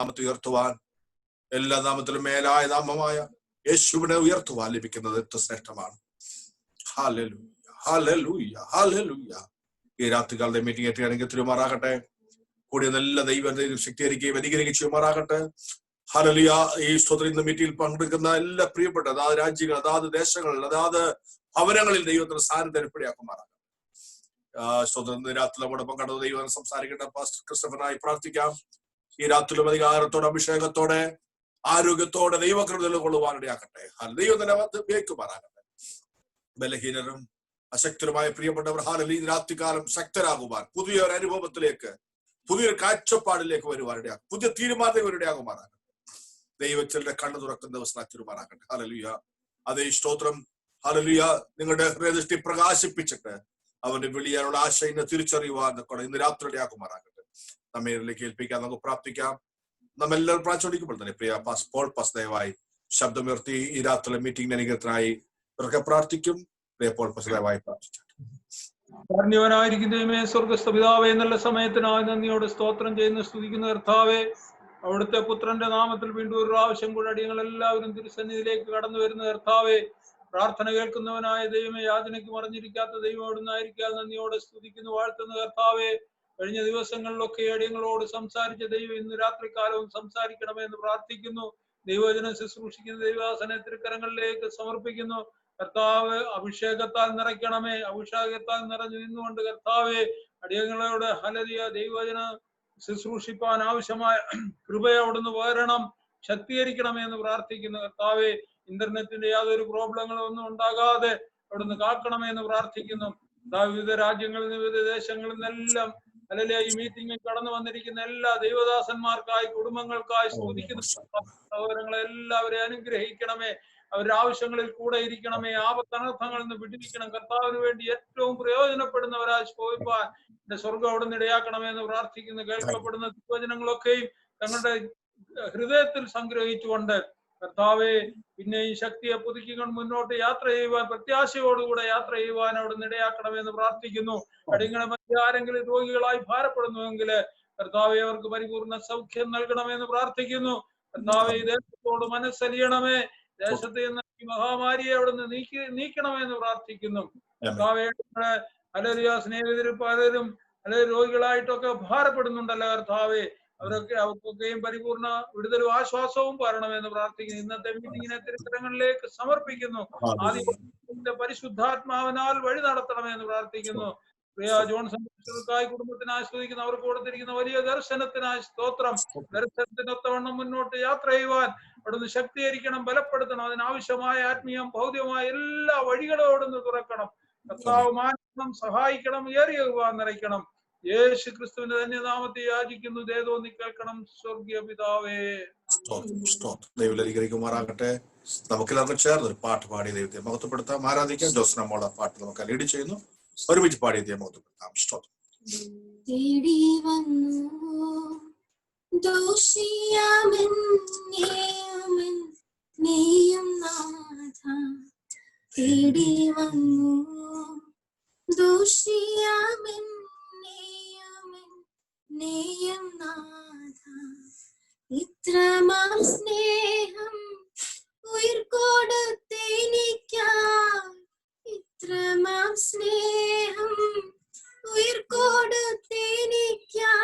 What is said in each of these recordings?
നാമത്തെ ഉയർത്തുവാൻ, എല്ലാ നാമത്തിലും മേലായ നാമമായ യേശുവിനെ ഉയർത്തുവാൻ ലഭിക്കുന്നത് എത്ര ശ്രേഷ്ഠമാണ്. Hallelujah, hallelujah, hallelujah. ഈ രാത്രികാലത്തെ മീറ്റിംഗ് എത്തുകയാണെങ്കിൽ തിരുമാറാകട്ടെ. കൂടിയ നല്ല ദൈവം ശക്തീകരിക്കുകയും അനുഗ്രഹിക്കുകയും ചെയ്യുമാറാകട്ടെ. ഹല്ലേലൂയ. ഈ സ്തോത്രം ഇന്ന് മീറ്റിംഗിൽ പങ്കെടുക്കുന്ന എല്ലാ പ്രിയപ്പെട്ട അതാത് രാജ്യങ്ങൾ, അതാത് ദേശങ്ങളിൽ, അതാത് ഭവനങ്ങളിൽ ദൈവത്തിന് സാന്നിധ്യം ഏർപ്പെടുത്തിയാക്കുമാറാകട്ടെ. സ്തോത്രം രാത്രി നമ്മോടൊപ്പം കണ്ടത് ദൈവം സംസാരിക്കേണ്ട പാസ്റ്റർ ക്രിസ്റ്റഫനായി പ്രാർത്ഥിക്കാം. ഈ രാത്രിയിലും അധികാരത്തോടെ, അഭിഷേകത്തോടെ, ആരോഗ്യത്തോടെ ദൈവകൃപ കൊള്ളുവാനിടയാക്കട്ടെ. ദൈവം തന്നെ ഉപയോഗിക്കുമാറാകട്ടെ. ബലഹീനരും അശക്തരുമായ പ്രിയപ്പെട്ടവർ ഈ രാത്രികാലം ശക്തരാകുവാൻ, പുതിയൊരു അനുഭവത്തിലേക്ക്, പുതിയൊരു കാഴ്ചപ്പാടിലേക്ക് വരുവാനിടയാക്കും, പുതിയ തീരുമാനങ്ങളിടയാകുമാറാകട്ടെ. ദൈവച്ചലിന്റെ കണ്ണു തുറക്കുന്ന ദിവസമാക്കി തീരുമാനാകട്ടെ. ഹല്ലേലൂയ. അതേ സ്തോത്രം. ഹല്ലേലൂയ. നിങ്ങളുടെ ഹൃദയദൃഷ്ടി പ്രകാശിപ്പിച്ചിട്ട് അവന്റെ വിളിയാനുള്ള ആശയങ്ങൾ തിരിച്ചറിയുവാൻ ഇന്ന് രാത്രി ഇടയാക്കുമാറാകട്ടെ. നമ്മയിലേക്ക് ഏൽപ്പിക്കാൻ നമുക്ക് പ്രാർത്ഥിക്കാം. നമ്മെല്ലാവരും പ്രാർത്ഥിക്കുമ്പോൾ തന്നെ പ്രിയ പോൾ പാസ് ദയവായി ശബ്ദമുയർത്തി ഈ രാത്രിയിലെ മീറ്റിംഗിന് അനുഗ്രഹത്തിനായി ഇവരൊക്കെ പ്രാർത്ഥിക്കും. പ്രിയ പോൾ പാസ് ദയവായി പ്രാർത്ഥിച്ചു. കാരുണ്യവാനായിരിക്കും ദൈവമേ, സ്വർഗ്ഗസ്ഥ പിതാവേ, എന്നുള്ള സമയത്തിനായി നന്ദിയോട് സ്തോത്രം ചെയ്യുന്ന സ്തുതിക്കുന്ന കർത്താവേ, അവിടുത്തെ പുത്രന്റെ നാമത്തിൽ വീണ്ടും ഒരു പ്രാവശ്യം കൂടെ അടിയങ്ങൾ എല്ലാവരും തിരുസന്നിധിയിലേക്ക് കടന്നു വരുന്ന കർത്താവേ, പ്രാർത്ഥന കേൾക്കുന്നവനായ ദൈവമേ, യാതനയ്ക്ക് മറിഞ്ഞിരിക്കാത്ത ദൈവം അവിടുന്ന് ആയിരിക്കാൻ നന്ദിയോടെ സ്തുതിക്കുന്നു, വാഴ്ത്തുന്ന കർത്താവേ. കഴിഞ്ഞ ദിവസങ്ങളിലൊക്കെ അടിയങ്ങളോട് സംസാരിച്ച ദൈവം ഇന്ന് രാത്രികാലവും സംസാരിക്കണമേ എന്ന് പ്രാർത്ഥിക്കുന്നു. ദൈവവചനം ശുശ്രൂഷിക്കുന്ന ദൈവദാസനെ തിരുക്കരങ്ങളിലേക്ക് സമർപ്പിക്കുന്നു. കർത്താവ് അഭിഷേകത്താൽ നിറയ്ക്കണമേ. അഭിഷേകത്താൽ നിറഞ്ഞു നിന്നുകൊണ്ട് കർത്താവെ അടിയങ്ങളോട് ഹല്ലേലൂയ ദൈവവചന ശുശ്രൂഷിപ്പാൻ ആവശ്യമായ കൃപയെ അവിടുന്ന് പകരണം, ശക്തീകരിക്കണമേ എന്ന് പ്രാർത്ഥിക്കുന്നു. കർത്താവെ ഇന്റർനെറ്റിന്റെ യാതൊരു പ്രോബ്ലങ്ങളും ഒന്നും ഉണ്ടാകാതെ അവിടുന്ന് കാക്കണമേ എന്ന് പ്രാർത്ഥിക്കുന്നു. വിവിധ രാജ്യങ്ങളിൽ നിന്ന്, വിവിധ ദേശങ്ങളിൽ നിന്നെല്ലാം ഹല്ലേലൂയ ഈ മീറ്റിംഗിൽ കടന്നു വന്നിരിക്കുന്ന എല്ലാ ദൈവദാസന്മാർക്കായി, കുടുംബങ്ങൾക്കായി സ്തുതിക്കുന്നു. സഹോദരങ്ങളെ എല്ലാവരെയും അനുഗ്രഹിക്കണമേ. അവരുടെ ആവശ്യങ്ങളിൽ കൂടെ ഇരിക്കണമേ. ആപത്തനർത്ഥങ്ങളിൽ നിന്ന് വിടുവിക്കണം. കർത്താവിന് വേണ്ടി ഏറ്റവും പ്രയോജനപ്പെടുന്നവരായി പോയിപ്പാൻ എന്റെ സ്വർഗ്ഗം അവിടുന്ന് ഇടയാക്കണമേ എന്ന് പ്രാർത്ഥിക്കുന്നു. കേൾക്കപ്പെടുന്ന തിരുവചനങ്ങളൊക്കെയും തങ്ങളുടെ ഹൃദയത്തിൽ സംഗ്രഹിച്ചുകൊണ്ട് കർത്താവെ പിന്നെയും ശക്തിയെ പുതുക്കിക്കൊണ്ട് മുന്നോട്ട് യാത്ര ചെയ്യുവാൻ, പ്രത്യാശയോടുകൂടെ യാത്ര ചെയ്യുവാൻ അവിടുന്ന് ഇടയാക്കണമെന്ന് പ്രാർത്ഥിക്കുന്നു. അടിയങ്ങളെ മറ്റ് ആരെങ്കിലും രോഗികളായി ഭാരപ്പെടുന്നുവെങ്കിൽ കർത്താവെ അവർക്ക് പരിപൂർണ സൗഖ്യം നൽകണമെന്ന് പ്രാർത്ഥിക്കുന്നു. കർത്താവെ ഈ ദേശത്തോട് മനസ്സലിയണമേ. ദേശത്ത് നിന്ന് ഈ മഹാമാരിയെ അവിടുന്ന് നീക്കണമെന്ന് പ്രാർത്ഥിക്കുന്നു. കർത്താവെ ഹല്ലേലൂയ സ്നേഹിതരും പലരും അല്ലെങ്കിൽ രോഗികളായിട്ടൊക്കെ ഭാരപ്പെടുന്നുണ്ടല്ലോ കർത്താവെ, അവർക്കൊക്കെയും പരിപൂർണ വിടുതലും ആശ്വാസവും വരണമെന്ന് പ്രാർത്ഥിക്കുന്നു. ഇന്നത്തെ മീറ്റിംഗിനെ തിരുക്കരങ്ങളിലേക്ക് സമർപ്പിക്കുന്നു. ആദ്യ പരിശുദ്ധാത്മാവിനാൽ വഴി നടത്തണമെന്ന് പ്രാർത്ഥിക്കുന്നു. പ്രിയ ജോൺസൺ കുടുംബത്തിനായി സ്തുതിക്കുന്നു. അവർക്ക് കൊടുത്തിരിക്കുന്ന വലിയ ദർശനത്തിനായി സ്തോത്രം. ദർശനത്തിനൊത്തവണ്ണം മുന്നോട്ട് യാത്ര ചെയ്യുവാൻ അവിടുന്ന് ശക്തീകരിക്കണം, ബലപ്പെടുത്തണം. അതിനാവശ്യമായ ആത്മീയം, ഭൗതികമായ എല്ലാ വഴികളും അവിടുന്ന് തുറക്കണം. കർത്താവ് മാനണം, സഹായിക്കണം, ഏറിയ നിറയ്ക്കണം. യേശു ക്രിസ്തുവിന്റെ ധന്യനാമത്തെ യാചിക്കുന്നു. ദേവോന്നി കേൾക്കണം സ്വർഗീയ പിതാവേ. ദൈവമാറാകട്ടെ. നമുക്കെല്ലാവർക്കും ചേർന്ന് ഒരു പാട്ട് പാടി ദൈവത്തെ മഹത്വപ്പെടുത്താം, ആരാധിക്കാം. ജോസ്ന മോള പാട്ട് നമുക്ക് ലീഡ് ചെയ്യുന്നു. ഒരുമിച്ച് പാടി ദൈവത്തെ മഹത്വപ്പെടുത്താം. സ്തോത്രം. തേടി വന്നു ദോഷിയാമെന്നെയും നാഥ, തേടി വന്നു ദോഷിയാമെന്നെയും നാഥ, ഇത്രമാം സ്നേഹം ഉയിർ കൊടുത്തെനിക്കായി, ഇത്രമാം സ്നേഹം ഉയിർ കൊടുത്തെനിക്കായി,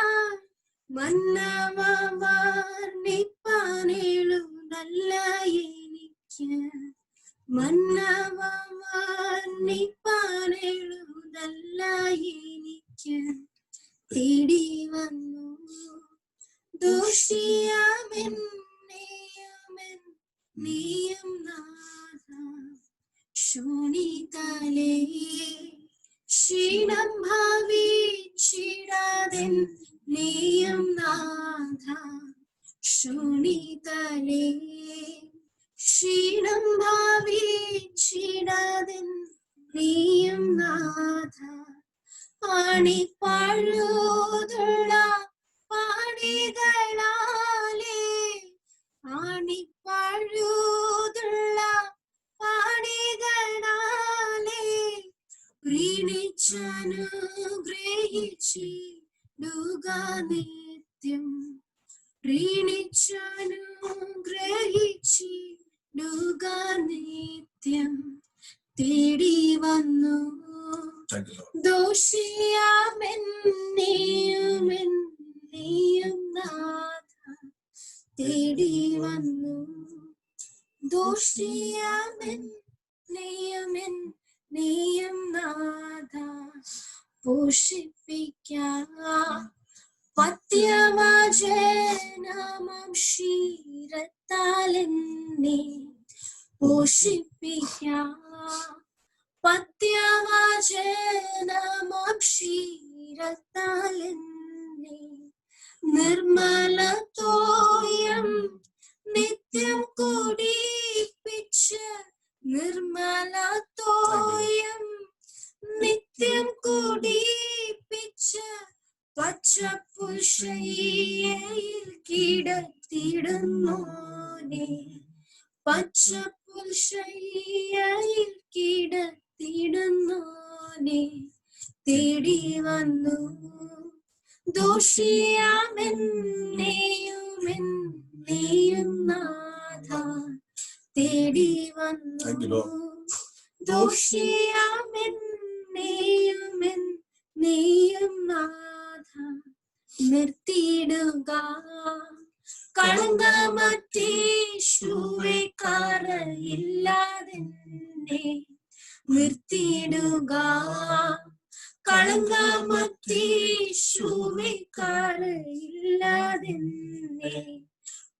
മന്നവർണ്ണിപ്പാനെഴുതല്ല എനിക്ക്, മന്നവർണ്ണിപ്പാനെഴുതല്ല എനിക്ക്, തേടി വന്നു ദോഷിയാമെന്നെയും നാഥ, ശൂനിതലേ ക്ഷീണം ഭാവിച്ചിടാതെ നീയും നാഥ, ശൂനിതലേ ക്ഷീണം ഭാവിച്ചിടാതെ നീയും നാഥ, ആണിപ്പാഴുതുള്ള പാടികളാലേ, ആണിപ്പാഴുതുള്ള പാടികളാലേ പ്രീണിച്ചനുഗ്രഹിച്ചിടുക നിത്യം, പ്രീണിച്ചനുഗ്രഹിച്ചിടുക സ്തുതിച്ചനുഗ്രഹിച്ചിടുക നിത്യം തേടി വന്നു ദോഷിയാമെന്നെയും നാഥ തേടി വന്നു ദോഷിയാമെന്നെയും നാഥ പോഷിപ്പിക്കാം പത്യവചനമം ക്ഷീരത്താലെന്നെ പോഷിപ്പിക്കാം പത്യവചനമം ക്ഷീരത്താലെന്നെ നിർമ്മലതോയം നിത്യം കുടിപ്പിച്ച് നിർമ്മലതോയം നിത്യം കുടിപ്പിച്ച് പച്ചപ്പുൽശയ്യയിൽ കിടത്തിടുന്നോനെ പച്ചപ്പുൽശയ്യയിൽ കിടത്തിടുന്നോനെ തേടി വന്നു ദോഷിയാമെന്നെയും നാഥ തേടി വന്നു ദോഷിയാമെന്നെയും നാഥ നിർത്തിയിടുക കളങ്കമറ്റേശുവേ കറയില്ലാതെന്നെ നിർത്തിയിടുക കളങ്കമറ്റേശുവേ കറയില്ലാതെന്നെ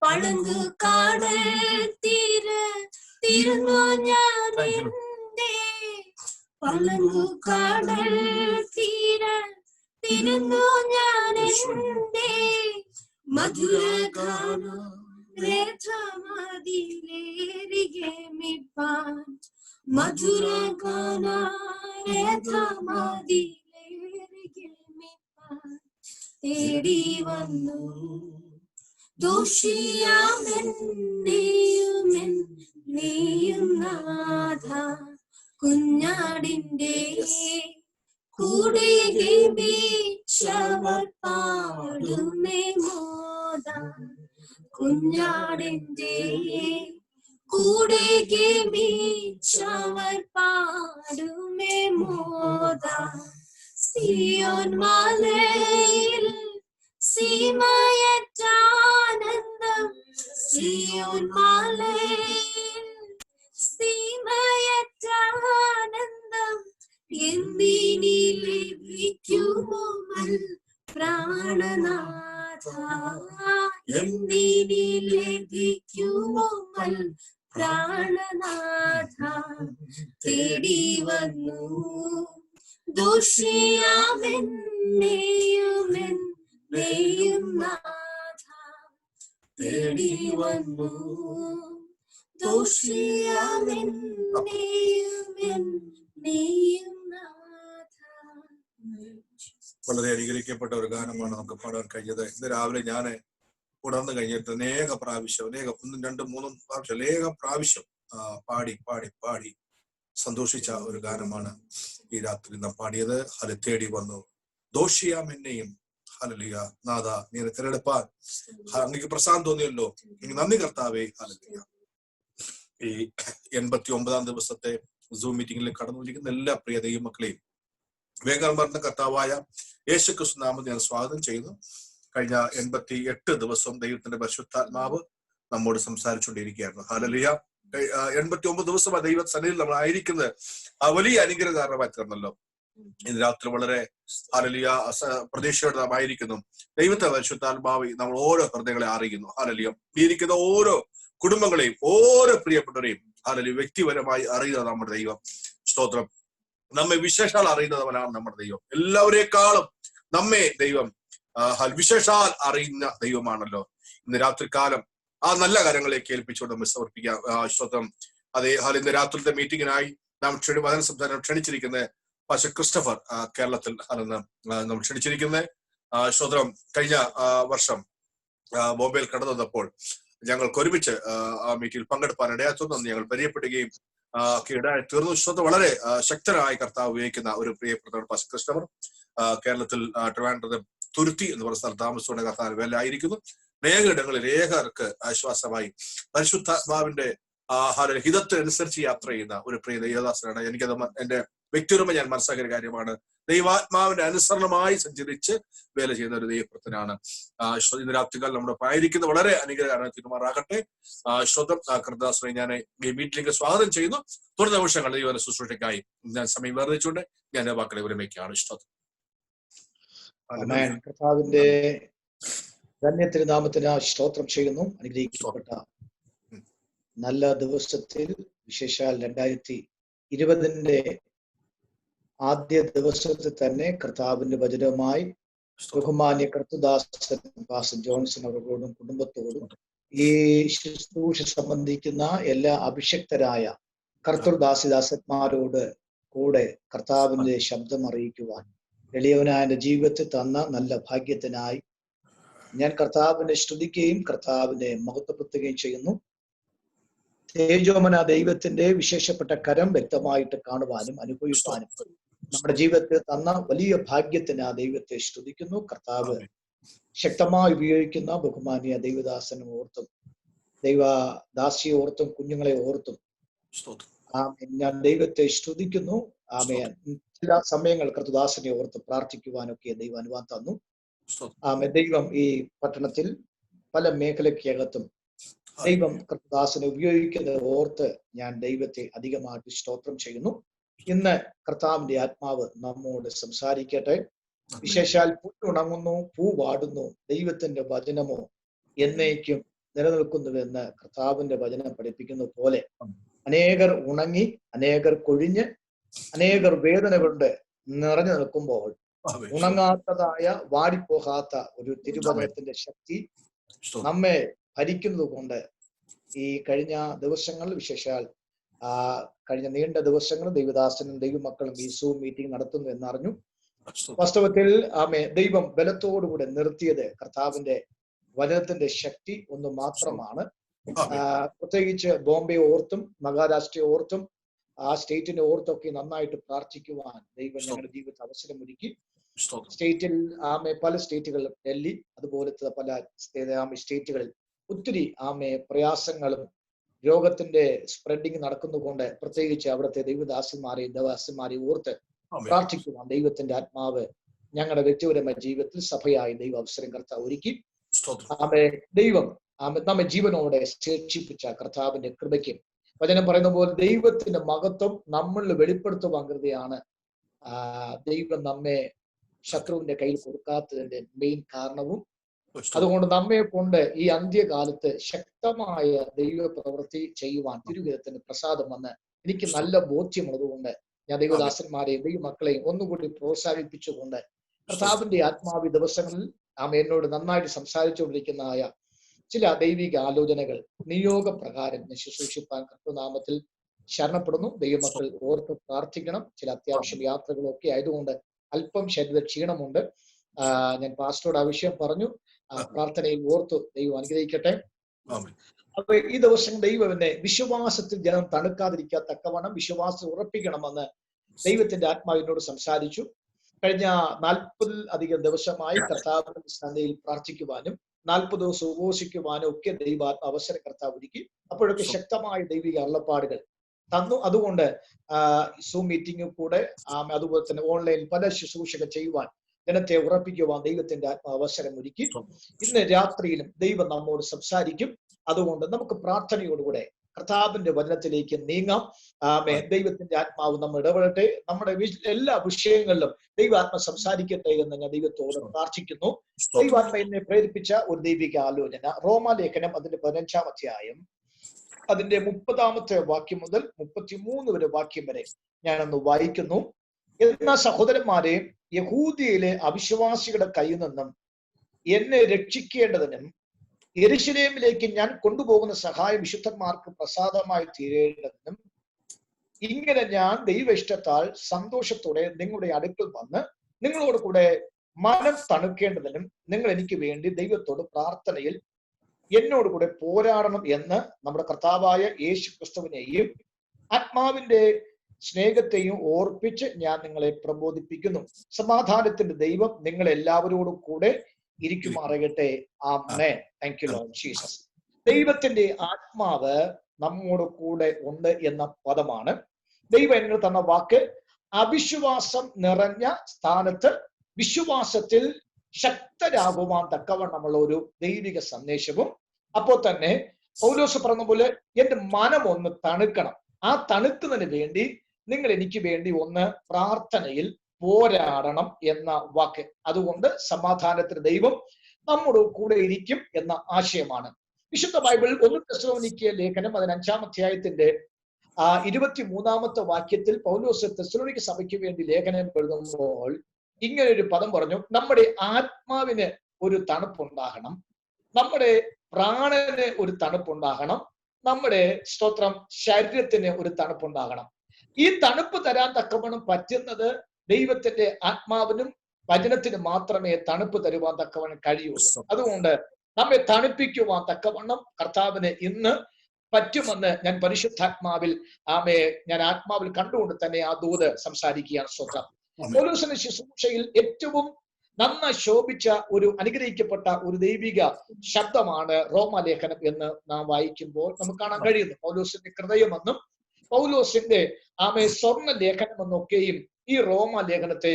പളുങ്കു കാടൽ തീരുന്നു ഞാൻ പളുങ്കു കാടൽ തീരുന്നു ഞാൻ മധുരഗാനമതിലേറിഗമിപ്പാൻ മധുരഗാനമതിലേറിഗമിപ്പാൻ തേടി വന്നു ദോഷിയാമെന്നെയും നാഥ കുഞ്ഞാടിന്റെ കൂടെ ഗമിച്ചവർ പാടുമേ മോദ കുഞ്ഞാടിന്റെ കൂടെ ഗമിച്ചവർ പാടുമേ മോദ സിയോൻ മലയിൽ സീമയറ്റാനന്ദം സിയോൻ മലയിൽ സീമയറ്റാനന്ദം എന്തിനി ലഭിക്കുമോ പ്രാണനാഥ എന്തിനി ലഭിക്കുമോ പ്രാണനാഥ തേടി വന്നു ദോഷിയാമെന്നെയും നാഥ തേടി വന്നു ദോഷിയാമെന്നെയും നാഥ. വളരെ അനുഗ്രഹിക്കപ്പെട്ട ഒരു ഗാനമാണ് നമുക്ക് പാടാൻ കഴിഞ്ഞത്. ഇന്ന് രാവിലെ ഞാൻ ഉണർന്നു കഴിഞ്ഞിട്ട് അനേക പ്രാവശ്യം 1, 2, 3 പ്രാവശ്യം അനേക പ്രാവശ്യം പാടി പാടി പാടി സന്തോഷിച്ച ഒരു ഗാനമാണ് ഈ രാത്രി നാം പാടിയത്. അത് തേടി വന്നു ദോഷിയാമെന്നെയും. ഹല്ലേലൂയ. നാഥ നീ തിരഞ്ഞെടുപ്പാൻ അങ്ങേക്ക് പ്രസാദം തോന്നിയല്ലോ. എനിക്ക് നന്ദി കർത്താവേ. ഹല്ലേലൂയ. ഈ 89ാം ദിവസത്തെ സൂം മീറ്റിംഗിൽ കടന്നുകൊണ്ടിരിക്കുന്ന എല്ലാ പ്രിയ ദൈവമക്കളെയും വേഗം പറഞ്ഞ കർത്താവായ യേശുക്രിസ്തു നാമത്തിൽ ഞാൻ സ്വാഗതം ചെയ്യുന്നു. കഴിഞ്ഞ 88 ദിവസം ദൈവത്തിന്റെ പരിശുദ്ധാത്മാവ് നമ്മോട് സംസാരിച്ചുകൊണ്ടിരിക്കുകയായിരുന്നു. ഹല്ലേലൂയ. 89 ദിവസം ആ ദൈവ സന്നിധിയിൽ നമ്മൾ ആയിരിക്കുന്നത് ആ വലിയ അനുഗ്രഹ കാരണമായി തീർന്നല്ലോ. ഇന്ന് രാത്രി വളരെ ഹല്ലേലൂയ പ്രതീക്ഷയോടെ നാം ആയിരിക്കുന്നു. ദൈവത്തെ പരിശുദ്ധാത്മാവ് നമ്മൾ ഓരോ ഹൃദയങ്ങളെ അറിയിക്കുന്നു. ഹല്ലേലൂയ. ഇരിക്കുന്ന ഓരോ കുടുംബങ്ങളെയും ഓരോ പ്രിയപ്പെട്ടവരെയും ഹല്ലേലൂയ വ്യക്തിപരമായി അറിയുന്ന നമ്മുടെ ദൈവം. സ്തോത്രം. നമ്മെ വിശേഷാൽ അറിയുന്നവനാണ് നമ്മുടെ ദൈവം. എല്ലാവരെക്കാളും നമ്മെ ദൈവം വിശേഷാൽ അറിയുന്ന ദൈവമാണല്ലോ. ഇന്ന് രാത്രികാലം ആ നല്ല കാര്യങ്ങളെ കേൾപ്പിച്ചുകൊണ്ട് നമ്മൾ സമർപ്പിക്കാം. സ്തോത്രം. അതേ ഇന്ന് രാത്രിത്തെ മീറ്റിംഗിനായി നാം വചന സംസാരം ക്ഷണിച്ചിരിക്കുന്നത് പാസ്റ്റർ ക്രിസ്റ്റഫർ കേരളത്തിൽ നമ്മൾ ക്ഷണിച്ചിരിക്കുന്നത്. സ്തോത്രം. കഴിഞ്ഞ വർഷം ബോംബെയിൽ കടന്നു വന്നപ്പോൾ ഞങ്ങൾക്ക് ഒരുമിച്ച് ആ മീറ്റിംഗിൽ പങ്കെടുപ്പാൻ ഇടയാത്തുനിന്ന് ഞങ്ങൾ പരിചയപ്പെടുകയും ഇടയായി തീർന്നു. സ്തോത്രം. വളരെ ശക്തനായി കർത്താവ് ഉപയോഗിക്കുന്ന ഒരു പ്രിയപ്പെട്ട പാസ്റ്റർ ക്രിസ്റ്റഫർ കേരളത്തിൽ ട്രിവാൻഡ്രത്ത് തുരുത്തി എന്ന് പറയുന്ന സ്ഥലത്ത് താമസിച്ചുകൊണ്ട് കർത്താവ് വേലയായിരിക്കുന്നു. അനേകയിടങ്ങളിൽ ഏകർക്ക് ആശ്വാസമായി പരിശുദ്ധാത്മാവിന്റെ ഹിതത്തിനനുസരിച്ച് യാത്ര ചെയ്യുന്ന ഒരു പ്രിയ ദൈവദാസനാണ്. എനിക്കത് എന്റെ വ്യക്തിപരമായി ഞാൻ മനസ്സിലാക്കിയ കാര്യമാണ്. ദൈവാത്മാവിന്റെ അനുസരണമായി സഞ്ചരിച്ച് വേല ചെയ്യുന്ന ഒരു ദൈവപ്രത്തനാണ്. ഇന്ന് രാത്രികാൽ നമ്മുടെ ആയിരിക്കുന്നത് വളരെ അനുഗ്രഹമാണ്. തിരുമാറാകട്ടെ. കൃതദാസനെ ഞാൻ ഈ മീറ്റിലേക്ക് സ്വാഗതം ചെയ്യുന്നു. തുടർന്ന നിമിഷങ്ങൾ ദൈവ ശുശ്രൂഷയ്ക്കായി ഞാൻ സമയം വേർതിച്ചുകൊണ്ട് ഞാൻ വാക്കളെ വിരമിക്കുകയാണ്. കർത്താവിന്റെ ധന്യ തിരുനാമത്തിന് സ്തോത്രം ചെയ്യുന്നു. അനുഗ്രഹിക്കപ്പെട്ട നല്ല ദിവസത്തിൽ, വിശേഷാൽ 2020 ആദ്യ ദിവസത്തിൽ തന്നെ കർത്താവിന്റെ വചനവുമായി ബഹുമാന്യ കർത്തുദാസൻ പാസ്റ്റർ ജോൺസൺ അവരോടും കുടുംബത്തോടും ഈ ശുശ്രൂഷ സംബന്ധിക്കുന്ന എല്ലാ അഭിഷിക്തരായ കർത്തൃദാസിദാസന്മാരോട് കൂടെ കർത്താവിന്റെ ശബ്ദം അറിയിക്കുവാൻ എളിയവനായ എൻ്റെ ജീവിതത്തിൽ തന്ന നല്ല ഭാഗ്യത്തിനായി ഞാൻ കർത്താവിനെ സ്തുതിക്കുകയും കർത്താവിനെ മഹത്വപ്പെടുത്തുകയും ചെയ്യുന്നു. തേജോമന ദൈവത്തിന്റെ വിശേഷപ്പെട്ട കരം വ്യക്തമായിട്ട് കാണുവാനും അനുഭവിക്കാനും നമ്മുടെ ജീവിതത്തിൽ തന്ന വലിയ ഭാഗ്യത്തിന് ആ ദൈവത്തെ സ്തുതിക്കുന്നു. കർത്താവ് ശക്തമായി ഉപയോഗിക്കുന്ന ബഹുമാനിയ ദൈവദാസനും ഓർത്തും ദൈവദാസിയെ ഓർത്തും കുഞ്ഞുങ്ങളെ ഓർത്തും ഞാൻ ദൈവത്തെ സ്തുതിക്കുന്നു. ചില സമയങ്ങൾ കർത്തുദാസനെ ഓർത്ത് പ്രാർത്ഥിക്കുവാനൊക്കെ ദൈവം അനുവാദം തന്നു. ദൈവം ഈ പട്ടണത്തിൽ പല മേഖലയ്ക്കകത്തും ദൈവം കർത്തുദാസനെ ഉപയോഗിക്കുന്നത് ഓർത്ത് ഞാൻ ദൈവത്തെ അധികമായിട്ട് സ്തോത്രം ചെയ്യുന്നു. ഇന്ന് കർത്താവിന്റെ ആത്മാവ് നമ്മോട് സംസാരിക്കട്ടെ. വിശേഷാൽ പുല്ലുണങ്ങുന്നു, പൂ വാടുന്നു, ദൈവത്തിന്റെ വചനമോ എന്നേക്കും നിലനിൽക്കുന്നുവെന്ന് കർത്താവിന്റെ വചനം പഠിപ്പിക്കുന്ന പോലെ അനേകർ ഉണങ്ങി, അനേകർ കൊഴിഞ്ഞ്, അനേകർ വേദന കൊണ്ട് നിറഞ്ഞു നിൽക്കുമ്പോൾ ഉണങ്ങാത്തതായ വാടിപ്പോകാത്ത ഒരു തിരുവചനത്തിന്റെ ശക്തി നമ്മെ ഭരിക്കുന്നത് കൊണ്ട് ഈ കഴിഞ്ഞ ദിവസങ്ങൾ, വിശേഷാൽ കഴിഞ്ഞ നീണ്ട ദിവസങ്ങൾ ദൈവദാസനും ദൈവമക്കളും ഈ സൂം മീറ്റിംഗ് നടത്തുന്നു എന്നറിഞ്ഞു. വാസ്തവത്തിൽ ദൈവം ബലത്തോടുകൂടെ നിർത്തിയത് കർത്താവിന്റെ വചനത്തിന്റെ ശക്തി ഒന്ന് മാത്രമാണ്. പ്രത്യേകിച്ച് ബോംബെ ഓർത്തും മഹാരാഷ്ട്രയെ ഓർത്തും ആ സ്റ്റേറ്റിനെ ഓർത്തൊക്കെ നന്നായിട്ട് പ്രാർത്ഥിക്കുവാൻ ദൈവം ഞങ്ങളുടെ ജീവിതത്തിൽ അവസരം ഒരുക്കി. സ്റ്റേറ്റിൽ പല സ്റ്റേറ്റുകൾ, ഡൽഹി അതുപോലത്തെ പല സ്റ്റേറ്റുകളിൽ ഒത്തിരി പ്രയാസങ്ങളും രോഗത്തിന്റെ സ്പ്രെഡിങ് നടക്കുന്നുകൊണ്ട് പ്രത്യേകിച്ച് അവിടുത്തെ ദൈവദാസന്മാരെ ഓർത്ത് പ്രാർത്ഥിക്കുവാൻ ദൈവത്തിന്റെ ആത്മാവ് ഞങ്ങളുടെ വ്യക്തിപരമായ ജീവിതത്തിൽ സഭയായി ദൈവ അവസരം കർത്താവ് ഒരുക്കി. ദൈവം നമ്മെ ജീവനോടെ ശേഷിപ്പിച്ച കർത്താവിന്റെ കൃപയ്ക്കും വചനം പറയുന്ന പോലെ ദൈവത്തിന്റെ മഹത്വം നമ്മളിൽ വെളിപ്പെടുത്തുവാൻ കൃതയാണ് ദൈവം നമ്മെ ശത്രുവിന്റെ കയ്യിൽ കൊടുക്കാത്തതിന്റെ മെയിൻ കാരണവും. അതുകൊണ്ട് നമ്മെ കൊണ്ട് ഈ അന്ത്യകാലത്ത് ശക്തമായ ദൈവ പ്രവൃത്തി ചെയ്യുവാൻ തിരുവിധത്തിന് പ്രസാദം വന്ന് എനിക്ക് നല്ല ബോധ്യമുള്ളതുകൊണ്ട് ഞാൻ ദൈവദാസന്മാരെയും ദൈവമക്കളെയും ഒന്നുകൂടി പ്രോത്സാഹിപ്പിച്ചുകൊണ്ട് കർത്താവിന്റെ ആത്മാവി ദിവസങ്ങളിൽ എന്നോട് നന്നായിട്ട് സംസാരിച്ചുകൊണ്ടിരിക്കുന്നതായ ചില ദൈവിക ആലോചനകൾ നിയോഗപ്രകാരം ശുശ്രൂഷിപ്പാൻ കർത്തൃനാമത്തിൽ ശരണപ്പെടുന്നു. ദൈവമക്കൾ ഓർത്ത് പ്രാർത്ഥിക്കണം. ചില അത്യാവശ്യം യാത്രകളൊക്കെ ആയതുകൊണ്ട് അല്പം ശരീര ക്ഷീണമുണ്ട്. ഞാൻ പാസ്റ്ററോട് ആ വിഷയം പറഞ്ഞു. പ്രാർത്ഥനയിൽ ഓർത്തു ദൈവം അനുഗ്രഹിക്കട്ടെ. അപ്പൊ ഈ ദിവസം ദൈവം എന്നെ വിശ്വാസത്തിൽ ജനം തണുക്കാതിരിക്കത്തക്കവണ്ണം വിശ്വാസം ഉറപ്പിക്കണമെന്ന് ദൈവത്തിന്റെ ആത്മാവിനോട് സംസാരിച്ചു. കഴിഞ്ഞ 40 ദിവസമായി കർത്താവിന്റെ സന്നിധിയിൽ പ്രാർത്ഥിക്കുവാനും 40 ദിവസം ഉപവസിക്കുവാനും ഒക്കെ ദൈവാത്മ അവസരം കർത്താവ് ഒരുക്കി. അപ്പോഴൊക്കെ ശക്തമായ ദൈവിക അരുളപ്പാടുകൾ തന്നു. അതുകൊണ്ട് സൂം മീറ്റിംഗിൽ കൂടെ അതുപോലെ തന്നെ ഓൺലൈനിൽ പല ശുശ്രൂഷകൾ ചെയ്യുവാൻ ജനത്തെ ഉറപ്പിക്കുവാൻ ദൈവത്തിന്റെ ആത്മ അവസരം ഒരുക്കി. ഇന്ന് രാത്രിയിലും ദൈവം നമ്മോട് സംസാരിക്കും. അതുകൊണ്ട് നമുക്ക് പ്രാർത്ഥനയോടുകൂടെ കർത്താവിന്റെ വചനത്തിലേക്ക് നീങ്ങാം. ദൈവത്തിന്റെ ആത്മാവ് നമ്മൾ ഇടപെടട്ടെ. നമ്മുടെ എല്ലാ വിഷയങ്ങളിലും ദൈവാത്മ സംസാരിക്കട്ടെ എന്ന് ഞാൻ ദൈവത്തോട് പ്രാർത്ഥിക്കുന്നു. ദൈവാത്മ എന്നെ പ്രേരിപ്പിച്ച ഒരു ദൈവിക ആലോചന റോമാലേഖനം അതിന്റെ 15-ാം അധ്യായം അതിന്റെ 30-ാമത്തെ വാക്യം മുതൽ 33 വരെ വാക്യം വരെ ഞാനൊന്ന് വായിക്കുന്നു. എന്നാൽ സഹോദരന്മാരെ, യഹൂദിയയിലെ അവിശ്വാസികളുടെ കയ്യിൽ നിന്നും എന്നെ രക്ഷിക്കേണ്ടതിനും യെരൂശലേമിലേക്ക് ഞാൻ കൊണ്ടുപോകുന്ന സഹായം വിശുദ്ധന്മാർക്ക് പ്രസാദമായി തീരേണ്ടതിനും ഇങ്ങനെ ഞാൻ ദൈവ ഇഷ്ടത്താൽ സന്തോഷത്തോടെ നിങ്ങളുടെ അടുക്കൽ വന്ന് നിങ്ങളോട് കൂടെ മനം തണുക്കേണ്ടതിനും നിങ്ങൾ എനിക്ക് വേണ്ടി ദൈവത്തോട് പ്രാർത്ഥനയിൽ എന്നോട് കൂടെ പോരാടണം എന്ന് നമ്മുടെ കർത്താവായ യേശു ക്രിസ്തുവിനെയും ആത്മാവിന്റെ സ്നേഹത്തെയും ഓർപ്പിച്ച് ഞാൻ നിങ്ങളെ പ്രബോധിപ്പിക്കുന്നു. സമാധാനത്തിന്റെ ദൈവം നിങ്ങൾ എല്ലാവരോടും കൂടെ ഇരിക്കുമാറകട്ടെ. Amen. Thank you Lord Jesus. ദൈവത്തിന്റെ ആത്മാവ് നമ്മോട് കൂടെ ഉണ്ട് എന്ന പദമാണ്. ദൈവം എന്നെ തന്ന വാക്ക് അവിശ്വാസം നിറഞ്ഞ സ്ഥാനത്ത് വിശ്വാസത്തിൽ ശക്തരാകുവാൻ തക്കവണ്ണമുള്ള ഒരു ദൈവിക സന്ദേശവും, അപ്പോൾ തന്നെ പൗലോസ് പറഞ്ഞ പോലെ എന്റെ മനം ഒന്ന് തണുക്കണം. ആ തണുക്കുന്നതിന് വേണ്ടി നിങ്ങൾ എനിക്ക് വേണ്ടി ഒന്ന് പ്രാർത്ഥനയിൽ പോരാടണം എന്ന വാക്ക്. അതുകൊണ്ട് സമാധാനത്തിന് ദൈവം നമ്മുടെ കൂടെ ഇരിക്കും എന്ന ആശയമാണ്. വിശുദ്ധ ബൈബിൾ 1 തെസ്സലോനിക്യ ലേഖനം 5-ാം അധ്യായത്തിന്റെ 23-ാമത്തെ വാക്യത്തിൽ പൗലോസ് തെസ്സലോനിക്യ സഭയ്ക്ക് വേണ്ടി ലേഖനം എഴുതുമ്പോൾ ഇങ്ങനെ ഒരു പദം പറഞ്ഞു: നമ്മുടെ ആത്മാവിന് ഒരു തണുപ്പുണ്ടാകണം, നമ്മുടെ പ്രാണന് ഒരു തണുപ്പുണ്ടാകണം, നമ്മുടെ സ്തോത്രം ശരീരത്തിന് ഒരു തണുപ്പുണ്ടാകണം. ഈ തണുപ്പ് തരാൻ തക്കവണ്ണം പറ്റുന്നത് ദൈവത്തിന്റെ ആത്മാവിനും വചനത്തിന് മാത്രമേ തണുപ്പ് തരുവാൻ തക്കവണ്ണം കഴിയുള്ളൂ. അതുകൊണ്ട് നമ്മെ തണുപ്പിക്കുവാൻ തക്കവണ്ണം കർത്താവിന് ഇന്ന് പറ്റുമെന്ന് ഞാൻ പരിശുദ്ധാത്മാവിൽ ഞാൻ ആത്മാവിൽ കണ്ടുകൊണ്ട് തന്നെ ആ ദൂത് സംസാരിക്കുകയാണ്. സ്തോത്രം. പൗലോസിന്റെ ശുശ്രൂഷയിൽ ഏറ്റവും നന്നായി ശോഭിച്ച ഒരു അനുഗ്രഹിക്കപ്പെട്ട ഒരു ദൈവിക ശബ്ദമാണ് റോമാലേഖനം എന്ന് നാം വായിക്കുമ്പോൾ നമുക്ക് കാണാൻ കഴിയുന്നു. പൗലോസിന്റെ ഹൃദയമെന്നും പൗലോസിന്റെ സ്വർണ്ണ ലേഖനമെന്നൊക്കെയും ഈ റോമാലേഖനത്തെ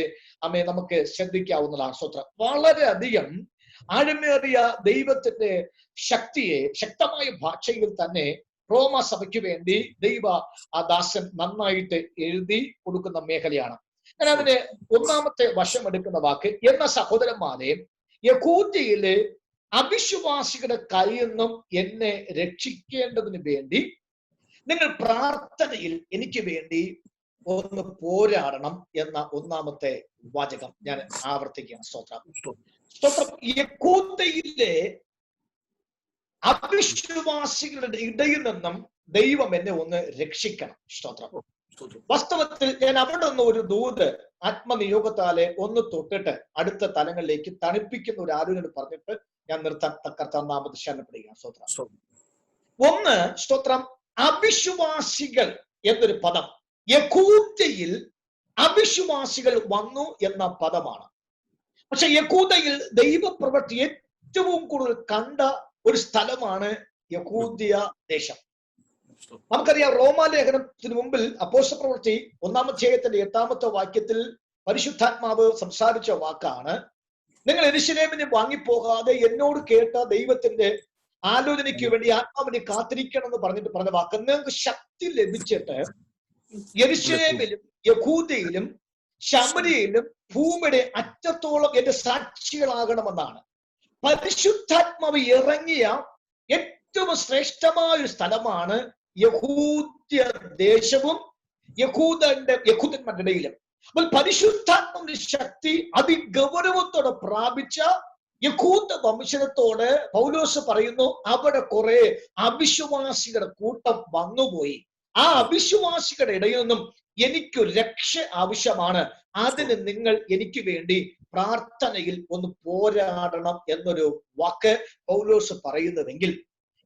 നമുക്ക് ശ്രദ്ധിക്കാവുന്നതാണ്. സ്തോത്രം. വളരെയധികം ആഴമേറിയ ദൈവത്തിന്റെ ശക്തിയെ ശക്തമായ ഭാഷയിൽ തന്നെ റോമ സഭയ്ക്ക് വേണ്ടി ദൈവ ദാസൻ നന്നായിട്ട് എഴുതി കൊടുക്കുന്ന മേഖലയാണ്. ഞാൻ അതിന് ഒന്നാമത്തെ വശം എടുക്കുന്ന വാക്ക്: എന്ന സഹോദരന്മാരെ, യഹൂദയിലെ അവിശ്വാസികളുടെ കയ്യിൽ നിന്നും എന്നെ രക്ഷിക്കേണ്ടതിന് വേണ്ടി നിങ്ങൾ പ്രാർത്ഥനയിൽ എനിക്ക് വേണ്ടി ഒന്ന് പോരാടണം എന്ന ഒന്നാമത്തെ വാചകം ഞാൻ ആവർത്തിക്കുകയാണ്. സ്തോത്രം. യഹൂദയിലെ അവിശ്വാസികളുടെ ഇടയിൽ നിന്നും ദൈവം എന്നെ ഒന്ന് രക്ഷിക്കണം. സ്തോത്രം. വാസ്തവത്തിൽ ഞാൻ അവിടെ നിന്ന് ഒരു ദൂത് ആത്മനിയോഗത്താലെ ഒന്ന് തൊട്ടിട്ട് അടുത്ത തലങ്ങളിലേക്ക് തണുപ്പിക്കുന്ന ഒരു ആരോഗ്യം പറഞ്ഞിട്ട് ഞാൻ നിർത്താൻ കർത്താനാമത്തിൽ ശരണപ്പെടുകയാണ്. സ്തോത്രം. ഒന്ന്, സ്തോത്രം, അവിശ്വാസികൾ എന്നൊരു പദം യഹൂദയിൽ അവിശ്വാസികൾ വന്നു എന്ന പദമാണ്. പക്ഷെ യഹൂദയിൽ ദൈവപ്രവൃത്തി ഏറ്റവും കൂടുതൽ കണ്ട ഒരു സ്ഥലമാണ് യഹൂദ്യ ദേശം. നമുക്കറിയാം, റോമാലേഖനത്തിന് മുമ്പിൽ അപ്പോസ്തലപ്രവൃത്തി 1-ാം അധ്യായത്തിന്റെ 8-ാമത്തെ വാക്യത്തിൽ പരിശുദ്ധാത്മാവ് സംസാരിച്ച വാക്കാണ്: നിങ്ങൾ യെരൂശലേമിന് വാങ്ങിപ്പോകാതെ എന്നോട് കേട്ട ദൈവത്തിന്റെ ആലോചനയ്ക്ക് വേണ്ടി ആത്മാവിനെ കാത്തിരിക്കണം എന്ന് പറഞ്ഞ വാക്ക്. നിങ്ങൾക്ക് ശക്തി ലഭിച്ചിട്ട് യെരൂശലേമിലും യഹൂദയിലും ശമര്യയിലും ഭൂമിയുടെ അറ്റത്തോളം എന്റെ സാക്ഷികളാകണമെന്നാണ്. പരിശുദ്ധാത്മാവ് ഇറങ്ങിയ ഏറ്റവും ശ്രേഷ്ഠമായ ഒരു സ്ഥലമാണ് യഹൂദ്യ ദേശവും യഹൂദന്മാരുടെ ഇടയിലും. അപ്പോൾ പരിശുദ്ധാത്മാവിന്റെ ശക്തി അതിഗൗരവത്തോടെ പ്രാപിച്ച യഹൂദ വംശത്തോട് പൗലോസ് പറയുന്നു, അവിടെ കുറെ അവിശ്വാസികളുടെ കൂട്ടം വന്നുപോയി. ആ അവിശ്വാസികളുടെ ഇടയിൽ നിന്നും എനിക്കൊരു രക്ഷ ആവശ്യമാണ്. അതിന് നിങ്ങൾ എനിക്ക് വേണ്ടി പ്രാർത്ഥനയിൽ ഒന്ന് പോരാടണം എന്നൊരു വാക്ക് പൗലോസ് പറയുന്നതെങ്കിൽ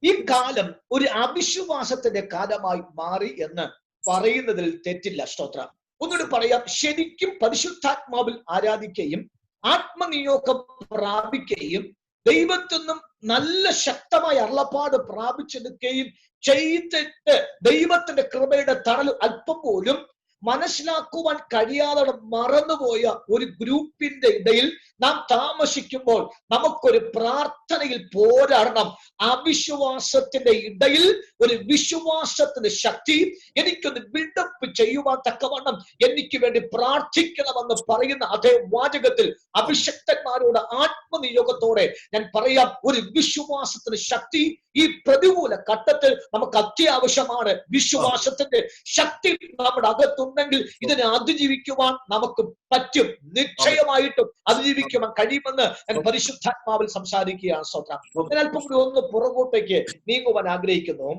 ഈ കാലം ഒരു അവിശ്വാസത്തിന്റെ കാലമായി മാറി എന്ന് പറയുന്നതിൽ തെറ്റില്ല. സ്തോത്രം. ഒന്നുകൂടി പറയാം, ശരിക്കും പരിശുദ്ധാത്മാവിൽ ആരാധിക്കുകയും ആത്മനിയോഗം പ്രാപിക്കുകയും ദൈവത്തിൽ നിന്നും നല്ല ശക്തമായ അരുളപ്പാട് പ്രാപിച്ചെടുക്കുകയും ചെയ്തിട്ട് ദൈവത്തിന്റെ കൃപയുടെ തണൽ അല്പം പോലും മനസ്സിലാക്കുവാൻ കഴിയാതെ മറന്നുപോയ ഒരു ഗ്രൂപ്പിന്റെ ഇടയിൽ നാം താമസിക്കുമ്പോൾ നമുക്കൊരു പ്രാർത്ഥനയിൽ പോരാടണം. അവിശ്വാസത്തിന്റെ ഇടയിൽ ഒരു വിശ്വാസത്തിന്റെ ശക്തി എനിക്കൊന്ന് ബിൽഡപ്പ് ചെയ്യുവാൻ തക്കവണ്ണം എനിക്ക് വേണ്ടി പ്രാർത്ഥിക്കണമെന്ന് പറയുന്ന അതേ വാചകത്തിൽ അഭിഷക്തന്മാരോട് ആത്മനിയോഗത്തോടെ ഞാൻ പറയാം, ഒരു വിശ്വാസത്തിന്റെ ശക്തി ഈ പ്രതികൂല ഘട്ടത്തിൽ നമുക്ക് അത്യാവശ്യമാണ്. വിശ്വാസത്തിന്റെ ശക്തി നമ്മുടെ അകത്തുണ്ടെങ്കിൽ ഇതിനെ അതിജീവിക്കുവാൻ നമുക്ക് പറ്റും. നിശ്ചയമായിട്ടും അതിജീവിക്കുവാൻ കഴിയുമെന്ന് ഞാൻ പരിശുദ്ധാത്മാവിൽ സംസാരിക്കുകയാണ്. സ്തോത്രം. ഞാൻ അല്പം കൂടി ഒന്ന് പുറകോട്ടേക്ക് നീങ്ങുവാൻ ആഗ്രഹിക്കുന്നു.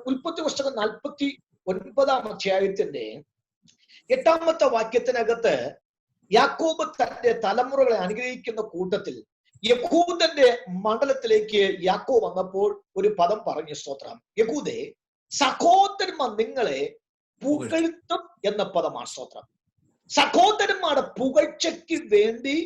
ഉൽപ്പത്തി പുസ്തകം 49-ാം അധ്യായത്തിന്റെ 8-ാമത്തെ വാക്യത്തിനകത്ത് യാക്കോബ് തന്റെ തലമുറകളെ അനുഗ്രഹിക്കുന്ന കൂട്ടത്തിൽ യഹൂദന്റെ മണ്ഡലത്തിലേക്ക് യാക്കോബ് വന്നപ്പോൾ ഒരു പദം പറഞ്ഞു. സ്തോത്രം. യഹൂദേ, സഹോദരന്മാർ നിങ്ങളെ പുകഴ്ത്തും എന്ന പദമാണ്. സ്തോത്രം. സഹോദരന്മാരുടെ പുകഴ്ചയ്ക്ക് വേണ്ടി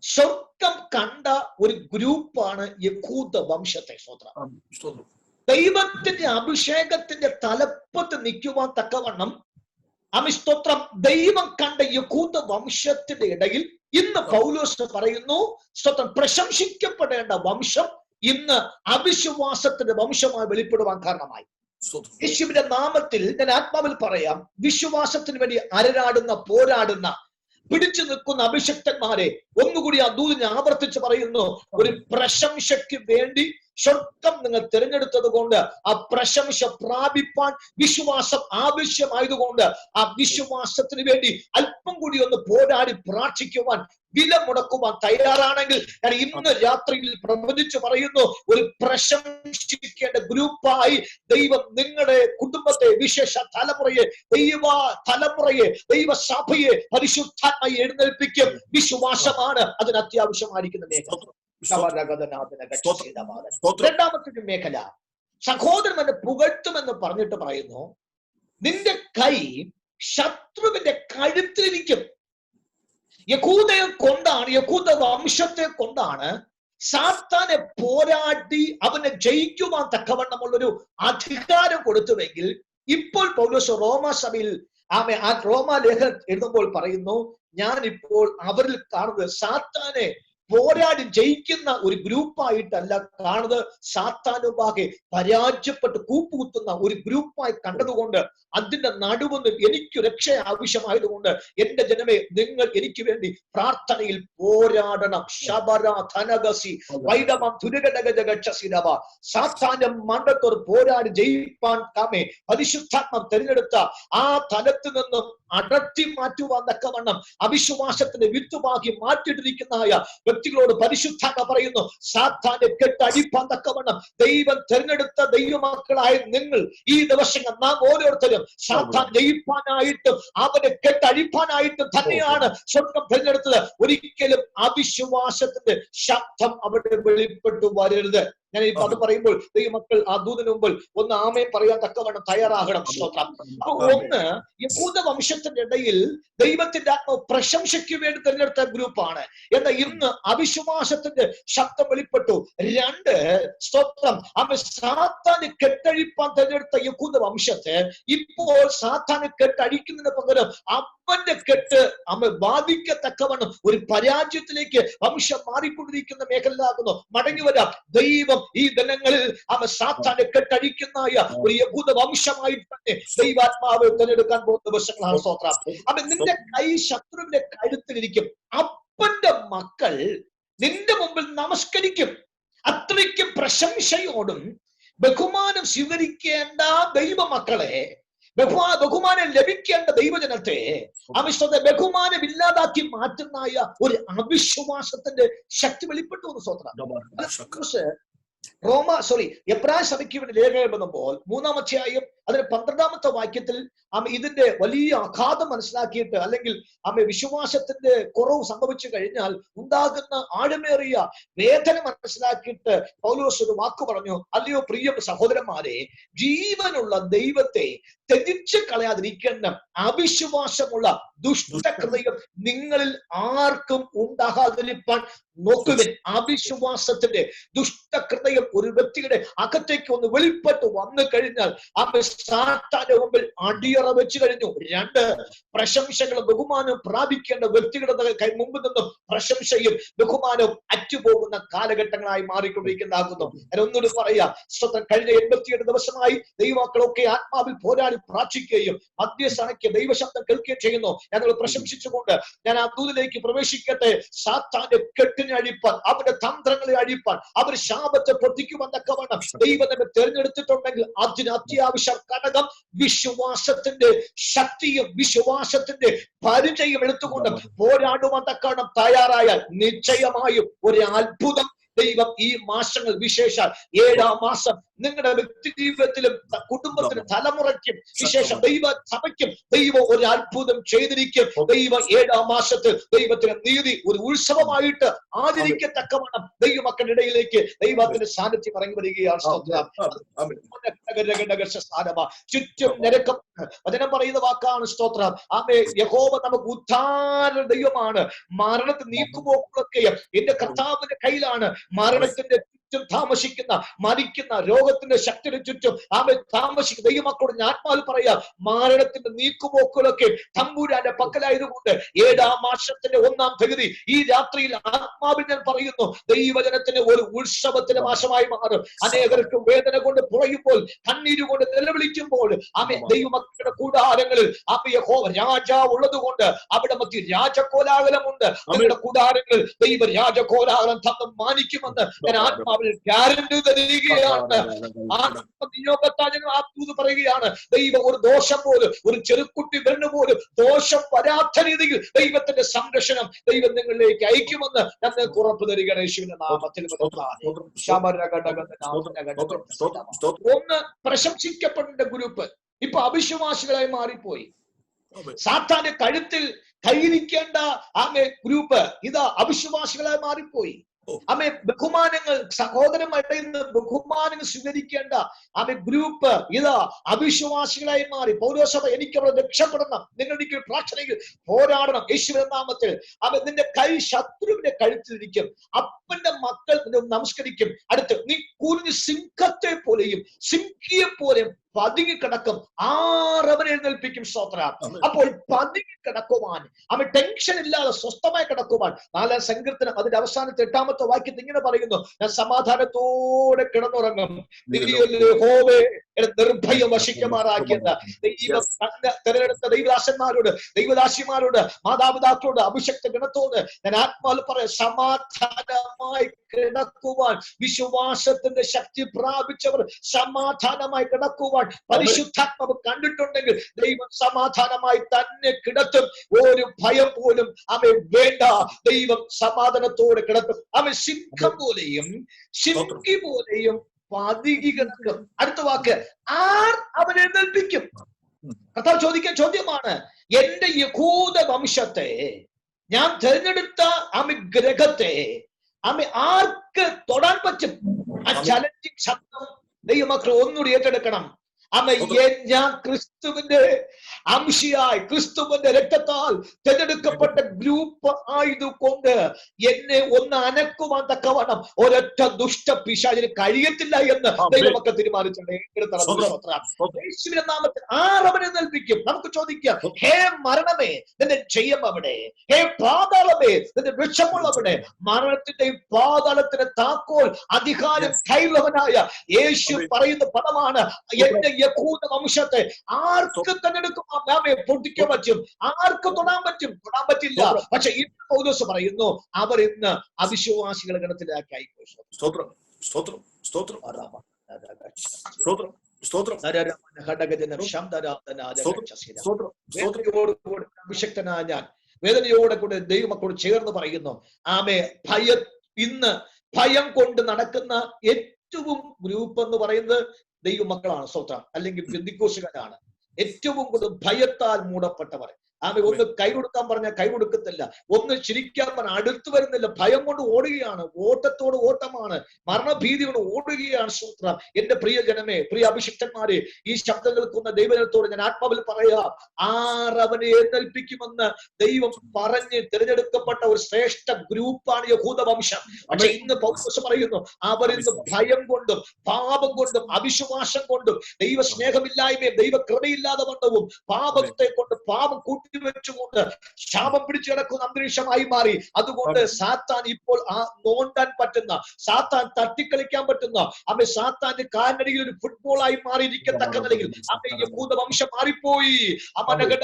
സ്വർഗം കണ്ട ഒരു ഗ്രൂപ്പാണ് യഹൂദ വംശത്തെ. സ്തോത്രം. സ്തോത്രം. ദൈവത്തിന്റെ അഭിഷേകത്തിന്റെ തലപ്പത്ത് നിൽക്കുവാൻ തക്കവണ്ണം സ്തോത്രം ദൈവം കണ്ട യഹൂദ വംശത്തിന്റെ ഇടയിൽ ഇന്ന് പൗലോസ് പറയുന്നു, സ്തോത്രം, പ്രശംസിക്കപ്പെടേണ്ട വംശം ഇന്ന് അവിശ്വാസത്തിന്റെ വംശമായി വെളിപ്പെടുവാൻ കാരണമായി. യേശുവിന്റെ നാമത്തിൽ ഞാൻ ആത്മാവിൽ പറയാം, വിശ്വാസത്തിന് വേണ്ടി അരരാടുന്ന, പോരാടുന്ന, പിടിച്ചു നിൽക്കുന്ന അഭിഷക്തന്മാരെ ഒന്നുകൂടി ആ ദൂതിനെ ആവർത്തിച്ച് പറയുന്നു, ഒരു പ്രശംസയ്ക്ക് വേണ്ടി സ്വർഗം നിങ്ങൾ തിരഞ്ഞെടുത്തത് കൊണ്ട് ആ പ്രശംസ പ്രാപിപ്പാൻ വിശ്വാസം ആവശ്യമായതുകൊണ്ട് ആ വിശ്വാസത്തിന് വേണ്ടി അല്പം കൂടി ഒന്ന് പോരാടി പ്രാർത്ഥിക്കുവാൻ, വില മുടക്കുവാൻ തയ്യാറാണെങ്കിൽ ഞാൻ ഇന്ന് രാത്രിയിൽ പ്രവചിച്ചു പറയുന്നു, ഒരു പ്രശംസിക്കേണ്ട ഗ്രൂപ്പായി ദൈവം നിങ്ങളുടെ കുടുംബത്തെ, വിശേഷ തലമുറയെ, ദൈവസഭയെ പരിശുദ്ധാത്മായി എഴുന്നേൽപ്പിക്കും. വിശ്വാസമാണ് അതിന് അത്യാവശ്യമായിരിക്കുന്ന മേഖല. രണ്ടാമത്തെ മേഖല, സഹോദരൻ എന്നെ പുകഴ്ത്തുമെന്ന് പറഞ്ഞിട്ട് പറയുന്നു, നിന്റെ കൈ ശത്രുവിന്റെ കഴുത്തിലിരിക്കും. യഹൂദയെ കൊണ്ടാണ്, യഹൂദ വംശത്തെ കൊണ്ടാണ് സാത്താനെ പോരാടി അവനെ ജയിക്കുവാൻ തക്കവണ്ണമുള്ളൊരു അധികാരം കൊടുത്തുവെങ്കിൽ, ഇപ്പോൾ പൗലോസ് റോമാസഭയിൽ ആ റോമാ ലേഖനം എഴുതുമ്പോൾ പറയുന്നു, ഞാൻ ഇപ്പോൾ അവരിൽ കാണുന്നത് സാത്താനെ പോരാടി ജയിക്കുന്ന ഒരു ഗ്രൂപ്പായിട്ടല്ല കാണുന്നത്, സാത്താനുഭാഗെ പരാജയപ്പെട്ട് കൂപ്പുകുത്തുന്ന ഒരു ഗ്രൂപ്പായി കണ്ടതുകൊണ്ട് അതിന്റെ നടുവൊന്നും എനിക്ക് രക്ഷ ആവശ്യമായതുകൊണ്ട് എന്റെ ജനമേ, നിങ്ങൾ എനിക്ക് വേണ്ടി പ്രാർത്ഥനയിൽ പോരാടണം. സാത്താന്റെ മണ്ടത്തോർ പോരാടി ജയിപ്പാൻ കാമേ പരിശുദ്ധാത്മം തിരഞ്ഞെടുത്ത ആ തലത്തിൽ നിന്നും അടർത്തി മാറ്റുവാൻ തക്കവണ്ണം അവിശ്വാസത്തിന്റെ വിത്തുമാക്കി മാറ്റിയിട്ടിരിക്കുന്നതായ വ്യക്തികളോട് പരിശുദ്ധാത്മ പറയുന്നു, സാത്താന്റെ കെട്ടടിപ്പാൻ തക്കവണ്ണം ദൈവം തിരഞ്ഞെടുത്ത ദൈവമക്കളായ നിങ്ങൾ ഈ ദിവസങ്ങൾ നാം ഓരോരുത്തരും സാത്താൻ ജയിപ്പാനായിട്ടും അവനെ കെട്ടഴിപ്പാനായിട്ടും തന്നെയാണ് സ്വർഗം തിരഞ്ഞെടുത്തത്. ഒരിക്കലും അവിശ്വാസത്തിന്റെ ശബ്ദം അവിടെ വെളിപ്പെട്ടു വരരുത്. ഞാൻ ഇപ്പൊ അത് പറയുമ്പോൾ ദൈവമക്കൾ ആ ദൂതിന് മുമ്പിൽ ഒന്ന് ആമേൻ പറയാൻ തക്കവണ്ണം തയ്യാറാകണം. സ്തോത്രം. അപ്പൊ ഒന്ന്, യഹൂദ വംശത്തിന്റെ ഇടയിൽ ദൈവത്തിന്റെ ആത്മാവ് പ്രശംസയ്ക്ക് വേണ്ടി തിരഞ്ഞെടുത്ത ഗ്രൂപ്പാണ്. എന്നാൽ ഇന്ന് അവിശ്വാസത്തിന്റെ ശബ്ദം വെളിപ്പെട്ടു. രണ്ട്, സ്തോത്രം, അവൻ സാത്താന് കെട്ടഴിപ്പാൻ തിരഞ്ഞെടുത്ത യഹൂദ വംശത്തെ ഇപ്പോൾ സാത്താന് കെട്ടഴിക്കുന്നതിന് പകരം അവന്റെ കെട്ട് അവൻ ബാധിക്കത്തക്കവണ്ണം ഒരു പരാജയത്തിലേക്ക് വംശം മാറിക്കൊണ്ടിരിക്കുന്ന മേഖലയിലാകുന്നു. മടങ്ങി വരാം. ദൈവം ഈ ദിനങ്ങളിൽ അവൻ സാത്താനെ കെട്ടഴിക്കുന്നതായ ഒരു യഹൂദ വംശമായിട്ട് തന്നെ ദൈവാത്മാവ് തിരഞ്ഞെടുക്കാൻ പോകുന്ന ദിവസങ്ങളാണ്. സ്തോത്രം. അവൻ നിന്റെ കൈ ശത്രുവിന്റെ കഴുത്തിലിരിക്കും. അപ്പന്റെ മക്കൾ നിന്റെ മുമ്പിൽ നമസ്കരിക്കും. അത്രയ്ക്കും പ്രശംസയോടും ബഹുമാനം സ്വീകരിക്കേണ്ട ദൈവമക്കളെ, ബഹുമാനം ലഭിക്കേണ്ട ദൈവജനത്തെ ബഹുമാനം ഇല്ലാതാക്കി മാറ്റുന്ന ഒരു അവിശ്വാസത്തിന്റെ ശക്തി വെളിപ്പെട്ടു എന്ന്. സ്തോത്രം. എബ്രായ സഭയ്ക്ക് വേണ്ടി ലേഖനം എഴുതുമ്പോൾ 3-ാം അധ്യായം അതിന് 12-ാമത്തെ വാക്യത്തിൽ ഇതിന്റെ വലിയ ആഘാതം മനസ്സിലാക്കിയിട്ട്, അല്ലെങ്കിൽ വിശ്വാസത്തിന്റെ കുറവ് സംഭവിച്ചു കഴിഞ്ഞാൽ ഉണ്ടാകുന്ന ആഴമേറിയ വേദന മനസ്സിലാക്കിയിട്ട് പൗലോസ് ഒരു വാക്ക് പറഞ്ഞു, അല്ലയോ പ്രിയ സഹോദരന്മാരെ, ജീവനുള്ള ദൈവത്തെ ത്യജിച്ച് കളയാതിരിക്കുന്ന അവിശ്വാസമുള്ള ദുഷ്ടഹൃദയം നിങ്ങളിൽ ആർക്കും ഉണ്ടാകാതിരിക്കാൻ നോക്കുവിൻ. അവിശ്വാസത്തിന്റെ ദുഷ്ടഹൃദയം ഒരു വ്യക്തിയുടെ അകത്തേക്ക് ഒന്ന് വെളിപ്പെട്ട് വന്നു കഴിഞ്ഞാൽ സാത്താന്റെ മുമ്പിൽ അടിയറ വെച്ചു കഴിഞ്ഞു. രണ്ട്, പ്രശംസകളും ബഹുമാനവും പ്രാപിക്കേണ്ട വ്യക്തികളുടെ മുമ്പിൽ നിന്നും പ്രശംസയും ബഹുമാനവും അറ്റുപോകുന്ന കാലഘട്ടങ്ങളായി മാറിക്കൊണ്ടിരിക്കുന്നതാകുന്നു. ഞാൻ ഒന്നുകൂടി പറയാം. സ്വന്തം കഴിഞ്ഞ 87 ദിവസമായി ദൈവമക്കളൊക്കെ ആത്മാവിൽ പോരാടി പ്രാർത്ഥിക്കുകയും മധ്യസ്ഥനയ്ക്ക് ദൈവശബ്ദം കേൾക്കുകയും ചെയ്യുന്നു. ഞങ്ങൾ പ്രശംസിച്ചുകൊണ്ട് ഞാൻ ആ ദൂതിലേക്ക് പ്രവേശിക്കട്ടെ. സാത്താന്റെ കെട്ടിനെ അഴിപ്പാൻ, അവന്റെ തന്ത്രങ്ങളെ അഴിപ്പാൻ, അവർ ശാപത്തെ പൊട്ടിക്കുവാൻ തക്കവണ്ണം ദൈവം നമ്മെ തിരഞ്ഞെടുത്തിട്ടുണ്ടെങ്കിൽ അതിന് അത്യാവശ്യ ഘടകം വിശ്വാസത്തിന്റെ ശക്തിയും വിശ്വാസത്തിന്റെ പരിചയം എടുത്തുകൊണ്ട് പോരാടുവാൻ തക്കവണ്ണം തയ്യാറായാൽ നിശ്ചയമായും ഒരു അത്ഭുതം ദൈവം ഈ മാസങ്ങൾ വിശേഷാൽ 7-ാം മാസം നിങ്ങളുടെ വ്യക്തി ജീവിതത്തിലും കുടുംബത്തിലും തലമുറയ്ക്കും വിശേഷം ദൈവ സഭയ്ക്കും ദൈവം ഒരു അത്ഭുതം ചെയ്തിരിക്കും. ദൈവം 7-ാം മാസത്തിൽ ദൈവത്തിന്റെ നീതി ഒരു ഉത്സവമായിട്ട് ആചരിക്കത്തക്കവണ്ണം ദൈവമക്കളുടെ ഇടയിലേക്ക് ദൈവത്തിന്റെ സാന്നിധ്യം ഇറങ്ങി വരികയാണ്. ചുറ്റും നിരക്കം വചനം പറയുന്ന വാക്കാണ്. സ്തോത്രം. ആമേ. യഹോവ നമുക്ക് ഉദ്ധാര ദൈവമാണ്. മരണത്തെ നീക്കുപോക്കുകളൊക്കെ എന്റെ കർത്താവിന്റെ കയ്യിലാണ്. മരണത്തിന്റെ ചുറ്റും താമസിക്കുന്ന, മരിക്കുന്ന രോഗത്തിന്റെ ശക്തിയുടെ ചുറ്റും ആമേ താമസിക്കുന്ന ദൈവമക്കളോട് ഞാൻ ആത്മാവിൽ പറയാം, മരണത്തിന്റെ നീക്കുപോക്കുകളൊക്കെ തമ്പുരാന്റെ പക്കലായതുകൊണ്ട് 7-ാം മാസത്തിന്റെ 1-ാം തീയതി ഈ രാത്രിയിൽ ആത്മാവിൽ ഞാൻ പറയുന്നു, ദൈവജനത്തിന് ഒരു ഉത്സവത്തിന്റെ മാസമായി മാറും. അനേകർക്ക് വേദന കൊണ്ട് പുറയുമ്പോൾ, കണ്ണീര് കൊണ്ട് നിലവിളിക്കുമ്പോൾ ആമേ ദൈവമക്കളുടെ കൂടാരങ്ങളിൽ ആമേ യഹോവ രാജാവ് ഉള്ളത് കൊണ്ട് അവിടെ മറ്റ് രാജകോലാഹലമുണ്ട്. അവരുടെ കൂടാരങ്ങളിൽ ദൈവ രാജകോലാഹലം തന്ന് മാനിക്കുമെന്ന് ഞാൻ ആത്മാവിൽ ഗ്യാരണ്ടി തരികയാണ്. പറയുകയാണ്, ദൈവം ഒരു ദോഷം പോലും, ഒരു ചെറുക്കുട്ടി വരുന്ന പോലും ദോഷം വരാത്ത രീതിയിൽ ദൈവത്തിന്റെ സംരക്ഷണം ദൈവം നിങ്ങളിലേക്ക് അയക്കുമെന്ന് ഞങ്ങൾക്ക് ഉറപ്പ് തരികയാണ്. യേശുവിന്റെ നാമത്തിൽ. ഒന്ന് പ്രശംസിക്കപ്പെടേണ്ട ഗ്രൂപ്പ് ഇപ്പൊ അവിശ്വാസികളായി മാറിപ്പോയി. സാത്താന്റെ കഴുത്തിൽ കൈയിരിക്കേണ്ട ആമേ ഗ്രൂപ്പ് ഇതാ അവിശ്വാസികളായി മാറിപ്പോയി. ആമേ ബഹുമാനങ്ങൾ സഹോദരന്മാരുടെ ബഹുമാനങ്ങൾ സ്വീകരിക്കേണ്ട ആമേ ഗ്രൂപ്പ് ഇതാ അവിശ്വാസികളായി മാറി. പൗലോസഭ എനിക്ക് അവിടെ രക്ഷപ്പെടണം, നിങ്ങളുടെ പ്രാർത്ഥനയിൽ പോരാടണം യേശുവിന്റെ നാമത്തിൽ. ആമേ നിന്റെ കൈ ശത്രുവിന്റെ കഴുത്തിലിരിക്കും, അപ്പന്റെ മക്കൾ നമസ്കരിക്കും. അടുത്ത് നീ കുനിഞ്ഞ് സിംഹത്തെ പോലെയും സിംഹിയെ പോലെയും പതുങ്ങിക്കിടക്കും, ആരവനെ എഴുന്നേൽപ്പിക്കും. സ്തോത്രം. അപ്പോൾ പതുങ്ങിക്കിടക്കുവാൻ അവൻ ടെൻഷൻ ഇല്ലാതെ സ്വസ്ഥമായി കിടക്കുവാൻ 4-ാം സങ്കീർത്തനം അതിന്റെ അവസാനത്തെ 8-ാമത്തെ വാക്യത്തിൽ ഇങ്ങനെ പറയുന്നു, ഞാൻ സമാധാനത്തോടെ കിടന്നുറങ്ങും. നിർഭയം വശിക്കുമാറാക്കിയത് ദൈവം തെരഞ്ഞെടുത്ത ദൈവദാസന്മാരോട്, ദൈവദാസിമാരോട്, മാതാപിതാക്കളോട്, അഭിഷക്ത ഗണത്തോട് ഞാൻ ആത്മാവിൽ പറയാം, സമാധാനമായി കിടക്കുവാൻ, വിശ്വാസത്തിന്റെ ശക്തി പ്രാപിച്ചവർ സമാധാനമായി കിടക്കുവാൻ പരിശുദ്ധാത്മാവ് കണ്ടിട്ടുണ്ടെങ്കിൽ ദൈവം സമാധാനമായി തന്നെ കിടത്തും. ഒരു ഭയം പോലും അവൻ വേണ്ട. ദൈവം സമാധാനത്തോടെ കിടത്തും. അവൻ സിംഹം പോലെയും സിംഹി പോലെയും പതുങ്ങി കിടക്കും. അടുത്ത വാക്ക്, ആർ അവൻ എഴുന്നേൽപ്പിക്കും? കർത്താവ് ചോദിക്കാൻ ചോദ്യമാണ്, എന്റെ യഹൂദ വംശത്തെ ഞാൻ തിരഞ്ഞെടുത്ത ഗ്രഹത്തെ ആർക്ക് തൊടാൻ പറ്റും? ആ ചലഞ്ചിങ് ശബ്ദം ദൈവമക്കൾ ഒന്നുകൂടി ഏറ്റെടുക്കണം. ഞാൻ ക്രിസ്തുവിന്റെ അംശിയായി, ക്രിസ്തുവിന്റെ രക്തത്താൽ തിരഞ്ഞെടുക്കപ്പെട്ട ഗ്രൂപ്പ് ആയതുകൊണ്ട് എന്നെ ഒന്ന് അനക്കുവാൻ തക്കവണ്ണം ഒരൊറ്റ ദുഷ്ട പിശാചിന് കഴിയത്തില്ല എന്ന് ദൈവമക്കൾ തീരുമാനിച്ചിട്ടുണ്ട്. യേശുവിന്റെ നാമത്തിൽ ആരവനെ നൽപിക്കും? നമുക്ക് ചോദിക്കാം, ഹേ മരണമേ നിന്റെ ജയം അവിടെ, ഹേ പാതാളമേ നിന്റെ വൃക്ഷമുള്ള അവിടെ. മരണത്തിന്റെയും പാതാളത്തിന്റെ താക്കോൽ അധികാരം കൈവലവനായ യേശു പറയുന്ന പദമാണ്, എന്റെ യഹൂദ വംശത്തെ ആർക്ക് തിരഞ്ഞെടുക്കും? പൊട്ടിക്കാൻ പറ്റും, ആർക്ക് തൊടാൻ പറ്റും? തൊടാൻ പറ്റില്ല. പക്ഷെ ഇന്ന് പൗലോസ് പറയുന്നു, അവർ ഇന്ന് അവിശ്വാസികളെ ഗണത്തിലാക്കി ആയിപ്പോയി. അഭിഷക്തനായ ഞാൻ വേദനയോടെ കൂടെ ദൈവമക്കളോട് ചേർന്ന് പറയുന്നു, ആമേ ഇന്ന് ഭയം കൊണ്ട് നടക്കുന്ന ഏറ്റവും ഗ്രൂപ്പ് എന്ന് പറയുന്നത് ദൈവമക്കളാണ്. സ്തോത്രം. അല്ലെങ്കിൽ പെന്തിക്കോസുകാരാണ്. ഏറ്റവും കൂടുതൽ ഭയത്താൽ മൂടപ്പെട്ടവർ. ഒന്ന് കൈ കൊടുക്കാൻ പറഞ്ഞാൽ കൈ കൊടുക്കത്തില്ല, ഒന്ന് ചിരിക്കാൻ പറഞ്ഞാൽ അടുത്ത് വരുന്നില്ല. ഭയം കൊണ്ട് ഓടുകയാണ്, ഓട്ടത്തോട് ഓട്ടമാണ്, മരണഭീതി കൊണ്ട് ഓടുകയാണ്. സ്തോത്രം. എന്റെ പ്രിയ ജനമേ, പ്രിയ അഭിഷിക്തന്മാരെ, ഈ ശബ്ദം കേൾക്കുന്ന ദൈവജനത്തോട് ഞാൻ ആത്മാവിൽ പറയാം, ആരവനെ എഴുന്നേൽപ്പിക്കുമെന്ന് ദൈവം പറഞ്ഞ് തിരഞ്ഞെടുക്കപ്പെട്ട ഒരു ശ്രേഷ്ഠ ഗ്രൂപ്പാണ് യഹൂദ വംശം. പക്ഷെ ഇന്ന് പൗലോസ് പറയുന്നു, അവരിന്ന് ഭയം കൊണ്ടും പാപം കൊണ്ടും അവിശ്വാസം കൊണ്ടും ദൈവ സ്നേഹമില്ലായ്മയും ദൈവ കൃപയില്ലാതെ വണ്ണവും പാപത്തെ കൊണ്ട് പാപം കൂട്ടി വെച്ചുകൊണ്ട് ശാപം പിടിച്ചു കിടക്കുന്ന അന്തരീക്ഷമായി മാറി. അതുകൊണ്ട് സാത്താൻ ഇപ്പോൾ ആ നോണ്ടാൻ പറ്റുന്ന, സാത്താൻ തട്ടിക്കളിക്കാൻ പറ്റുന്ന, അവൻ സാത്താന്റെ കാലിനടിയിൽ ഒരു ഫുട്ബോളായി മാറിയിരിക്കത്തക്ക നിലയിൽ അവൻ യഹൂദ വംശം മാറിപ്പോയി. അവന്റെ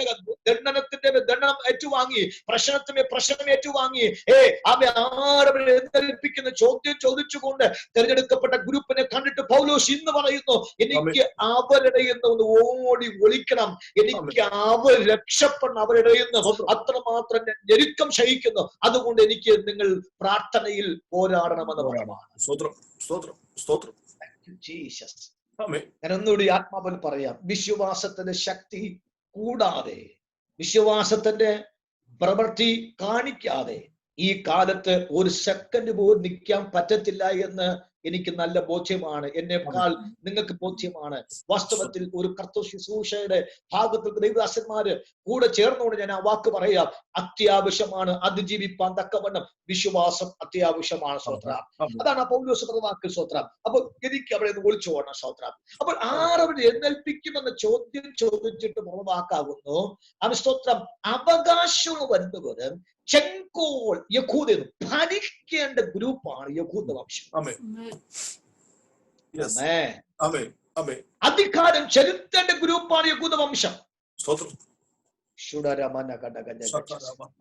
ദണ്ഡനത്തിന്റെ ദണ്ഡനം ഏറ്റുവാങ്ങി, പ്രശ്നത്തിന് പ്രശ്നം ഏറ്റുവാങ്ങി. അവൻ ആരവനെ എഴുന്നേൽപ്പിക്കുന്ന ചോദ്യം ചോദിച്ചുകൊണ്ട് തിരഞ്ഞെടുക്കപ്പെട്ട ഗ്രൂപ്പിനെ കണ്ടിട്ട് പൗലോസ് ഇന്ന് പറയുന്നു, എനിക്ക് അവരുടെ ഒന്ന് ഓടി ഒളിക്കണം, എനിക്ക് അവർ രക്ഷപ്പെടണം. കാരണം അവരുടെ അത്രമാത്രം ഞാൻ ഞെരുക്കം സഹിക്കുന്നു. അതുകൊണ്ട് എനിക്ക് നിങ്ങൾ പ്രാർത്ഥനയിൽ പോരാടണമെന്ന് പറയുമാണ്. ജീസസ്. ഞാൻ ഒന്നുകൂടി ആത്മാവിൽ പറയാം. വിശ്വാസത്തിന്റെ ശക്തി കൂടാതെ, വിശ്വാസത്തിന്റെ പ്രവൃത്തി കാണിക്കാതെ ഈ കാലത്ത് ഒരു സെക്കൻഡ് പോലും നിൽക്കാൻ പറ്റത്തില്ല എന്ന് എനിക്ക് നല്ല ബോധ്യമാണ്. എന്നെക്കാൾ നിങ്ങൾക്ക് ബോധ്യമാണ്. വാസ്തവത്തിൽ ഒരു കർത്തൃ ശുശ്രൂഷയുടെ ഭാഗത്ത് ദൈവദാസന്മാര് കൂടെ ചേർന്നുകൊണ്ട് ഞാൻ ആ വാക്ക് പറയാം. അത്യാവശ്യമാണ് അതിജീവിപ്പാൻ തക്കവണ്ണം വിശ്വാസം അത്യാവശ്യമാണ്. സ്തോത്രം. അതാണ് പൗലോസ് വാക്ക്. സ്തോത്രം. അപ്പൊ എനിക്ക് അവിടെ നിന്ന് ഒളിച്ചു പോകണം. സ്തോത്രം. അപ്പോൾ ആരവരെ എഴുന്നേൽപ്പിക്കുമെന്ന ചോദ്യം ചോദിച്ചിട്ട് വാക്കാകുന്നു. അവൻ സ്തോത്രം അവകാശം വരുന്നവര് ചെങ്കോൾ യഹൂദ ഭരിക്കേണ്ട ഗ്രൂപ്പാണ് യഹൂദ വംശം. അധികാരം ചെലുത്തേണ്ട ഗ്രൂപ്പാണ് യഹൂദ വംശം.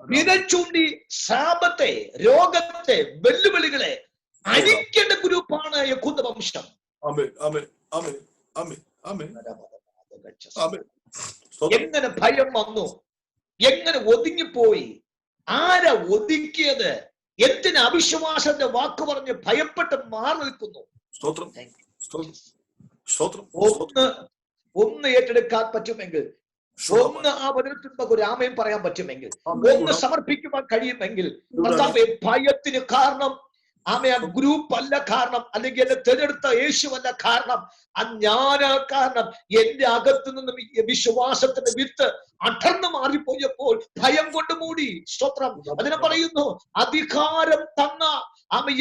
വിരച്ചൂണ്ടി ശാപത്തെ, രോഗത്തെ, വെല്ലുവിളികളെ അഴിക്കേണ്ട ഗ്രൂപ്പാണ് യഹൂദ വംശം. എങ്ങനെ ഭയം വന്നു, എങ്ങനെ ഒതുങ്ങിപ്പോയി, ആരാ ഒതുക്കിയത്, എന്തിന് അവിശ്വാസത്തിന്റെ വാക്ക് പറഞ്ഞ് ഭയപ്പെട്ട് മാറി നിൽക്കുന്നു. ഒന്ന് ഏറ്റെടുക്കാൻ പറ്റുമെങ്കിൽ, ഒന്ന് ആ വചനത്തിന്റെ ഒരു ആമയും പറയാൻ പറ്റുമെങ്കിൽ, ഒന്ന് സമർപ്പിക്കുവാൻ കഴിയുമെങ്കിൽ, ഭയത്തിന് കാരണം ആമയ ഗ്രൂപ്പ് അല്ല കാരണം, അല്ലെങ്കിൽ എന്നെ തിരഞ്ഞെടുത്ത യേശുവല്ല കാരണം, ഞാനാ കാരണം. എന്റെ അകത്തു നിന്നും വിശ്വാസത്തിന്റെ വിത്ത് അടർന്നു മാറിപ്പോയപ്പോൾ ഭയം കൊണ്ട് മൂടി. സ്തോത്രം. അതിനെ പറയുന്നു അധികാരം തന്ന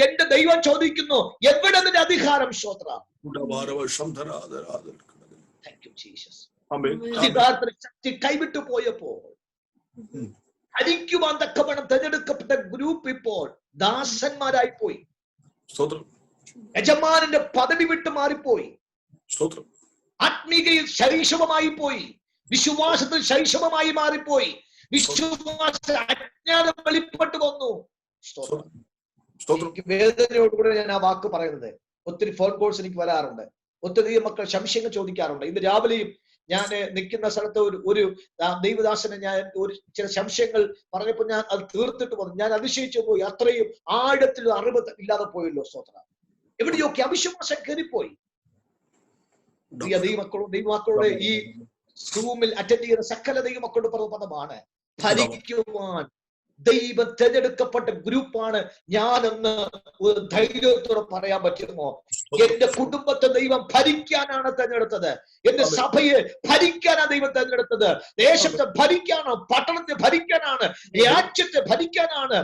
എന്റെ ദൈവം ചോദിക്കുന്നു, എവിടെ നിന്റെ അധികാരം? സ്തോത്രം. അധികാരത്തിന് ശക്തി കൈവിട്ടു പോയപ്പോൾ ഭരിക്കുവാൻ തക്കവണ്ണം തിരഞ്ഞെടുക്കപ്പെട്ട ഗ്രൂപ്പ് ഇപ്പോൾ ദാസന്മാരായി പോയി. യജമാനന്റെ പദവി വിട്ട് മാറിപ്പോയി. ആത്മീകയിൽ ശൈശവമായി പോയി. വിശ്വാസത്തിൽ ശൈശവമായി മാറിപ്പോയി. വിശ്വാസ അജ്ഞാനം വെളിപ്പെട്ടു വന്നു. വേദനയോടുകൂടെ ഞാൻ ആ വാക്ക് പറയുന്നത്. ഒത്തിരി ഫോൺ കോൾസ് എനിക്ക് വരാറുണ്ട്. ഒത്തിരി മക്കൾ സംശയങ്ങൾ ചോദിക്കാറുണ്ട്. ഇന്ന് രാവിലെയും ഞാൻ നിൽക്കുന്ന സ്ഥലത്ത് ഒരു ദൈവദാസനെ ഞാൻ ഒരു ചില സംശയങ്ങൾ പറഞ്ഞപ്പോൾ ഞാൻ അത് തീർത്തിട്ട് വന്നു. ഞാൻ അതിശയിച്ചു പോയി. അത്രയും ആഴത്തിൽ അറിവ് ഇല്ലാതെ പോയല്ലോ. സ്തോത്രം. എവിടെയൊക്കെ അവിശ്വാസം കയറിപ്പോയി. പ്രിയ ദൈവമക്കളോട് ഈ സൂമിൽ അറ്റൻഡ് ചെയ്യുന്ന സകല ദൈവമക്കളോട് പറഞ്ഞ പദമാണ്, ഭരിക്കുവാൻ ദൈവം തിരഞ്ഞെടുക്കപ്പെട്ട ഗ്രൂപ്പാണ് ഞാനെന്ന് ഒരു ധൈര്യത്തോടെ പറയാൻ പറ്റുമോ? എന്റെ കുടുംബത്തെ ദൈവം ഭരിക്കാനാണ് തിരഞ്ഞെടുത്തത്. എന്റെ സഭയെ ഭരിക്കാനാണ് ദൈവം തിരഞ്ഞെടുത്തത്. ദേശത്തെ ഭരിക്കാനോ, പട്ടണത്തെ ഭരിക്കാനാണ്, രാജ്യത്തെ ഭരിക്കാനാണ്.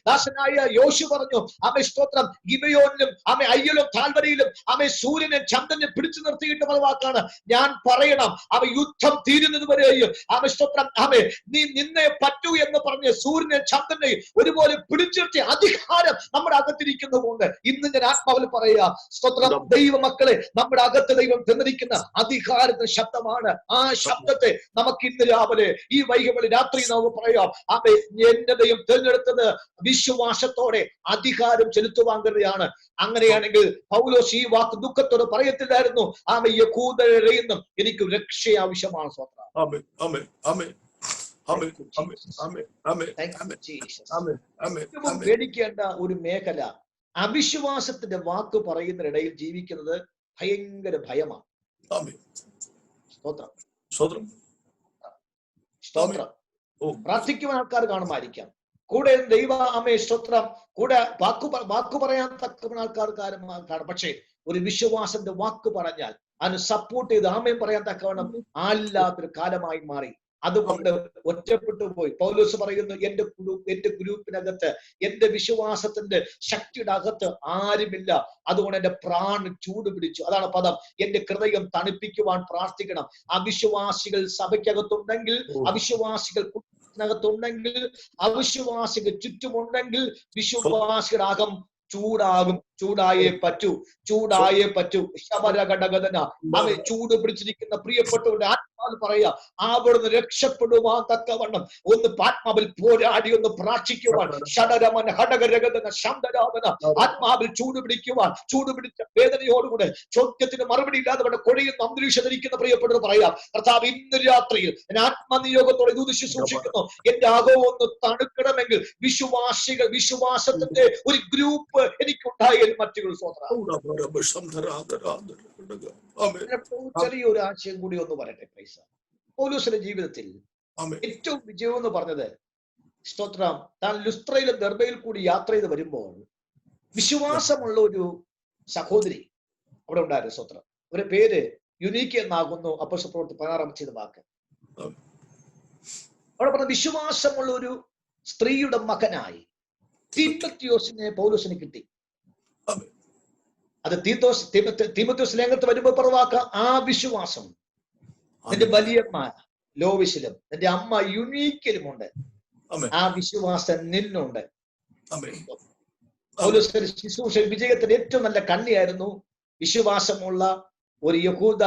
ദാസനായ യോശു പറഞ്ഞു, സ്തോത്രം, ഗിബെയോനിലും അയ്യലും താൽവരയിലും സൂര്യനെ ചന്ദ്രനെ പിടിച്ചു നിർത്തിയിട്ട് വാക്കാണ് ഞാൻ പറയണം, യുദ്ധം തീരുന്നത് വരെയും സ്തോത്രം നീ നിന്നെ പറ്റൂ എന്ന് പറഞ്ഞ് സൂര്യനെ ചന്ദ്രനെ ഒരുപോലെ പിടിച്ചിർത്തിയ അധികാരം നമ്മുടെ അകത്തിരിക്കുന്നതുകൊണ്ട് ഇന്ന് ഞാൻ ആത്മാവിൽ പറയുക, സ്തോത്രം, ദൈവമക്കളെ, നമ്മുടെ അകത്ത് ദൈവം തന്നിരിക്കുന്ന അധികാരത്തിന്റെ ശബ്ദമാണ്. ആ ശബ്ദത്തെ നമുക്ക് ഇന്ന് രാവിലെ ഈ വൈകിട്ട് രാത്രി നമുക്ക് പറയാം, എന്റെ ദൈവം തിരഞ്ഞെടുത്തത് വിശ്വാസത്തോടെ അധികാരം ചെലുത്തുവാൻ കരുതിയാണ്. അങ്ങനെയാണെങ്കിൽ പൗലോസ് ഈ വാക്ക് ദുഃഖത്തോടെ പറയത്തില്ലായിരുന്നു, യഹൂദരിൽ നിന്നും എനിക്ക് രക്ഷ ആവശ്യമാണ്. സ്തോത്രം. പേടിക്കേണ്ട ഒരു മേഖല അവിശ്വാസത്തിന്റെ വാക്ക് പറയുന്നതിനിടയിൽ ജീവിക്കുന്നത് ഭയങ്കര ഭയമാണ്. സ്തോത്രം. സ്തോത്രം. പ്രാർത്ഥിക്കുന്ന ആൾക്കാർ കാണുമായിരിക്കാം, കൂടെ ദൈവ സ്തോത്രം, കൂടെ വാക്കു പറയാൻ തക്കുന്ന ആൾക്കാർ കാണും. പക്ഷേ ഒരു വിശ്വാസത്തിന്റെ വാക്ക് പറഞ്ഞാൽ അതിന് സപ്പോർട്ട് ചെയ്ത് ആമേൻ പറയാൻ തക്കവണ്ണം ആല്ലാത്തൊരു കാലമായി മാറി. അതുകൊണ്ട് ഒറ്റപ്പെട്ടു പോയി. പൗലോസ് പറയുന്നു, എന്റെ ഗ്രൂപ്പിനകത്ത്, എന്റെ വിശ്വാസത്തിന്റെ ശക്തിയുടെ അകത്ത് ആരുമില്ല. അതുകൊണ്ട് എന്റെ പ്രാണൻ ചൂട് പിടിച്ചു. അതാണ് പദം. എന്റെ ഹൃദയം തണുപ്പിക്കുവാൻ പ്രാർത്ഥിക്കണം. അവിശ്വാസികൾ സഭയ്ക്കകത്തുണ്ടെങ്കിൽ, അവിശ്വാസികൾ ുണ്ടെങ്കിൽ, അവിശ്വാസികൾ ചുറ്റുമുണ്ടെങ്കിൽ വിശ്വാസികളുടെ അകം ചൂടാകും. ചൂടായേ പറ്റൂ, ചൂടായേ പറ്റൂ. ശബരഘടകഥന അവൻ ചൂട് പിടിച്ചിരിക്കുന്ന പ്രിയപ്പെട്ടവരുടെ ആത്മാവ് പറയാ, അവിടുന്ന് രക്ഷപ്പെടുവാൻ തക്കവണ്ണം ഒന്ന് ആത്മാവിൽ പോരാടി ഒന്ന് പ്രാർത്ഥിക്കുവാൻ. ഷഡരമന ഘടകരഗതന ശബ്ദരാധന ആത്മാവിൽ ചൂട് പിടിക്കുവാൻ. ചൂട് പിടിച്ച വേദനയോടുകൂടെ ചോദ്യത്തിന് മറുപടി ഇല്ലാതെ കൊഴിയുന്ന അന്തരീക്ഷത്തിരിക്കുന്ന പ്രിയപ്പെട്ടവർ പറയാം, കർത്താവ് ഇന്ന് രാത്രിയിൽ ഞാൻ ആത്മനിയോഗത്തോടെ ദൂത് ശുശ്രൂഷിക്കുന്നു. എന്റെ അകവും ഒന്ന് തണുക്കണമെങ്കിൽ വിശ്വാസത്തിന്റെ ഒരു ഗ്രൂപ്പ് എനിക്കുണ്ടായാൽ മറ്റുകൾ ചെറിയൊരു ആശയം കൂടി ഒന്ന് പറയട്ടെ. പൈസ പൗലോസിന്റെ ജീവിതത്തിൽ ഏറ്റവും വിജയം എന്ന് പറഞ്ഞത്, സ്തോത്രം, താൻ ലുസ്ത്രയിലും ദർബയിൽ കൂടി യാത്ര ചെയ്ത് വരുമ്പോൾ വിശ്വാസമുള്ള ഒരു സഹോദരി അവിടെ ഉണ്ടായിരുന്നു. സ്തോത്രം, ഒരു പേര് യുനീക്ക് എന്നാകുന്നു. അപ്പോസ്തലപ്രവൃത്തി 16 വാക്ക് അവിടെ പറഞ്ഞ വിശ്വാസമുള്ള ഒരു സ്ത്രീയുടെ മകനായി തീമോത്തിയോസിനെ പൗലോസിന് കിട്ടി. അത് തീമോത്തിയോസ് ലേഖനത്തിൽ വരുമ്പോൾ പറവാക്ക, ആ വിശ്വാസം നിന്റെ വലിയമ്മ ലോവിസിലും നിന്റെ അമ്മ യുനീക്കിലുമുണ്ട്. ആ വിശ്വാസം നിന്നുണ്ട്. പൗലോസിന്റെ ശുശ്രൂഷ വിജയത്തിന്റെ ഏറ്റവും നല്ല കണ്ണിയായിരുന്നു വിശ്വാസമുള്ള ഒരു യഹൂദ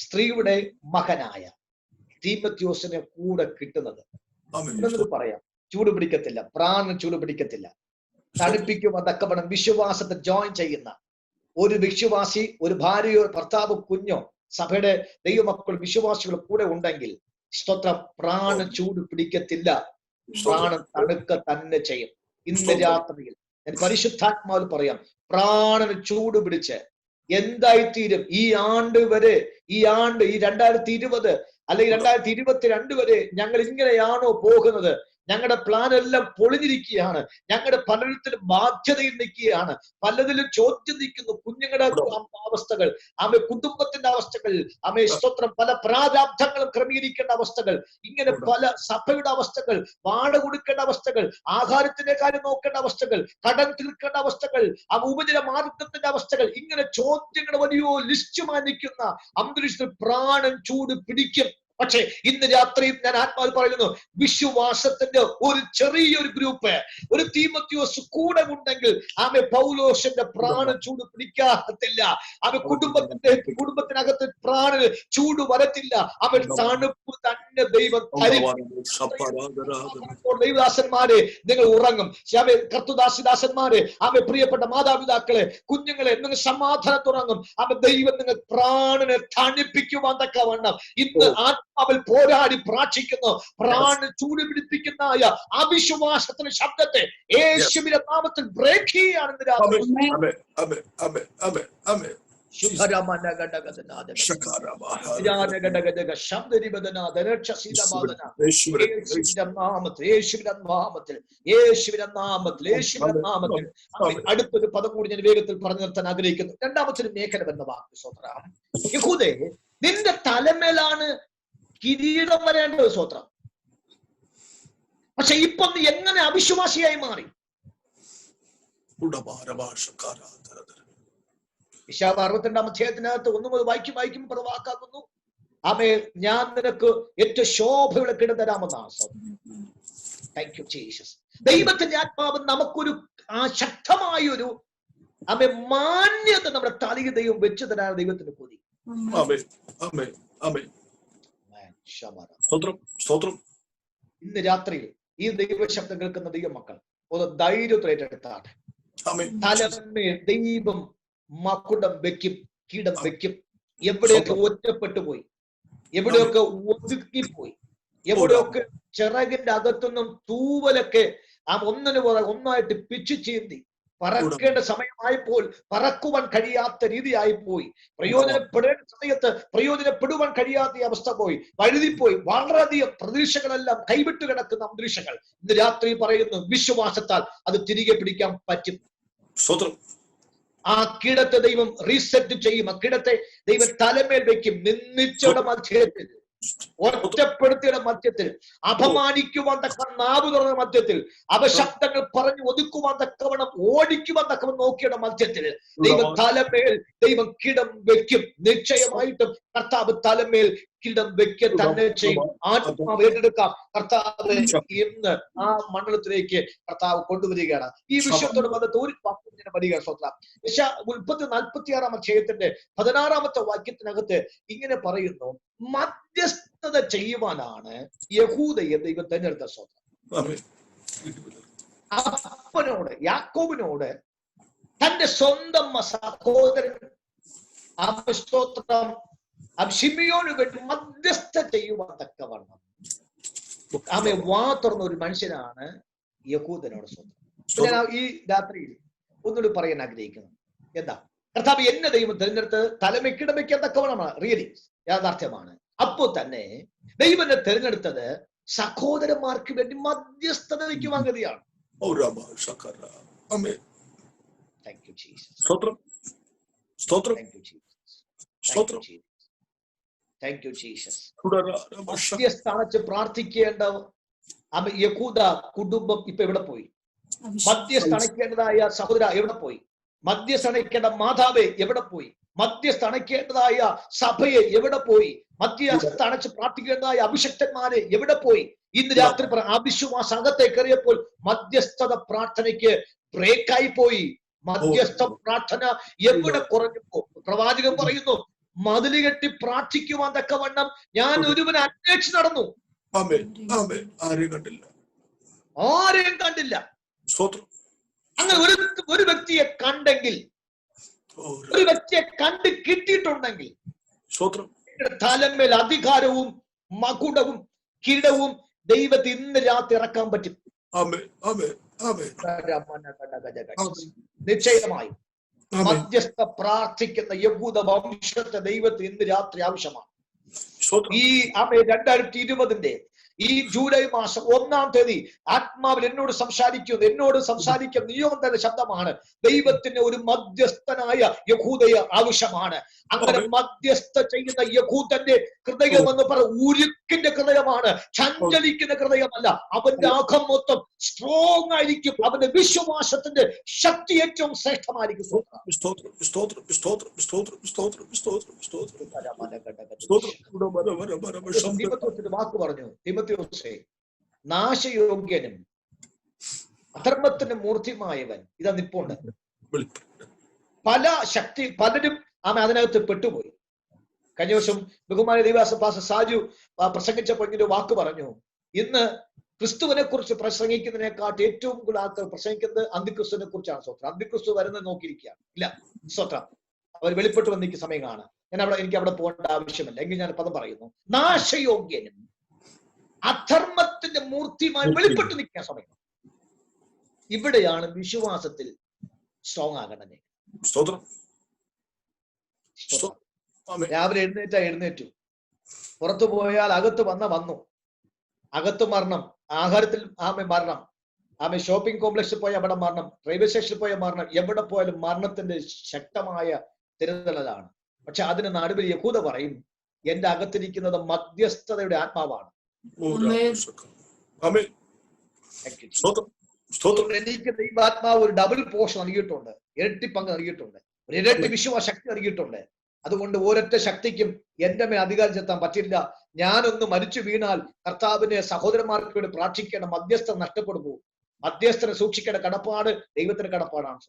സ്ത്രീയുടെ മകനായ തീമോത്തിയോസിനെ കൂടെ കിട്ടുന്നത്. പറയാം, ചൂട് പിടിക്കത്തില്ല, പ്രാണൻ ചൂട് പിടിക്കത്തില്ല, തണുപ്പിക്കുവാൻ തക്കവണ്ണം വിശ്വാസത്തെ ജോയിൻ ചെയ്യുന്ന ഒരു വിശ്വാസി, ഒരു ഭാര്യയോ ഭർത്താവോ കുഞ്ഞോ സഭയുടെ ദൈവമക്കൾ വിശ്വാസികൾ കൂടെ ഉണ്ടെങ്കിൽ, സ്തോത്രം, പ്രാണൻ ചൂട് പിടിക്കത്തില്ല, പ്രാണൻ തണുക്ക തന്നെ ചെയ്യും. ഇന്ന് രാത്രിയിൽ ഞാൻ പരിശുദ്ധാത്മാവിൽ പറയാം, പ്രാണന് ചൂട് പിടിച്ച് എന്തായിത്തീരും ഈ ആണ്ട് വരെ, ഈ 2020 അല്ലെങ്കിൽ 2022 വരെ ഞങ്ങൾ ഇങ്ങനെയാണോ പോകുന്നത്? ഞങ്ങളുടെ പ്ലാൻ എല്ലാം പൊളിഞ്ഞിരിക്കുകയാണ്. ഞങ്ങളുടെ പലരിടത്തിലും ബാധ്യതയിൽ നിൽക്കുകയാണ്, പലതിലും ചോദ്യം നിൽക്കുന്നു. കുഞ്ഞുങ്ങളുടെ അവസ്ഥകൾ, കുടുംബത്തിന്റെ അവസ്ഥകൾ, സ്തോത്രം, പല പ്രാരാബ്ധങ്ങളും ക്രമീകരിക്കേണ്ട അവസ്ഥകൾ, ഇങ്ങനെ പല സഭയുടെ അവസ്ഥകൾ, വാട കൊടുക്കേണ്ട അവസ്ഥകൾ, ആഹാരത്തിന്റെ കാര്യം നോക്കേണ്ട അവസ്ഥകൾ, കടം തീർക്കേണ്ട അവസ്ഥകൾ, ഉപജന മാർഗത്തിന്റെ അവസ്ഥകൾ, ഇങ്ങനെ ചോദ്യങ്ങളുടെ വലിയ ലിസ്റ്റുമായി നിൽക്കുന്ന അന്തരീക്ഷത്തിൽ പ്രാണൻ ചൂട് പിടിക്കും. പക്ഷേ ഇന്ന് രാത്രി ഞാൻ ആത്മാവിൽ പറയുന്നു, വിശ്വാസത്തിന്റെ ഒരു ചെറിയൊരു ഗ്രൂപ്പ്, ഒരു തീമോത്തിയോസ് കൂടെ ഉണ്ടെങ്കിൽ പൗലോസിന്റെ പ്രാണൻ ചൂട് പിടിക്കാത്തില്ല. കുടുംബത്തിനകത്ത് പ്രാണന് ചൂട് വരത്തില്ല. തണുപ്പ് തന്നെ ദൈവം തരും. ദൈവദാസന്മാരെ, നിങ്ങൾ ഉറങ്ങും. കർത്തുദാസന്മാരെ, പ്രിയപ്പെട്ട മാതാപിതാക്കളെ, കുഞ്ഞുങ്ങളെ, നിങ്ങൾ സമാധാനത്തുറങ്ങും. ദൈവം നിങ്ങൾ പ്രാണനെ തണുപ്പിക്കുവാൻ തക്കവണ്ണം ഇന്ന് അവൾ പോരാടി പ്രാർത്ഥിക്കുന്നു. പ്രാണ ചൂട് പിടിപ്പിക്കുന്ന അവിശ്വാസത്തിന്റെ ശബ്ദത്തെ യേശുവിന്റെ നാമത്തിൽ ബ്രേക്ക് ചെയ്യാണ്. അടുത്തൊരു പദം കൂടി ഞാൻ വേഗത്തിൽ പറഞ്ഞു നിർത്താൻ ആഗ്രഹിക്കുന്നു. രണ്ടാമത്തെ മേഖല എന്ന വാക്ക്, സ്വത്രം, യഹൂദേ, നിന്റെ തലമേലാണ് കിരീടം വരേണ്ടത്. സ്വത്രം, പക്ഷെ ഇപ്പൊ നീ എങ്ങനെ അവിശ്വാസിയായി മാറി? ഇശായ 62 അധ്യായത്തിനകത്ത് 1 മുതൽ വായിക്കും പ്രവാക്കാക്കുന്നു, ഞാൻ നിനക്ക് ഏറ്റവും ശോഭയുള്ള കിട തരാമെന്നാണ്. Thank you Jesus. ദൈവത്തിന്റെ ആത്മാവ് നമുക്കൊരു ശക്തമായൊരു മാന്യത നമ്മുടെ തലയിൽ ദൈവം വെച്ചു തരാൻ ദൈവത്തിന് കൊതി. ഇന്ന് രാത്രിയിൽ ഈ ദൈവശബ്ദം കേൾക്കുന്ന ദൈവമക്കൾ ഒന്ന് ധൈര്യത്തിലേറ്റെടുത്താണ്. തലമേൽ ദൈവം മകുടം വെക്കും, കീടം വെക്കും. എവിടെയൊക്കെ ഒറ്റപ്പെട്ടു പോയി, എവിടെയൊക്കെ ഒതുക്കിപ്പോയി, എവിടെയൊക്കെ ചിറകിന്റെ അകത്തുനിന്നും തൂവലൊക്കെ ഒന്നായിട്ട് പിച്ചു ചീന്തി പറക്കേണ്ട സമയമായപ്പോൾ പറക്കുവാൻ കഴിയാത്ത രീതിയായിപ്പോയി. പ്രയോജനപ്പെടേണ്ട സമയത്ത് പ്രയോജനപ്പെടുവാൻ കഴിയാത്ത അവസ്ഥ പോയി, വഴുതിപ്പോയി. വളരെയധികം പ്രതീക്ഷകളെല്ലാം കൈവിട്ട് കിടക്കുന്ന അന്തരീക്ഷങ്ങൾ ഇന്ന് രാത്രി പറയുന്നു, വിശ്വാസത്താൽ അത് തിരികെ പിടിക്കാൻ പറ്റും. ആ കീടത്തെ ദൈവം റീസെറ്റ് ചെയ്യും. ആ കീടത്തെ ദൈവം തലമേൽ വയ്ക്കും. നിന്ദിച്ചയുടെ മധ്യത്തിൽ, ഒറ്റപ്പെടുത്തിയുടെ മധ്യത്തിൽ, അപമാനിക്കുവാൻ തക്ക നാവ് തുറന്ന മധ്യത്തിൽ, അപശബ്ദങ്ങൾ പറഞ്ഞു ഒതുക്കുവാൻ തക്കവണ്ണം, ഓടിക്കുവാൻ തക്കവണ്ണം നോക്കിയുടെ മധ്യത്തിൽ ദൈവം തലമേൽ ദൈവം കിടം വെക്കും. നിശ്ചയമായിട്ടും കർത്താവ് തലമേൽ കിരീടം വെക്ക തന്നെ ചെയ്യും. ആത്മാവ് ഏറ്റെടുക്കാം. കർത്താവ് ഇന്ന് ആ മണ്ഡലത്തിലേക്ക് കർത്താവ് കൊണ്ടുവരികയാണ്. ഈ വിഷയത്തോട് വന്നിട്ട് ഒരു വാക്യത്തിന് വരിക. സ്വന്തം 46-ാം അധ്യായത്തിന്റെ 16-ാമത്തെ വാക്യത്തിനകത്ത് ഇങ്ങനെ പറയുന്നു, മധ്യസ്ഥത ചെയ്യുവാനാണ് യഹൂദയെ ദൈവം തെരഞ്ഞെടുത്ത. സ്വന്തം അപ്പനോട്, യാക്കോബിനോട് തന്റെ സ്വന്തം സഹോദരൻ സ്തോത്രം ശിമിയോന് വേണ്ടി മധ്യസ്ഥ ചെയ്യുവാൻ തക്കവണ്ണം വാ തുറന്ന ഒരു മനുഷ്യനാണ് യഹൂദനോട്. സ്വന്തം ഞാൻ ഈ രാത്രിയിൽ ഒന്നുകൂടി പറയാൻ ആഗ്രഹിക്കുന്നു. എന്താ? കർത്താവ് എന്നെ ദൈവം തിരഞ്ഞെടുത്ത് തലമെക്കിടമയ്ക്കാൻ തക്കവണ്ണമാണ്. റിയലി യാഥാർത്ഥ്യമാണ്. അപ്പോൾ തന്നെ ദൈവം എന്നെ തിരഞ്ഞെടുത്തത് സഹോദരന്മാർക്ക് വേണ്ടി മധ്യസ്ഥത വയ്ക്കുവാൻ ഗതിയാണ്. Thank you, Jesus. സ്തോത്രം, സ്തോത്രം, Thank you, Jesus. സ്തോത്രം. Thank you, Jesus. മധ്യസ്ഥാനത്ത് പ്രാർത്ഥിക്കേണ്ട യഹൂദ കുടുംബം ഇപ്പൊ എവിടെ പോയി? മധ്യസ്ഥണക്കേണ്ടതായ സഹോദര എവിടെ പോയി? മധ്യസ്ഥണക്കേണ്ട മാതാവേ എവിടെ പോയി? മധ്യസ്ഥണക്കേണ്ടതായ സഭയെ എവിടെ പോയി? മധ്യസ്ഥണച്ച് പ്രാർത്ഥിക്കേണ്ടതായ അഭിഷക്തന്മാരെ എവിടെ പോയി? ഇന്ന് രാത്രി അവിശ്വാസ അകത്തെ കയറിയപ്പോൾ മധ്യസ്ഥത പ്രാർത്ഥനയ്ക്ക് ബ്രേക്കായി പോയി. മധ്യസ്ഥ പ്രാർത്ഥന എവിടെ കുറഞ്ഞപ്പോ പ്രവാചകൻ പറയുന്നു, മതില് കെട്ടി പ്രാർത്ഥിക്കുവാൻ തക്കവണ്ണം ഞാൻ ഒരുവനെ അന്വേഷിച്ച് നടന്നു. ആരെയും കണ്ടില്ല. അങ്ങനെ ഒരു വ്യക്തിയെ കണ്ടെങ്കിൽ, ഒരു വ്യക്തിയെ കണ്ട് കിട്ടിയിട്ടുണ്ടെങ്കിൽ തലമേൽ അധികാരവും മകുടവും കിരീടവും ദൈവത്തെ ഇന്ന് രാത്രി ഇറക്കാൻ പറ്റും. നിശ്ചയമായും മധ്യസ്ഥ പ്രാർത്ഥിക്കുന്ന യഹൂദ വംശത്തെ ദൈവത്തിന് ഇന്ന് രാത്രി ആവശ്യമാണ്. ഈ 2020 ഈ ജൂലൈ മാസം 1-ാം തീയതി ആത്മാവിൽ എന്നോട് സംസാരിക്കുന്ന നിയോഗം തന്നെ ശബ്ദമാണ്. ദൈവത്തിന് ഒരു മധ്യസ്ഥനായ യഹൂദയെ ആവശ്യമാണ്. അങ്ങനെ മധ്യസ്ഥ ചെയ്യുന്ന യഹൂദന്റെ ഹൃദയം എന്ന് പറയുന്നത് ഉരുക്കിന്റെ ഹൃദയമാണ്, ചഞ്ചലിക്കുന്ന ഹൃദയമല്ല. അവന്റെ ആഘം മൊത്തം സ്ട്രോങ് ആയിരിക്കും. അവന്റെ വിശ്വാസത്തിന്റെ ശക്തി ഏറ്റവും ശ്രേഷ്ഠമായിരിക്കും. വാക്ക് പറഞ്ഞു തിമോഥെയോസേ, നാശയോഗ്യനും അധർമ്മത്തിന് മൂർത്തിമായവൻ ഇതാ നിപ്പുണ്ട്. പലരും അതിനകത്ത് പെട്ടുപോയി. കഴിഞ്ഞ ദിവസം ബഹുമാന്യ ദൈവദാസ പാസ്റ്റർ സാജു പ്രസംഗിച്ചപ്പോൾ ഇങ്ങനെ വാക്ക് പറഞ്ഞു, ഇന്ന് ക്രിസ്തുവിനെ കുറിച്ച് പ്രസംഗിക്കുന്നതിനെക്കാട്ട് ഏറ്റവും കൂടുതൽ ആൾക്കാർ പ്രസംഗിക്കുന്നത് അന്തിക്രിസ്തുവിനെ കുറിച്ചാണ്. സ്വത്രം അന്തിക്രിസ്തു വരുന്നത് നോക്കിയിരിക്കുകയാണ്. ഇല്ല, സ്വത്രം അവർ വെളിപ്പെട്ട് വന്നിരിക്കുന്ന സമയം കാണാം. എനിക്ക് അവിടെ പോകേണ്ട ആവശ്യമില്ല. എങ്കിൽ ഞാൻ പദം പറയുന്നു, നാശയോഗ്യനും അധർമ്മത്തിന്റെ മൂർത്തിയുമായി വെളിപ്പെട്ട് നിൽക്കുന്ന സമയം. ഇവിടെയാണ് വിശ്വാസത്തിൽ സ്ട്രോങ് ആകേണ്ടത്. രാവിലെ എഴുന്നേറ്റു, പുറത്തു പോയാൽ അകത്ത് വന്നു, അകത്ത് മരണം, ആഹാരത്തിൽ മരണം, ഷോപ്പിംഗ് കോംപ്ലക്സിൽ പോയ അവിടെ മരണം, റെയിൽവേ സ്റ്റേഷനിൽ പോയ മരണം, എവിടെ പോയാലും മരണത്തിന്റെ ശക്തമായ തിരുതലാണ്. പക്ഷെ അതിന് നടുവിൽ യഹൂദ പറയും, എന്റെ അകത്തിരിക്കുന്നത് മധ്യസ്ഥതയുടെ ആത്മാവാണ്. എനിക്ക് ദൈവാത്മാവ് ഒരു ഡബിൾ പോർഷൻ നൽകിയിട്ടുണ്ട്, ഇരട്ടി പങ്ക് നൽകിയിട്ടുണ്ട്, ഒരു ഇരട്ടി വിശ്വാസ ശക്തി നൽകിയിട്ടുണ്ട്. അതുകൊണ്ട് ഒരൊറ്റ ശക്തിക്കും എന്റെ മേൽ അധികാരം ചെലുത്താൻ പറ്റില്ല. ഞാനൊന്ന് മരിച്ചു വീണാൽ കർത്താവിനെ സഹോദരന്മാർക്ക് വേണ്ടി പ്രാർത്ഥിക്കേണ്ട മധ്യസ്ഥം നഷ്ടപ്പെടുന്നു. മധ്യസ്ഥനെ സൂക്ഷിക്കേണ്ട കടപ്പാട് ദൈവത്തിന്റെ കടപ്പാടാണ്.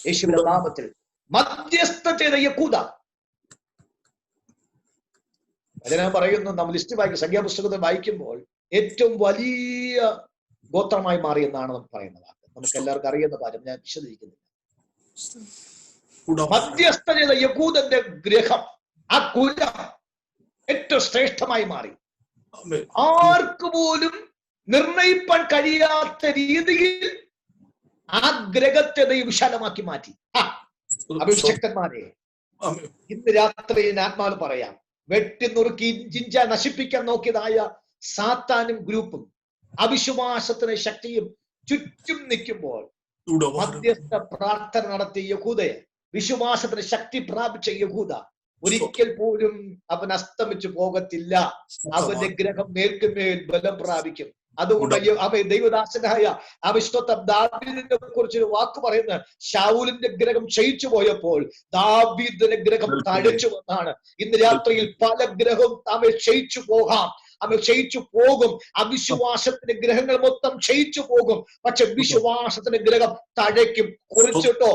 യേശുവിന്റെ നാമത്തിൽ മധ്യസ്ഥ ചെയ്ത യഹൂദ അതിനെ പറയുന്നു. നമ്മൾ ലിസ്റ്റ് വായിക്കും, സംഖ്യാപുസ്തകത്തിൽ വായിക്കുമ്പോൾ ഏറ്റവും വലിയ ഗോത്രമായി മാറി എന്നാണ് നമുക്ക് പറയുന്നത്. നമുക്ക് എല്ലാവർക്കും അറിയുന്ന കാര്യം ഞാൻ വിശദീകരിക്കുന്നില്ല. മധ്യസ്ഥ ചെയ്ത യഹൂദന്റെ ഗ്രഹം, ആ കുലം ഏറ്റവും ശ്രേഷ്ഠമായി മാറി. ആർക്ക് പോലും നിർണയിപ്പാൻ കഴിയാത്ത രീതിയിൽ ആ ഗ്രഹത്തെ വിശാലമാക്കി മാറ്റി. അഭിഷക്തന്മാരെ, ഇന്ന് രാത്രി ആത്മാവ് പറയാം, വെട്ടി നുറുക്കി ഇഞ്ചിഞ്ച നശിപ്പിക്കാൻ നോക്കിയതായ സാത്താനും ഗ്രൂപ്പും അവിശ്വാസത്തിന് ശക്തിയും ചുറ്റും നിൽക്കുമ്പോൾ മധ്യസ്ഥ പ്രാർത്ഥന നടത്തിയ യഹൂദയെ, വിശ്വാസത്തിന് ശക്തി പ്രാപിച്ച യഹൂദ ഒരിക്കൽ പോലും അവൻ അസ്തമിച്ചു പോകത്തില്ല. അവന്റെ ഗ്രഹം മേൽക്കുമേൽ ബലം പ്രാപിക്കും. അതുകൊണ്ട് ദൈവദാസനായ അവിശ്വത്വം ദാവീദിനെ കുറിച്ച് ഒരു വാക്ക് പറയുന്നത്, ശൗലിന്റെ ഗ്രഹം ക്ഷയിച്ചു പോയപ്പോൾ ദാവീദിന്റെ ഗ്രഹം തഴച്ചു വന്നാണ്. ഇന്ന് രാത്രിയിൽ പല ഗ്രഹവും ക്ഷയിച്ചു പോകാം, ക്ഷയിച്ചു പോകും. അവിശ്വാസത്തിന്റെ ഗ്രഹങ്ങൾ മൊത്തം ക്ഷയിച്ചു പോകും. പക്ഷെ വിശ്വാസത്തിന്റെ ഗ്രഹം തഴയ്ക്കും. കുറിച്ചിട്ടോ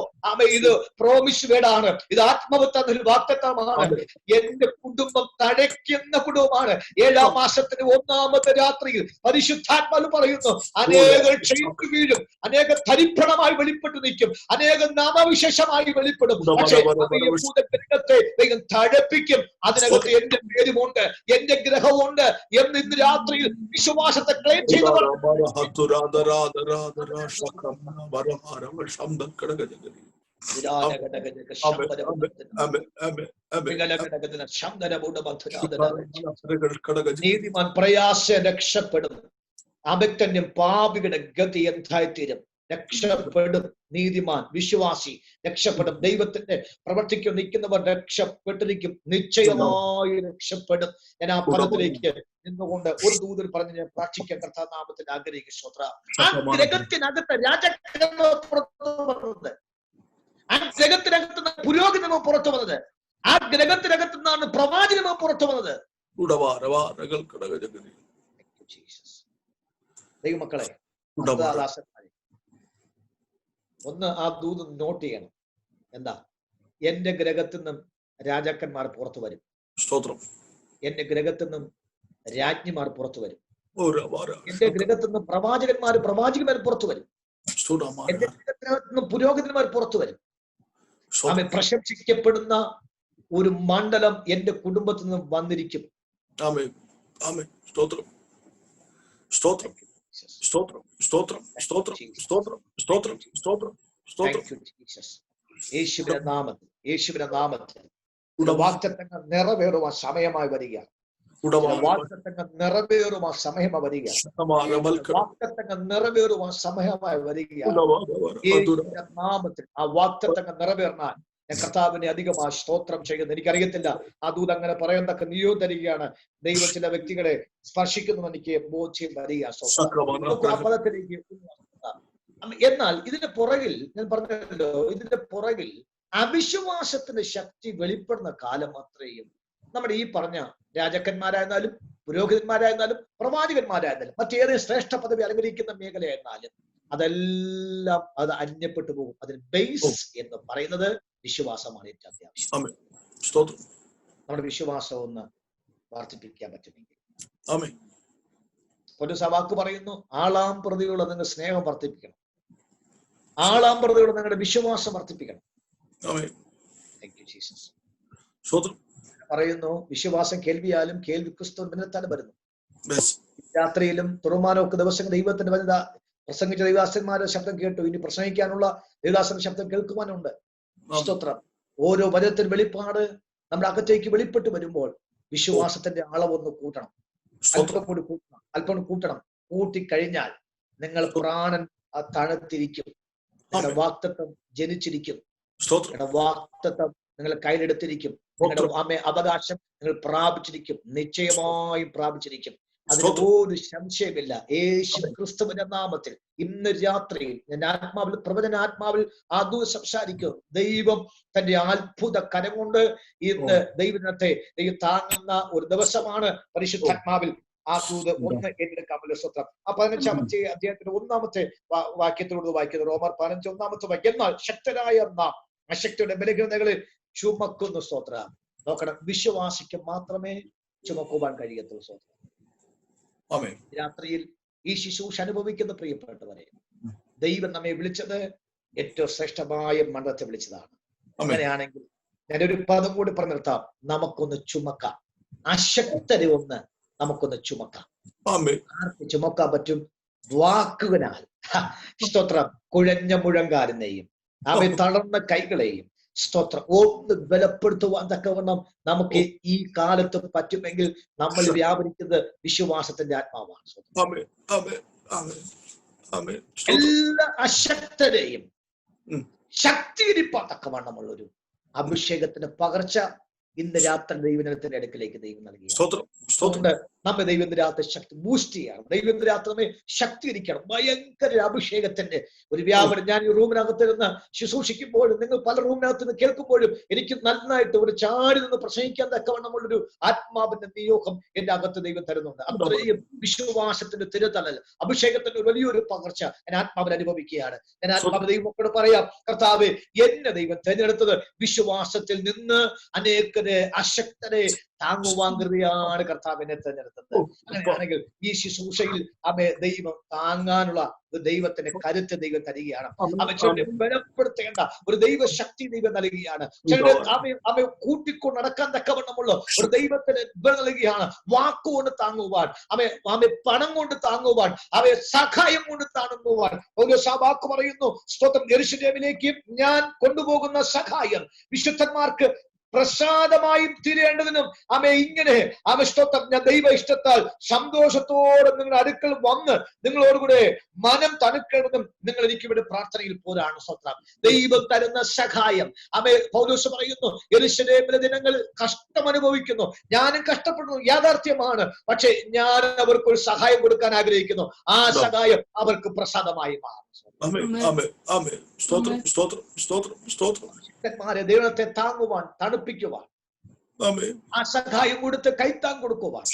ഇത് പ്രോമിസ് വേർഡാണ്, ഇത് ആത്മവത്തൊരു വാഗ്ദത്തമാണ്. എന്റെ കുടുംബം തഴയ്ക്കുന്ന കുടുംബമാണ്. 7-ാം മാസത്തിന്റെ 1-ാമത്തെ രാത്രിയിൽ പരിശുദ്ധാത്മാവ് പറയുന്നു, അനേകം ക്ഷയിച്ചു വീഴും, അനേകം തരിപ്പണമായി വെളിപ്പെട്ടു നിൽക്കും, അനേകം നാമവിശേഷമായി വെളിപ്പെടും. പക്ഷേ ഗ്രഹത്തെ ദൈവം തഴപ്പിക്കും. അതിനകത്ത് എന്റെ പേരുമുണ്ട്, എന്റെ ഗ്രഹമുണ്ട് എന്ന് ഇന്ന് രാത്രിയിൽ വിശ്വാസത്തെ ക്ലെയിം ചെയ്തവർ നീതിമാൻ പ്രയാസ രക്ഷപ്പെടും. അഭക്തന്യം പാപികളുടെ ഗതി എന്തായിത്തീരും? രക്ഷപ്പെടും. നീതിമാൻ വിശ്വാസി രക്ഷപ്പെടും. ദൈവത്തിന്റെ പ്രവർത്തിക്ക് നിൽക്കുന്നവർ രക്ഷപ്പെട്ടിരിക്കും, നിശ്ചയമായി രക്ഷപ്പെടും. ഞാൻ ആ പദത്തിലേക്ക് നിന്നുകൊണ്ട് ഒരു ദൂതൻ പറഞ്ഞ് ഞാൻ പ്രാർത്ഥിക്കാൻ കർത്താവ് നാമത്തിൽ ആഗ്രഹിക്കുന്ന ശ്രോത്ര. ആ ഗ്രഹത്തിനകത്ത് രാജാക്കന്മാർ പുറത്തു വന്നത്, ആ ഗ്രഹത്തിനകത്ത് പുരോഹിതമോ പുറത്തു വന്നത്, ആ ഗ്രഹത്തിനകത്ത് നിന്നാണ് പ്രവാചകമോ പുറത്തു വന്നത്. ദൈവമക്കളെ, ഒന്ന് ആ ദൂതൻ നോട്ട് ചെയ്യണം. എന്താ? എന്റെ ഗ്രഹത്തിൽ നിന്നും രാജാക്കന്മാർ പുറത്തു വരും. എന്റെ ഗ്രഹത്തിൽ നിന്നും രാജ്ഞിമാർ പുറത്തു വരും. എന്റെ ഗ്രഹത്തിൽ നിന്നും പ്രവാചകന്മാർ പുറത്തു വരും. എന്റെ ഗ്രഹത്തിൽ നിന്നും പുരോഹിതന്മാർ പുറത്തു വരും. അവൻ പ്രശംസിക്കപ്പെടുന്ന ഒരു മണ്ഡലം എന്റെ കുടുംബത്തിൽ നിന്നും വന്നിരിക്കും. യേശുവിന്റെ നാമത്തിൽ വാഗ്ദത്തങ്ങൾ നിറവേറുവാൻ സമയമായി വരിക. വാഗ്ദത്തങ്ങൾ നിറവേറുവാൻ സമയമായി വരിക. വാഗ്ദത്തങ്ങൾ നിറവേറുവാൻ സമയമായി വരിക. യേശുവിന്റെ നാമത്തിൽ ആ വാഗ്ദത്തങ്ങൾ നിറവേറാൻ ഞാൻ കർത്താവിനെ അധികമായി സ്തോത്രം ചെയ്യുന്നു. എനിക്കറിയത്തില്ല ആ ദൂത് അങ്ങനെ പറയത്തക്ക നിയോഗം തരികയാണ്. ദൈവം ചില വ്യക്തികളെ സ്പർശിക്കുന്നു, എനിക്ക് ബോധ്യം വരിക. പദത്തിലേക്ക്. എന്നാൽ ഇതിന്റെ പുറകിൽ ഞാൻ പറഞ്ഞല്ലോ, ഇതിന്റെ പുറകിൽ അവിശ്വാസത്തിന്റെ ശക്തി വെളിപ്പെടുന്ന കാലം അത്രയും നമ്മുടെ ഈ പറഞ്ഞ രാജാക്കന്മാരായിരുന്നാലും പുരോഹിതന്മാരായിരുന്നാലും പ്രവാചകന്മാരായിരുന്നാലും മറ്റേറെ ശ്രേഷ്ഠ പദവി അലങ്കരിക്കുന്ന മേഖലയായിരുന്നാലും അതെല്ലാം അത് അന്യപ്പെട്ടു പോകും. അതിന് ബേസ് എന്ന് പറയുന്നത് വിശ്വാസമാണ് ഏറ്റവും അത്യാവശ്യം. നമ്മുടെ വിശ്വാസം ഒന്ന് വർദ്ധിപ്പിക്കാൻ പറ്റുമെങ്കിൽ പൊതുസഭാക്ക് പറയുന്നു, ആളാം പ്രതിയുള്ള നിങ്ങൾ സ്നേഹം വർദ്ധിപ്പിക്കണം, ആളാം പ്രതിയുള്ള നിങ്ങളുടെ വിശ്വാസം വർദ്ധിപ്പിക്കണം. പറയുന്നു, വിശ്വാസം കേൾവിയാലും കേൾവി ക്രിസ്തുവിനെ വരുന്നു. രാത്രിയിലും തുറമാനമൊക്കെ ദിവസങ്ങൾ ദൈവത്തിന്റെ വനിത പ്രസംഗിച്ച ദൈവദാസന്മാരുടെ ശബ്ദം കേട്ടു. ഇനി പ്രസംഗിക്കാനുള്ള ദൈവദാസന്റെ ശബ്ദം കേൾക്കുവാനുണ്ട്. സ്തോത്രം. ഓരോ വചനത്തിന് വെളിപ്പാട് നമ്മുടെ അകത്തേക്ക് വെളിപ്പെട്ട് വരുമ്പോൾ വിശ്വാസത്തിന്റെ അളവൊന്ന് കൂട്ടണം, അല്പം കൂട്ടണം. കൂട്ടിക്കഴിഞ്ഞാൽ നിങ്ങൾ പ്രാണൻ തണുത്തിരിക്കും. നിങ്ങളുടെ വാക്തത്വം ജനിച്ചിരിക്കും. നിങ്ങളുടെ വാക്തത്വം നിങ്ങൾ കയ്യിലെടുത്തിരിക്കും. നിങ്ങളുടെ അവകാശം നിങ്ങൾ പ്രാപിച്ചിരിക്കും, നിശ്ചയമായും പ്രാപിച്ചിരിക്കും. അതിന് ഒരു സംശയമില്ല. യേശു ക്രിസ്തുവിന്റെ നാമത്തിൽ ഇന്ന് രാത്രിയിൽ ഞാൻ ആത്മാവിൽ പ്രവചനാത്മാവിൽ അത് സംസാരിക്കും. ദൈവം തന്റെ അത്ഭുത കരം കൊണ്ട് ഇന്ന് ദൈവത്തെ താങ്ങുന്ന ഒരു ദിവസമാണ്. പരിശുദ്ധാത്മാവിൽ ആ ദൂത് ഒന്ന് ഏറ്റെടുക്കാമല്ലോ. സ്വത്രം. ആ 15-ാമത്തെ അധ്യായത്തിന്റെ 1-ാമത്തെ വാക്യത്തിലൂടെ വായിക്കുന്നത് റോമർ 15-1-ാമത്തെ വാക്യം. എന്നാൽ ശക്തരായ നാം അശക്തിയുടെ ബലഹീനതകളിൽ ചുമക്കുന്നു. സ്തോത്രം. നോക്കണം, വിശ്വാസിക്ക് മാത്രമേ ചുമക്കുവാൻ കഴിയത്തുള്ളൂ. സ്തോത്രം. രാത്രിയിൽ ഈ ശുശ്രൂഷ അനുഭവിക്കുന്ന പ്രിയപ്പെട്ടവരെ, ദൈവം നമ്മെ വിളിച്ചത് ഏറ്റവും ശ്രേഷ്ഠമായ മണ്ഡലത്തെ വിളിച്ചതാണ്. അങ്ങനെയാണെങ്കിൽ ഞാനൊരു പദം കൂടി പറഞ്ഞു നിർത്താം. നമുക്കൊന്ന് ചുമക്കാം. അശക്തരെ ഒന്ന് നമുക്കൊന്ന് ചുമക്കാം. ആർക്ക് ചുമക്കാൻ പറ്റും? വാക്കുകളാൽ. സ്തോത്രം. കുഴഞ്ഞ മുഴങ്കാലിനെയും അവയെ തളർന്ന കൈകളെയും സ്തോത്രം ഒന്ന് ബലപ്പെടുത്തുവാൻ തക്കവണ്ണം നമുക്ക് ഈ കാലത്ത് പറ്റുമെങ്കിൽ നമ്മൾ വ്യാപരിക്കുന്നത് വിശ്വാസത്തിന്റെ ആത്മാവാണ്. എല്ലാ അശക്തരെയും ശക്തിയിരിപ്പാൻ തക്കവണ്ണമുള്ളൊരു അഭിഷേകത്തിന് പകർച്ച ഇന്ന് രാത്രി ദൈവജനത്തിന്റെ അടുക്കിലേക്ക് ദൈവം നൽകി. നമ്മെ ദൈവത്തിനകത്ത് ശക്തി ബൂസ്റ്റ് ചെയ്യണം. ദൈവത്തിനകത്ത് നമ്മെ ശക്തീകരിക്കണം. ഭയങ്കര അഭിഷേകത്തിന്റെ ഒരു വ്യാപനം. ഞാൻ ഈ റൂമിനകത്ത് നിന്ന് ശുശ്രൂഷിക്കുമ്പോഴും നിങ്ങൾ പല റൂമിനകത്ത് നിന്ന് കേൾക്കുമ്പോഴും എനിക്ക് നന്നായിട്ട് ഒരു ചാടി നിന്ന് പ്രസംഗിക്കാൻ തക്കവണ്ണമുള്ളൊരു ആത്മാവിന്റെ നിയോഗം എന്റെ അകത്ത് ദൈവം തരുന്നുണ്ട്. അത്രയും വിശ്വാസത്തിന്റെ തിരുത്തലൽ, അഭിഷേകത്തിന്റെ ഒരു വലിയൊരു പകർച്ച ഞാൻ ആത്മാവിൽ അനുഭവിക്കുകയാണ്. ഞാൻ ആത്മാവ് ദൈവമക്കളോട് പറയാം, കർത്താവേ, എന്നെ ദൈവം തിരഞ്ഞെടുത്തത് വിശ്വാസത്തിൽ നിന്ന് അനേകരെ അശക്തരെ താങ്ങുവാൻ കൃതിയാണ് കർത്താവിനെ തിരഞ്ഞെടുത്തത്. അങ്ങനെയാണെങ്കിൽ ഈ ശുശ്രൂഷയിൽ അവയെ ദൈവം താങ്ങാനുള്ള ഒരു ദൈവത്തിന്റെ കരുത്ത് ദൈവം തരികയാണ്. അവയെ ബലപ്പെടുത്തേണ്ട ഒരു ദൈവശക്തി ദൈവം നൽകുകയാണ്. അവയെ കൂട്ടിക്കൊണ്ട് നടക്കാൻ തക്കവണ്ണമുള്ള ഒരു ദൈവത്തിന് ബലം നൽകുകയാണ്. വാക്കുകൊണ്ട് താങ്ങുവാൻ, അവയെ പണം കൊണ്ട് താങ്ങുവാൻ, അവയെ സഹായം കൊണ്ട് താങ്ങുവാൻ. ഒരു വാക്ക് പറയുന്നു, സ്തോത്രം, യെരൂശലേമിലേക്ക് ഞാൻ കൊണ്ടുപോകുന്ന സഹായം വിശുദ്ധന്മാർക്ക് പ്രസാദമായും തീരേണ്ടതിനും ഇങ്ങനെ സ്തോത്രം, ഞാൻ ദൈവ ഇഷ്ടത്താൽ സന്തോഷത്തോടെ നിങ്ങളുടെ അടുക്കൽ വന്ന് നിങ്ങളോടുകൂടെ മനം തണുക്കേണ്ടതും നിങ്ങൾ എനിക്ക് ഇവിടെ പ്രാർത്ഥനയിൽ പോരാണ്. സ്തോത്രം, ദൈവം തരുന്ന സഹായം. പൗലോസ് പറയുന്നു, യെരൂശലേമിലെ ജനങ്ങൾ കഷ്ടം അനുഭവിക്കുന്നു, ഞാനും കഷ്ടപ്പെടുന്നു, യാഥാർത്ഥ്യമാണ്. പക്ഷെ ഞാൻ അവർക്കൊരു സഹായം കൊടുക്കാൻ ആഗ്രഹിക്കുന്നു. ആ സഹായം അവർക്ക് പ്രസാദമായി മാറും. ദൈവത്തെ താങ്ങുവാൻ, തണുപ്പിക്കുവാൻ, ആ സഹായം കൊടുത്ത് കൈത്താങ് കൊടുക്കുവാൻ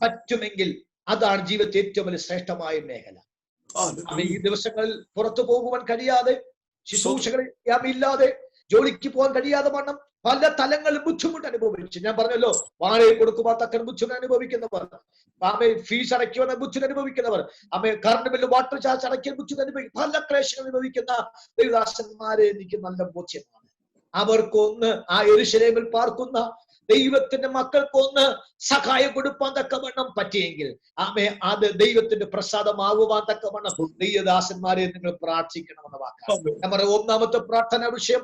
പറ്റുമെങ്കിൽ അതാണ് ജീവിതത്തിൽ ഏറ്റവും വലിയ ശ്രേഷ്ഠമായ മേഖല. ഈ ദിവസങ്ങളിൽ പുറത്തു പോകുവാൻ കഴിയാതെ, ശുശ്രൂഷകൾ ഇല്ലാതെ, ജോലിക്ക് പോകാൻ കഴിയാതെ വണ്ണം പല തലങ്ങളിൽ ബുദ്ധിമുട്ട് അനുഭവിച്ചു. ഞാൻ പറഞ്ഞല്ലോ, വാടക കൊടുക്കുവാൻ തക്ക ബുദ്ധിമുട്ട് അനുഭവിക്കുന്നവർ, ഫീസ് അടയ്ക്കുവാൻ ബുദ്ധിമുട്ട് അനുഭവിക്കുന്നവർ, കറണ്ട് ബില്ല്, വാട്ടർ ചാർജ് അടയ്ക്കാൻ ബുദ്ധിമുട്ട് അനുഭവിക്കും, പല ക്ലേശങ്ങൾ അനുഭവിക്കുന്ന ദൈവദാസന്മാരെ എനിക്ക് നല്ല ബോധ്യമാണ്. അവർക്കൊന്ന് ആ യെരൂശലേമിൽ പാർക്കുന്ന ദൈവത്തിന്റെ മക്കൾക്കൊന്ന് സഹായം കൊടുപ്പാൻ തക്കവണ്ണം പറ്റിയെങ്കിൽ അത് ദൈവത്തിന്റെ പ്രസാദമാകുവാൻ തക്കവണ്ണം ദൈവദാസന്മാരെ നിങ്ങൾ പ്രാർത്ഥിക്കണമെന്ന വാക്കാണ്. നമ്മുടെ ഒന്നാമത്തെ പ്രാർത്ഥന വിഷയം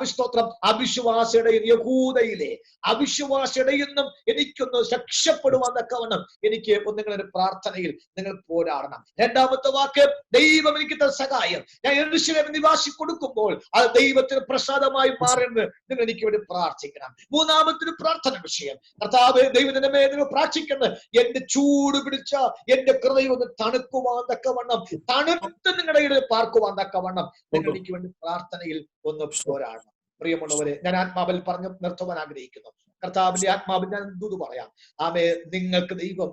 സ്തോത്രം, അവിശ്വാസിയുടെ യഹൂദയിലെ അവിശ്വാസിയുടെ നിന്നും എനിക്കൊന്ന് രക്ഷപ്പെടുവാൻ തക്കവണ്ണം എനിക്ക് നിങ്ങളുടെ പ്രാർത്ഥനയിൽ നിങ്ങൾ പോരാടണം. രണ്ടാമത്തെ വാക്ക്, ദൈവം എനിക്ക് സഹായം ഞാൻ യെരൂശലേം നിവാസി കൊടുക്കുമ്പോൾ അത് ദൈവത്തിന് പ്രസാദമായി മാറുന്നത് നിങ്ങൾ എനിക്ക് വേണ്ടി പ്രാർത്ഥിക്കണം. മൂന്നാമത്തെ പ്രാർത്ഥന വിഷയം, കർത്താവേ, ദൈവത്തിന്റെ മേൽ പ്രാർത്ഥിക്കുന്നത് എന്റെ ചൂട് പിടിച്ച എന്റെ ഹൃദയം ഒന്ന് തണുക്കുവാൻ തക്കവണ്ണം, തണുത്ത് നിങ്ങളുടെ ഇടയിൽ പാർക്കുവാൻ തക്കവണ്ണം നിങ്ങൾ എനിക്ക് വേണ്ടി പ്രാർത്ഥനയിൽ ഒന്ന് പോരാടണം. പ്രിയമുള്ളവരെ, ഞാൻ ആത്മാവിൽ പറഞ്ഞു നിർത്തുവാൻ ആഗ്രഹിക്കുന്നു. കർത്താവിന്റെ ആത്മാവിൽ ഞാൻ എന്തു പറയാം, നിങ്ങൾക്ക് ദൈവം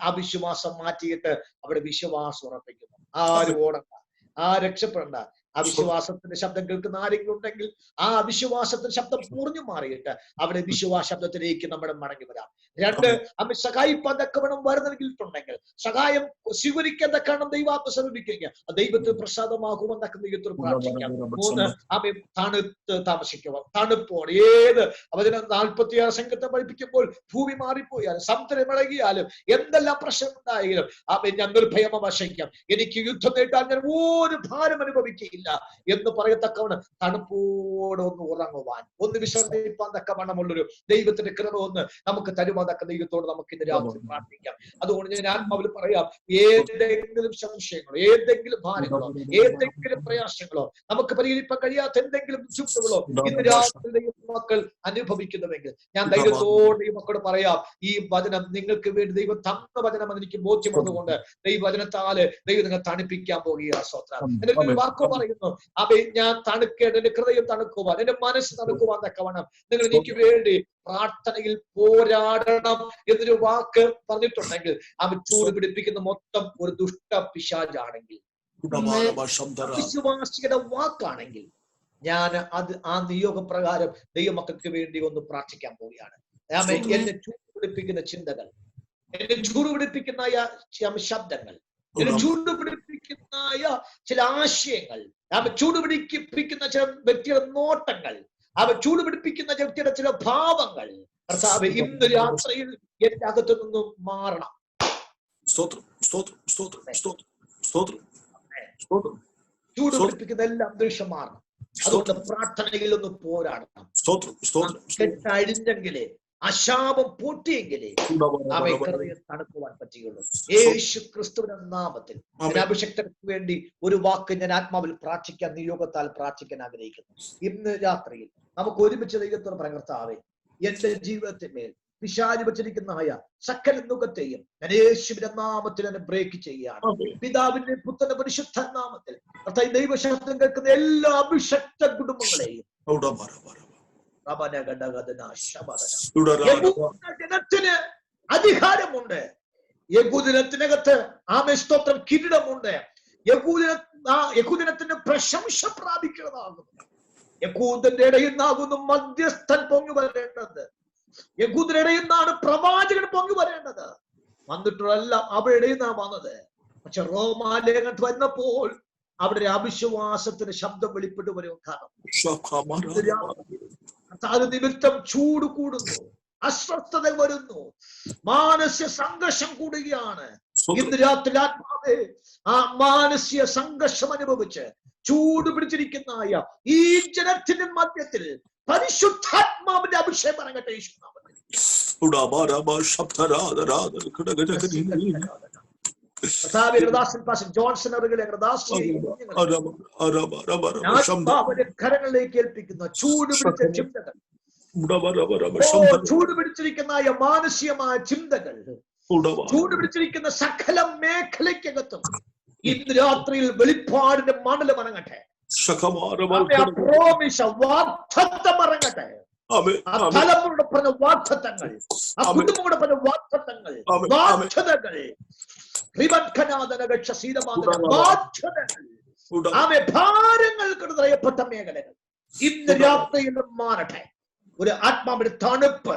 അവിശ്വാസം മാറ്റിയിട്ട് അവിടെ വിശ്വാസം ഉറപ്പിക്കുന്നു. ആരും ഓടണ്ട, രക്ഷപ്പെടണ്ട. അവിശ്വാസത്തിന്റെ ശബ്ദം കേൾക്കുന്ന ആരെങ്കിലും ഉണ്ടെങ്കിൽ ആ അവിശ്വാസത്തിന്റെ ശബ്ദം മുറിഞ്ഞു മാറിയിട്ട് അവിടെ വിശ്വാസ ശബ്ദത്തിലേക്ക് നമ്മുടെ മടങ്ങി വരാം. രണ്ട്, സഹായിപ്പാൻ തക്കവണ്ണം വരുന്നിട്ടുണ്ടെങ്കിൽ സഹായം സ്വീകരിക്കാൻ തക്കണം ദൈവാത്മ സമീപിക്കുക, ദൈവത്തിന് പ്രസാദമാകുമെന്നൊക്കെ ദൈവത്തിൽ പ്രാർത്ഥിക്കാം. മൂന്ന്, തണുത്ത് താമസിക്കുക, തണുപ്പോടെ. ഏത് 46 സംഘത്തെ പഠിപ്പിക്കുമ്പോൾ ഭൂമി മാറിപ്പോയാലും സമുദ്രം ഇളകിയാലും എന്തെല്ലാം പ്രശ്നം ഉണ്ടായാലും ഞാൻ നിർഭയം വശിക്കാം, എനിക്ക് യുദ്ധം നേട്ടാൻ ഞാൻ ഒരു ഭാരം അനുഭവിക്കുകയില്ല എന്ന് പറയത്തക്കവണ്ണം തണുപ്പോടെ ഒന്ന് ഉറങ്ങുവാൻ, ഒന്ന് വിശ്രമിപ്പാൻ തക്കവണ്ണമുള്ളൊരു ദൈവത്തിന്റെ കൃപ ഒന്ന് നമുക്ക് തരുവാൻ തക്ക ദൈവത്തോട് നമുക്ക് ഇന്ന് രാത്രി പ്രാർത്ഥിക്കാം. അതുകൊണ്ട് ഞാൻ ആത്മാവിൽ പറയാം, ഏതെങ്കിലും സംശയങ്ങളോ, ഏതെങ്കിലും ഭാരങ്ങളോ, ഏതെങ്കിലും പ്രയാസങ്ങളോ, നമുക്ക് പരിഹരിക്കാൻ കഴിയാത്ത എന്തെങ്കിലും ബുദ്ധിമുട്ടുകളോ ഇന്ന് രാത്രി മക്കൾ അനുഭവിക്കുന്നുവെങ്കിൽ ഞാൻ ധൈര്യത്തോടെ ഈ മക്കളോട് പറയാം, ഈ വചനം നിങ്ങൾക്ക് വേണ്ടി ദൈവം തന്ന വചനം എനിക്ക് ബോധ്യമുള്ളതുകൊണ്ട് ദൈവവചനത്താല് ദൈവം നിങ്ങൾ തണുപ്പിക്കാൻ പോകുക. സ്വത്രം എന്നൊരു വാക്കോ പറയുന്നു, ഞാൻ തണുക്കേണ്ട, എന്റെ ഹൃദയം തണുക്കുവാൻ, എന്റെ മനസ്സ് തണുക്കുവാൻ തക്കവണ്ണം നിങ്ങൾ എനിക്ക് വേണ്ടി പ്രാർത്ഥനയിൽ പോരാടണം എന്നൊരു വാക്ക് പറഞ്ഞിട്ടുണ്ടെങ്കിൽ ചൂട് പിടിപ്പിക്കുന്ന മൊത്തം ഒരു ദുഷ്ട പിശാചാണെങ്കിൽ, വിശ്വാസിയുടെ വാക്കാണെങ്കിൽ ഞാൻ ആ നിയോഗപ്രകാരം ദൈവമക്കൾക്ക് വേണ്ടി ഒന്ന് പ്രാർത്ഥിക്കാൻ പോവുകയാണ്. എന്നെ ചൂട് പിടിപ്പിക്കുന്ന ചിന്തകൾ, എന്നെ ചൂട് പിടിപ്പിക്കുന്ന ശബ്ദങ്ങൾ, എന്നെ ചൂട് പിടിപ്പിക്കുന്ന ചില ആശയങ്ങൾ, ചൂട് പിടിപ്പിക്കുന്ന ചില വ്യക്തിയുടെ നോട്ടങ്ങൾ, ചൂട് പിടിപ്പിക്കുന്ന വ്യക്തിയുടെ ചില ഭാവങ്ങൾ കർത്താവേ ഇന്ന് രാത്രിയിൽ എന്റെ അകത്തു നിന്നും മാറണം. ചൂട് പിടിപ്പിക്കുന്ന എല്ലാ അന്തരീക്ഷം മാറണം. അതുകൊണ്ട് പ്രാർത്ഥനയിൽ ഒന്ന് പോരാടണം. കെട്ടഴിഞ്ഞെങ്കിലേ, അശാപം പൊട്ടിയെങ്കിലേ തണുക്കുവാൻ പറ്റുകയുള്ളൂ. യേശു ക്രിസ്തുവിന്റെ നാമത്തിൽ അഭിഷക്തർക്ക് വേണ്ടി ഒരു വാക്ക് ഞാൻ ആത്മാവിൽ പ്രാർത്ഥിക്കാൻ, നിയോഗത്താൽ പ്രാർത്ഥിക്കാൻ ആഗ്രഹിക്കുന്നു. ഇന്ന് രാത്രിയിൽ നമുക്ക് ഒരുമിച്ച് ദൈവത്തോട് പറയാം, കർത്താവേ, എന്റെ ജീവിതത്തിന്മേൽ പിശാച് വെച്ചിരിക്കുന്ന സകല നുഖത്തെയും യേശുവിന്റെ നാമത്തിൽ തന്നെ ബ്രേക്ക് ചെയ്യുകയാണ്. പിതാവിന്റെ പുത്രന്റെ പരിശുദ്ധ നാമത്തിൽ ദൈവശബ്ദം കേൾക്കുന്ന എല്ലാ അഭിഷക്ത കുടുംബങ്ങളെയും ജനത്തിന് അധികാരമുണ്ട്. യഹൂദനത്തിനകത്ത് ആമേസ്തോത്രം കിരീടമുണ്ട്. യഹൂദനത്തിന് പ്രശംസ പ്രാപിക്കുന്നതാകുന്നു. യഹൂദന്റെ ഇടയിൽ നിന്നാകുന്നു മധ്യസ്ഥൻ പൊങ്ങി വരേണ്ടത്. യഹൂദന്റെ ഇടയിൽ നിന്നാണ് പ്രവാചകൻ പൊങ്ങി വരേണ്ടത്. വന്നിട്ടുള്ളതെല്ലാം അവരുടെ ഇടയിൽ നിന്നാണ് വന്നത്. പക്ഷെ റോമാലേഖനത്തിൽ വന്നപ്പോൾ അവിടെ അവിശ്വാസത്തിന്റെ ശബ്ദം വെളിപ്പെട്ടു വരും. കാരണം നിമിത്തം ചൂട് കൂടുന്നു, അസ്വസ്ഥത വരുന്നു, മാനസിക സംഘർഷം കൂടുകയാണ്. ഇന്ന് രാത്രി ആത്മാവേ ആ മാനസിക സംഘർഷം അനുഭവിച്ച് ചൂട് പിടിച്ചിരിക്കുന്ന ഈ ജനത്തിന്റെ മധ്യത്തിൽ പരിശുദ്ധാത്മാവിന്റെ അഭിഷേകം ഇറങ്ങട്ടെ. ജോൺസൺ കരങ്ങളിലേക്ക് ഏൽപ്പിക്കുന്ന ചൂട് പിടിച്ച ചിന്തകൾ, ചൂട് പിടിച്ചിരിക്കുന്ന മാനസികമായ ചിന്തകൾ, ചൂട് പിടിച്ചിരിക്കുന്ന സകല മേഖലയ്ക്കകത്തും ഇന്ന് രാത്രിയിൽ വെളിപ്പാടിന്റെ മണല് മറങ്ങട്ടെ. വാഗ്ദത്തം ഇറങ്ങട്ടെ. ആ തലമുറയുടെ പറഞ്ഞ വാഗ്ദത്തങ്ങൾ, ആ കുടുംബങ്ങളുടെ പറഞ്ഞ വാഗ്ദത്തങ്ങൾ, ബാധ്യതകൾ, ഭാരങ്ങൾക്ക് നിറയപ്പെട്ട മേഖലകൾ ഇന്ന് രാത്രിയിൽ മാറട്ടെ. ഒരു ആത്മാവിന്റെ തണുപ്പ്,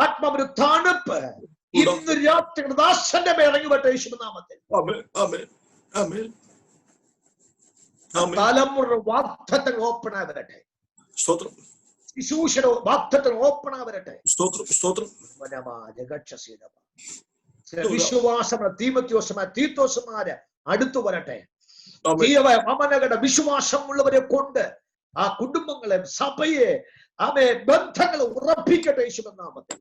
ആത്മാവിന്റെ തണുപ്പ് ഇന്ന് രാത്രി ദാസന്റെ മേൽ ഇറങ്ങി വരട്ടെ യേശുനാമത്തിൽ. തലമുറ വാഗ്ദത്തങ്ങൾ ഓപ്പൺ ആവരട്ടെ. ശിശൂഷയുടെ വാഗ്ദത്തങ്ങൾ ഓപ്പൺ ആവരട്ടെ. വിശ്വാസമായ തീത്തോസമാര് അടുത്തു വരട്ടെ. അമനകളുടെ വിശ്വാസമുള്ളവരെ കൊണ്ട് ആ കുടുംബങ്ങളെ, സഭയെ, അവയെ ബന്ധങ്ങളെ ഉറപ്പിക്കട്ടെ യേശുവിന്റെ നാമത്തിൽ.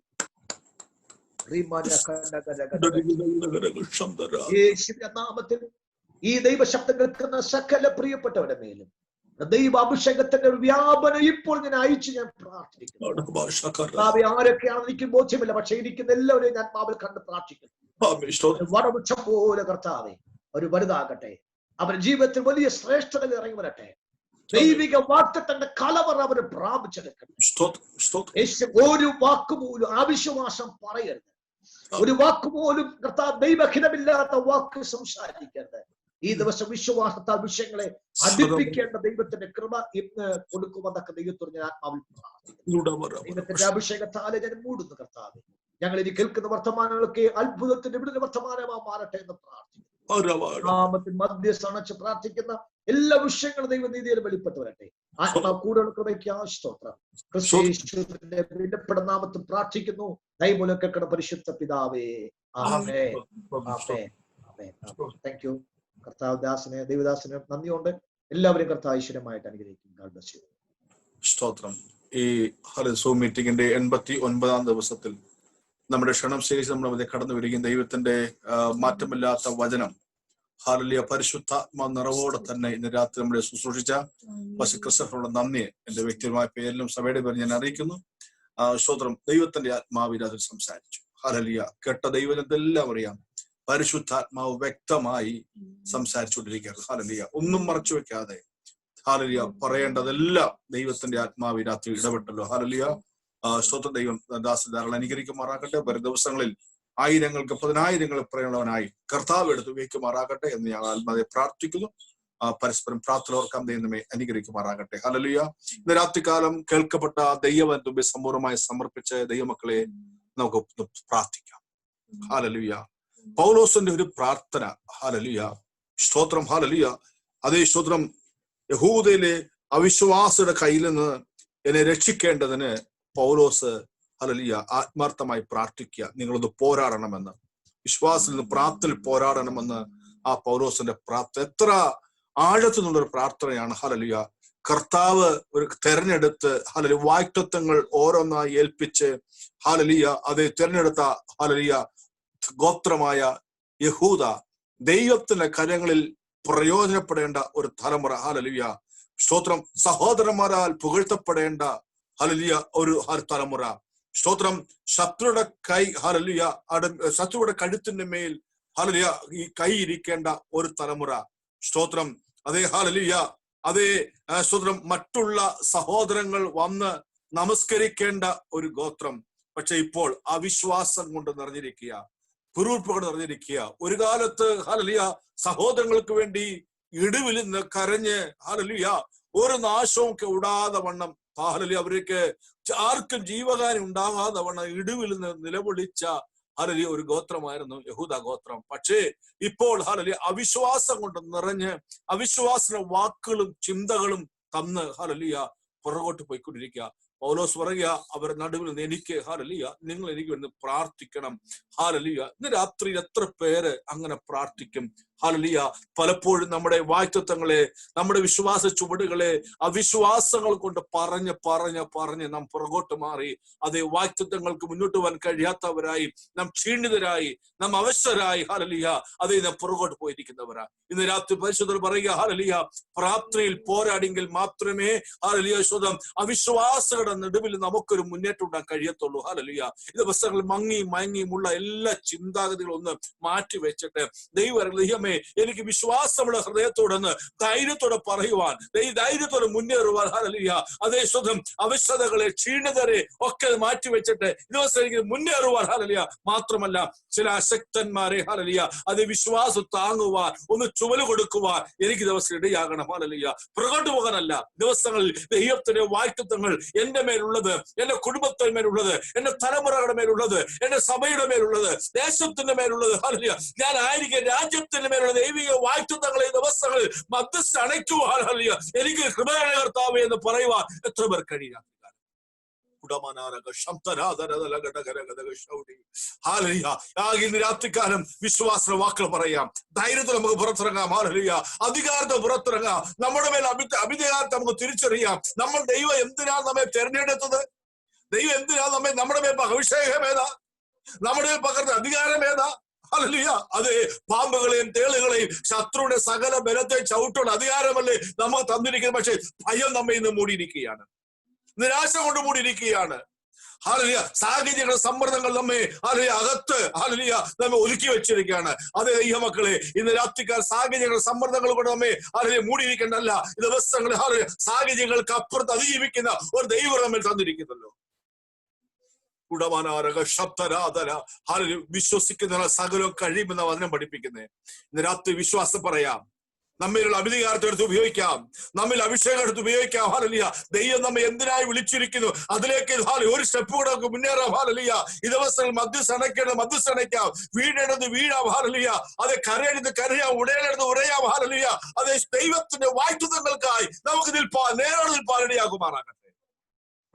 യേശുവിന്റെ നാമത്തിൽ ഈ ദൈവശബ്ദം കേൾക്കുന്ന സകല പ്രിയപ്പെട്ടവരുടെ മേലും ദൈവ അഭിഷേകത്തിന്റെ വ്യാപനം ഇപ്പോൾ ഞാൻ അയച്ചു ഞാൻ പ്രാർത്ഥിക്കുന്നു. ആരൊക്കെയാണെന്ന് എനിക്ക് ബോധ്യമില്ല, പക്ഷെ ഇരിക്കുന്ന എല്ലാവരെയും ഞാൻ ആത്മാവിൽ കണ്ട് പ്രാർത്ഥിക്കുന്നു. വടവൃക്ഷം പോലെ കർത്താവേ ഒരു വലുതാകട്ടെ. അവരുടെ ജീവിതത്തിൽ വലിയ ശ്രേഷ്ഠതകൾ ഇറങ്ങി വരട്ടെ. ദൈവിക വാഗ്ദത്തത്തിന്റെ കലവറ അവര് പ്രാപിച്ചെടുക്കട്ടെ. ഒരു വാക്കുപോലും അവിശ്വാസം പറയരുത്. ഒരു വാക്കുപോലും കർത്താവ് ദൈവഹിതമില്ലാത്ത വാക്ക് സംസാരിക്കരുത്. ഈ ദിവസം വിശ്വാസത്താൽ വിഷയങ്ങളെ അടുപ്പിക്കേണ്ട ദൈവത്തിന്റെ കൃപ ഇന്ന് കൊടുക്കുമെന്നൊക്കെ ദൈവത്തോട് ഞാൻ ആത്മാവിൽ പ്രാർത്ഥിക്കുന്നു. ദൈവത്തിന്റെ അഭിഷേകത്താലെ ഞാൻ മൂടുന്നു കർത്താവ്. ഞങ്ങൾ ഇനി കേൾക്കുന്ന വർത്തമാനങ്ങളൊക്കെ അത്ഭുതത്തിന്റെ വിടുന്ന വർത്തമാനമാ മാറട്ടെ എന്ന് പ്രാർത്ഥിക്കുന്നു. നാമത്തിൽ മധ്യസ്ഥ അണച്ച് പ്രാർത്ഥിക്കുന്ന എല്ലാ വിഷയങ്ങളും ദൈവനീതിയിൽ വെളിപ്പെട്ട് വരട്ടെ. ആത്മാവ് കൂടുതൽ കൃപയ്ക്ക് സ്തോത്രം. ക്രിസ്തുവിന്റെ വിലപ്പെടുന്ന നാമത്തിൽ പ്രാർത്ഥിക്കുന്നു. ദൈവമൂലം കേൾക്കുന്ന പരിശുദ്ധ പിതാവേ, ആമേൻ. താങ്ക് യു കർത്താവ്. ദൈവദാസന് നന്ദിയുണ്ട്. എല്ലാവരും കർത്താവ് ഐശ്വര്യമായിട്ട് അനുഗ്രഹിക്കും. സ്തോത്രം. ഈ സൂം മീറ്റിംഗിന്റെ 89ാം ദിവസത്തിൽ നമ്മുടെ ക്ഷണം ശേഷി നമ്മുടെ കടന്നു വരികയും ദൈവത്തിന്റെ മാറ്റമില്ലാത്ത വചനം ഹല്ലേലൂയ പരിശുദ്ധാത്മ നിറവോടെ തന്നെ ഇന്ന് രാത്രി നമ്മളെ ശുശ്രൂഷിച്ച ക്രിസ്തഫറിനോട് നന്ദി എന്റെ വ്യക്തിപരമായ പേരിലും സഭയുടെ പേരിൽ ഞാൻ അറിയിക്കുന്നു. സ്തോത്രം. ദൈവത്തിന്റെ ആത്മാവിൽ അതിൽ സംസാരിച്ചു. ഹല്ലേലൂയ. കേട്ട ദൈവജനത്തെല്ലാം അറിയാം, പരിശുദ്ധാത്മാവ് വ്യക്തമായി സംസാരിച്ചുകൊണ്ടിരിക്കുകയാണ്. ഹല്ലേലൂയ. ഒന്നും മറച്ചു വെക്കാതെ ഹല്ലേലൂയ പറയേണ്ടതെല്ലാം ദൈവത്തിന്റെ ആത്മാവ് രാത്രി ഇടപെട്ടല്ലോ. ഹല്ലേലൂയ. സ്തോത്രം. ദൈവം ദാസൻ ധാരാളം അനുഗ്രഹിക്കുമാറാകട്ടെ. വരും ദിവസങ്ങളിൽ ആയിരങ്ങൾക്ക് 10,000 പറയുന്നവനായി കർത്താവ് എടുത്ത് ഉപയോഗിക്കുമാറാകട്ടെ എന്ന് ഞാൻ ആത്മാവെ പ്രാർത്ഥിക്കുന്നു. പരസ്പരം പ്രാർത്ഥന ഓർക്കാൻ ദൈവമേ അനുഗ്രഹിക്കുമാറാകട്ടെ. ഹല്ലേലൂയ. ഇന്ന് രാത്രികാലം കേൾക്കപ്പെട്ട ദൈവം സമ്പൂർണ്ണമായി സമർപ്പിച്ച് ദൈവമക്കളെ നമുക്ക് പ്രാർത്ഥിക്കാം. ഹല്ലേലൂയ. പൗലോസിന്റെ ഒരു പ്രാർത്ഥന. ഹല്ലേലൂയ. സ്തോത്രം. ഹല്ലേലൂയ. അതേ സ്തോത്രം. യഹൂദയിലെ അവിശ്വാസിയുടെ കയ്യിൽ നിന്ന് എന്നെ രക്ഷിക്കേണ്ടതിന് പൗലോസ് ഹല്ലേലൂയ ആത്മാർത്ഥമായി പ്രാർത്ഥിക്കുക. നിങ്ങളൊന്ന് പോരാടണമെന്ന്, വിശ്വാസത്തിൽ നിന്ന് പ്രാർത്ഥനയിൽ പോരാടണമെന്ന് ആ പൗലോസിന്റെ പ്രാർത്ഥന എത്ര ആഴത്തു നിന്നുള്ളൊരു പ്രാർത്ഥനയാണ്. ഹല്ലേലൂയ. കർത്താവ് ഒരു തെരഞ്ഞെടുത്ത് ഹല്ലേലൂയ വാഗ്ദത്തങ്ങൾ ഓരോന്നായി ഏൽപ്പിച്ച് ഹല്ലേലൂയ അതേ തെരഞ്ഞെടുത്ത ഹല്ലേലൂയ ഗോത്രമായ യഹൂദ ദൈവത്തിന്റെ കരങ്ങളിൽ പ്രയോജനപ്പെടേണ്ട ഒരു തലമുറ. ഹല്ലേലൂയ. സ്തോത്രം. സഹോദരന്മാരാൽ പുകഴ്ത്തപ്പെടേണ്ട ഹല്ലേലൂയ ഒരു തലമുറ. സ്തോത്രം. ശത്രുയുടെ കൈ ഹല്ലേലൂയ ശത്രുയുടെ കഴുത്തിന്റെ മേൽ ഹല്ലേലൂയ ഈ കൈ ഇരിക്കേണ്ട ഒരു തലമുറ. സ്തോത്രം. അതേ ഹല്ലേലൂയ. അതേ സ്തോത്രം. മറ്റുള്ള സഹോദരങ്ങൾ വന്ന് നമസ്കരിക്കേണ്ട ഒരു ഗോത്രം. പക്ഷെ ഇപ്പോൾ അവിശ്വാസം കൊണ്ട് നിറഞ്ഞിരിക്കുക, കുറുപ്പ് കൊണ്ട് നിറഞ്ഞിരിക്കുക. ഒരു കാലത്ത് ഹല്ലേലൂയ സഹോദരങ്ങൾക്ക് വേണ്ടി ഇടിവിൽ നിന്ന് കരഞ്ഞ് ഹല്ലേലൂയ ഒരു നാശവും കൂടാതെ വണ്ണം ഹല്ലേലൂയ അവർക്ക് ആർക്കും ജീവകാരം ഉണ്ടാകാതെ വണ്ണം ഇടിവിൽ നിന്ന് നിലവിളിച്ച ഹല്ലേലൂയ ഒരു ഗോത്രമായിരുന്നു യഹൂദ ഗോത്രം. പക്ഷേ ഇപ്പോൾ ഹല്ലേലൂയ അവിശ്വാസം കൊണ്ട് നിറഞ്ഞ് അവിശ്വാസ വാക്കുകളും ചിന്തകളും തന്ന് ഹല്ലേലൂയ പുറകോട്ട് പോയിക്കൊണ്ടിരിക്കുക. പൗലോസ് പറയുക, അവർ നടുവിൽ നിന്ന് എനിക്ക് ഹല്ലേലൂയ നിങ്ങൾ എനിക്ക് വേണ്ടി പ്രാർത്ഥിക്കണം. ഹല്ലേലൂയ. ഇന്ന് രാത്രി എത്ര പേര് അങ്ങനെ പ്രാർത്ഥിക്കും? ഹല്ലേലൂയ. പലപ്പോഴും നമ്മുടെ വാഗ്ദത്തങ്ങളെ, നമ്മുടെ വിശ്വാസ ചുവടുകളെ അവിശ്വാസങ്ങൾ കൊണ്ട് പറഞ്ഞ് നാം പുറകോട്ട് മാറി അതേ വാഗ്ദത്തങ്ങൾക്ക് മുന്നോട്ട് പോകാൻ കഴിയാത്തവരായി, നാം ക്ഷീണിതരായി, നാം അവശരായി ഹല്ലേലൂയ അതേ നാം പുറകോട്ട് പോയിരിക്കുന്നവരാ. ഇന്ന് രാത്രി പരിശുദ്ധർ പറയുക, ഹല്ലേലൂയ പ്രാർത്ഥനയിൽ പോരാടിയെങ്കിൽ മാത്രമേ ഹല്ലേലൂയ സ്വന്തം അവിശ്വാസങ്ങളുടെ നടുവിൽ നമുക്കൊരു മുന്നേറ്റം ഉണ്ടാകാൻ കഴിയത്തുള്ളൂ. ഹല്ലേലൂയ. ഈ ദിവസങ്ങളിൽ മങ്ങിയുമുള്ള എല്ലാ ചിന്താഗതികളും ഒന്ന് മാറ്റി വെച്ചിട്ട് ദൈവമേ എനിക്ക് വിശ്വാസമുള്ള ഹൃദയത്തോടൊന്ന് ധൈര്യത്തോടെ പറയുവാൻ, ധൈര്യത്തോടെ മുന്നേറുവാൻ ഹല്ലേലൂയ അതേ സ്വന്തം അവശതകളെ ക്ഷീണിതരെ ഒക്കെ മാറ്റി വെച്ചിട്ട് ദിവസം എനിക്ക് മുന്നേറുവാൻ ഹല്ലേലൂയ. മാത്രമല്ല ചില അശക്തന്മാരെ ഹല്ലേലൂയ അതേ വിശ്വാസം താങ്ങുവാൻ, ഒന്ന് ചുമല് കൊടുക്കുവാൻ എനിക്ക് ദിവസം ഇടയാകണം. ഹല്ലേലൂയ. പുറകോട്ട് പോകാനല്ല. ദിവസങ്ങളിൽ ദൈവത്തിന്റെ വാഗ്ദത്തങ്ങൾ എന്റെ മേലുള്ളത്, എന്റെ കുടുംബത്തിന് മേലുള്ളത്, എന്റെ തലമുറകളുടെ മേലുള്ളത്, എന്റെ സഭയുടെ മേലുള്ളത്, ദേശത്തിന്റെ മേലുള്ളത് ഹല്ലേലൂയ ഞാൻ ആയിരിക്കും രാജ്യത്തിന്റെ മേലുള്ള ദൈവിക വാഗ്ദത്തങ്ങളെ ദിവസങ്ങളിൽ മധ്യസ്ഥ അണയ്ക്കുവാൻ ഹല്ലേലൂയ എനിക്ക് കൃപയായ കർത്താവേ എന്ന് പറയുവാൻ എത്ര പേർ കഴിയുക? ഇന്ന് രാത്രിക്കാലം വിശ്വാസ വാക്കുകൾ പറയാം, ധൈര്യത്തിൽ നമുക്ക് പുറത്തിറങ്ങാം. ഹല്ലേലൂയ. അധികാരത്തെ പുറത്തിറങ്ങാം. നമ്മുടെ മേൽ അധികാരത്തെ നമുക്ക് തിരിച്ചറിയാം. നമ്മൾ ദൈവം എന്തിനാണ് നമ്മെ തെരഞ്ഞെടുത്തത്? ദൈവം എന്തിനാണ് നമ്മുടെ മേൽ അഭിഷേകമേതാ? നമ്മുടെ മേൽ പകർന്ന അധികാരമേതാ? ഹല്ലേലൂയ. അതെ, പാമ്പുകളെയും തേളുകളെയും ശത്രുവിന്റെ സകല ബലത്തെ ചവിട്ടുള്ള അധികാരമല്ലേ നമുക്ക് തന്നിരിക്കുന്നത്. പക്ഷെ ഭയം നമ്മെ ഇന്ന് മൂടിയിരിക്കുകയാണ്, നിരാശ കൊണ്ട് മൂടിയിരിക്കുകയാണ്. ഹല്ലേലൂയ. സാഹചര്യങ്ങളുടെ സമ്മർദ്ദങ്ങൾ നമ്മെ ഹല്ലേലൂയ അകത്ത് ഹല്ലേലൂയ നമ്മെ ഒതുക്കി വെച്ചിരിക്കുകയാണ്. അതേ ദൈവമക്കളെ, ഇന്ന് രാത്രിക്കാർ സാഹചര്യങ്ങളുടെ സമ്മർദ്ദങ്ങൾ കൊണ്ട് നമ്മെ ഹല്ലേലൂയ മൂടിയിരിക്കേണ്ടല്ല. ഈ ദിവസങ്ങളിൽ ഹല്ലേലൂയ സാഹചര്യങ്ങൾക്ക് അപ്പുറത്ത് അതിജീവിക്കുന്ന ഒരു ദൈവം നമ്മിൽ തന്നിരിക്കുന്നല്ലോ. വിശ്വസിക്കുന്ന സകലവും കഴിയുമെന്ന വചനം പഠിപ്പിക്കുന്നത്. ഇന്ന് രാത്രി വിശ്വാസം പറയാം, നമ്മിലുള്ള അധികാരത്തെ എടുത്ത് ഉപയോഗിക്കാം, നമ്മിൽ അഭിഷേകം എടുത്ത് ഉപയോഗിക്കാം. ഹല്ലേലൂയ. ദൈവം നമ്മെ എന്തിനായി വിളിച്ചിരിക്കുന്നു അതിലേക്ക് ഒരു സ്റ്റെപ്പ് കൂടെ നമുക്ക് മുന്നേറാം. ഹല്ലേലൂയ. ഈ ദിവസങ്ങൾ മധ്യസ്ഥനയ്ക്കാം, വീഴേണ്ടത് വീഴാം. ഹല്ലേലൂയ. അതെ, കരയേണ്ടത് കരയാം, ഉടയേണ്ടത് ഉറയാം. ഹല്ലേലൂയ. അതെ, ദൈവത്തിന്റെ വാഗ്ദത്തങ്ങൾക്കായി നമുക്ക് നേരോട് നിൽപ്പാനിടയാകുമാറാകട്ടെ.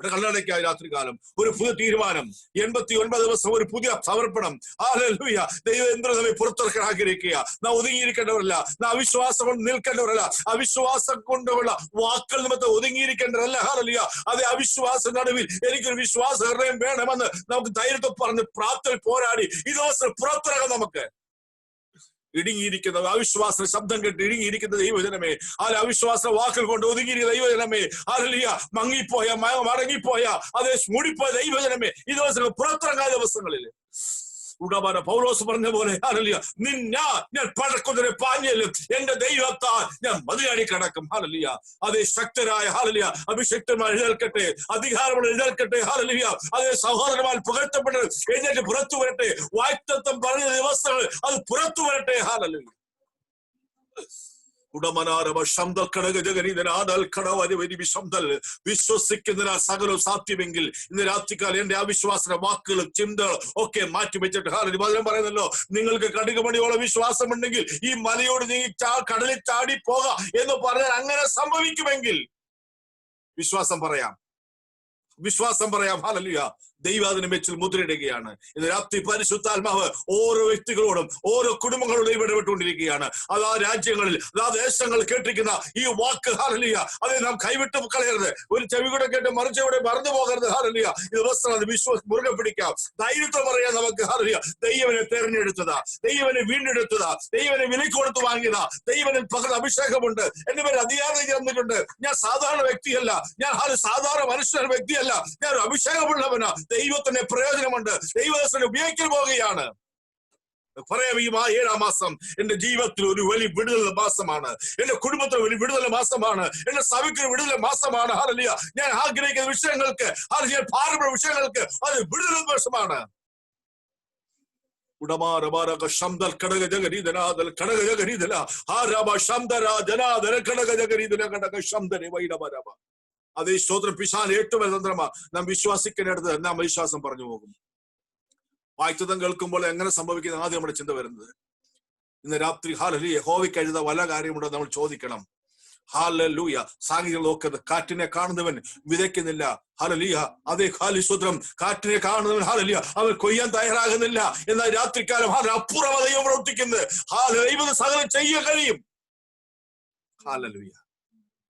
ഇവിടെ കല്ലടയ്ക്കായി രാത്രികാലം ഒരു പുതിയ തീരുമാനം, 89 ദിവസം ഒരു പുതിയ സമർപ്പണം. ഹല്ലേലൂയ. ദൈവം എന്തിനും നമ്മെ പുറത്തിറക്കാൻ ആഗ്രഹിക്കുക. നാം ഒതുങ്ങിയിരിക്കേണ്ടവരല്ല, നാം അവിശ്വാസം കൊണ്ട് നിൽക്കേണ്ടവരല്ല, അവിശ്വാസം കൊണ്ടുള്ള വാക്കുകൾ നിമിത്തം ഒതുങ്ങിയിരിക്കേണ്ടവരല്ല. ഹല്ലേലൂയ. അതേ അവിശ്വാസം നടുവിൽ എനിക്കൊരു വിശ്വാസ ഹൃദയം വേണമെന്ന് നമുക്ക് ധൈര്യത്തെ പറഞ്ഞ് പ്രാർത്ഥനയിൽ പോരാടി ഈ ദിവസം പുറത്തിറങ്ങാം. നമുക്ക് ഇടുങ്ങിയിരിക്കുന്ന അവിശ്വാസ ശബ്ദം കേട്ട് ഇടുങ്ങിയിരിക്കുന്ന ദൈവജനമേ, അവിശ്വാസ വാക്കുകൾ കൊണ്ട് ഒതുങ്ങിയിരിക്കുന്ന ദൈവജനമേ, ഹല്ലേലൂയ മങ്ങിപ്പോയ മടങ്ങിപ്പോയ അതേ മൂടിപ്പോയ ദൈവജനമേ, ഈ ദിവസങ്ങൾ പുറത്തിറങ്ങാത്ത ദിവസങ്ങളിൽ പൗലോസ് പറഞ്ഞ പോലെ ഹല്ലേലൂയ ഞാൻ പഴക്കുതിരെ പാഞ്ഞലും എന്റെ ദൈവത്താൽ ഞാൻ മതിയാടി കിടക്കും. ഹല്ലേലൂയ. അതേ ശക്തരായ ഹല്ലേലൂയ അഭിഷക്തന്മാർ എഴുന്നേൽക്കട്ടെ, അധികാരമുള്ള എഴുന്നേൽക്കട്ടെ. ഹല്ലേലൂയ. അതേ സഹോദരന്മാർ പുകഴ്ത്തപ്പെട്ട് എഴുന്നേറ്റ് പുറത്തു വരട്ടെ. വാഗ്ദത്തം പറഞ്ഞ ദിവസങ്ങൾ അത് പുറത്തു വരട്ടെ. ഹല്ലേലൂയ. വിശ്വസിക്കുന്നതിനാൽ സകലവും സാധ്യമെങ്കിൽ ഇന്ന് രാത്രിക്കാലം എന്റെ അവിശ്വാസ വാക്കുകളും ചിന്തകളും ഒക്കെ മാറ്റിവെച്ചിട്ട് വചനം പറയുന്നല്ലോ, നിങ്ങൾക്ക് കടുകുമണിയോളം വിശ്വാസമുണ്ടെങ്കിൽ ഈ മലയോട് നീ കടലിൽ ചാടി പോകാം എന്ന് പറഞ്ഞാൽ അങ്ങനെ സംഭവിക്കുമെങ്കിൽ വിശ്വാസം പറയാം. ഹല്ലേലൂയ. ദൈവം അതിനെ വെച്ച് മുദ്രയിടുകയാണ്. ഇന്ന് രാത്രി പരിശുദ്ധാത്മാവ് ഓരോ വ്യക്തികളോടും ഓരോ കുടുംബങ്ങളോടും ദൈവം ഇടപെട്ടുകൊണ്ടിരിക്കുകയാണ്. അതാ രാജ്യങ്ങളിൽ അതാ ദേശങ്ങൾ കേട്ടിരിക്കുന്ന ഈ വാക്ക് ഹല്ലേലൂയ അത് നാം കൈവിട്ട് കളയരുത്. ഒരു ചെവി കൂടെ കേട്ട് മറിച്ചെവിടെ മറന്നു പോകരുത്. ഹല്ലേലൂയ. ഈ ദിവസം അത് മുറുകെ പിടിക്കാം. ധൈര്യത്തെ പറയാൻ നമുക്ക് ഹല്ലേലൂയ ദൈവനെ തെരഞ്ഞെടുത്തതാ, ദൈവനെ വീണ്ടെടുത്തതാ, ദൈവനെ വിലയ്ക്ക് കൊടുത്ത് വാങ്ങിയതാ, ദൈവനിൽ പകർന്ന അഭിഷേകമുണ്ട്, എന്റെ പേര് അധികാരം ചേർന്നിട്ടുണ്ട്. ഞാൻ സാധാരണ വ്യക്തിയല്ല, ഞാൻ സാധാരണ മനുഷ്യരുടെ വ്യക്തിയല്ല, ഞാൻ ഒരു അഭിഷേകമുള്ളവനാ. ദൈവത്തിന് പ്രയോജനമുണ്ട്. ദൈവദാസനെ ഉപയോഗിക്കാൻ പോവുകയാണ്. പറയാം, ഈ 7-ാം മാസം എന്റെ ജീവിതത്തിൽ ഒരു വലിയ വിടുതൽ മാസമാണ്. എന്റെ കുടുംബത്തിന് വലിയ വിടുതൽ മാസമാണ്. എന്റെ സഭയ്ക്ക് ഒരു വിടുതൽ മാസമാണ്. ഹല്ലേലൂയ. ഞാൻ ആഗ്രഹിക്കുന്ന വിഷയങ്ങൾക്ക്, ഭാരമുള്ള വിഷയങ്ങൾക്ക് അത് വിടുതൽ മാസമാണ്. അതേ സ്തോത്രം. പിശാൻ ഏറ്റവും തന്ത്രമാ. നാം വിശ്വാസിക്കുന്നിടത്ത് നാം വിശ്വാസം പറഞ്ഞു പോകും. വായ്ത്തം കേൾക്കുമ്പോൾ എങ്ങനെ സംഭവിക്കുന്നത് ആദ്യം നമ്മുടെ ചിന്ത വരുന്നത്. ഇന്ന് രാത്രി ഹല്ലേലൂയ യഹോവയ്ക്ക് എഴുത വല്ല കാര്യമുണ്ടോ നമ്മൾ ചോദിക്കണം. ഹല്ലേലൂയ. സാങ്കേതിക നോക്കുന്നത്, കാറ്റിനെ കാണുന്നവൻ വിതയ്ക്കുന്നില്ല. ഹല്ലേലൂയ. അതേ സ്തോത്രം. കാറ്റിനെ കാണുന്നവൻ ഹല്ലേലൂയ അവൻ കൊയ്യാൻ തയ്യാറാകുന്നില്ല. എന്നാൽ രാത്രികാലം അപ്പുറം ദൈവം പ്രവർത്തിക്കുന്നത്. ദൈവത്തിന് സകലം ചെയ്യാൻ കഴിയും. ഹല്ലേലൂയ.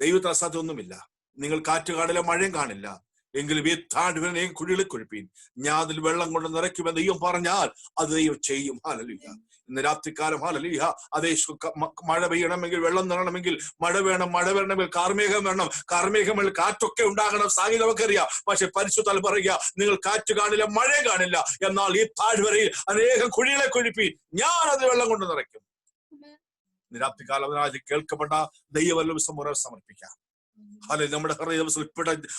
ദൈവത്തിന് അസാധ്യമൊന്നുമില്ല. നിങ്ങൾ കാറ്റ് കാണില്ല, മഴയും കാണില്ല, എങ്കിലും ഈ താഴ്വനെ കുഴികളിൽ കുഴിപ്പീൻ, ഞാൻ അതിൽ വെള്ളം കൊണ്ട് നിറയ്ക്കുമെന്ന് ദൈവം പറഞ്ഞാൽ അത് ദൈവം ചെയ്യും. ഹല്ലേലൂയ. ഇന്ന് രാത്രികാലം ഹല്ലേലൂയ അതേ മഴ പെയ്യണമെങ്കിൽ, വെള്ളം നിറയണമെങ്കിൽ മഴ വേണം, മഴ വരണമെങ്കിൽ കാർമേഘം വേണം, കാർമേഘം കാറ്റൊക്കെ ഉണ്ടാകണം. സാങ്കേതിക നമുക്കറിയാം. പക്ഷെ പരിശുദ്ധ പറയുക, നിങ്ങൾ കാറ്റ് കാണില്ല, മഴയും കാണില്ല, എന്നാൽ ഈ താഴ്വരയിൽ അനേകം കുഴികളെ കുഴിപ്പീൻ, ഞാൻ അത് വെള്ളം കൊണ്ട് നിറയ്ക്കും. ഇന്ന് രാത്രികാലം കേൾക്കപ്പെട്ട ദൈവവല്ലഭ സമർപ്പിക്കാം. ഹല്ലേലൂയ. നമ്മുടെ ഹൃദയം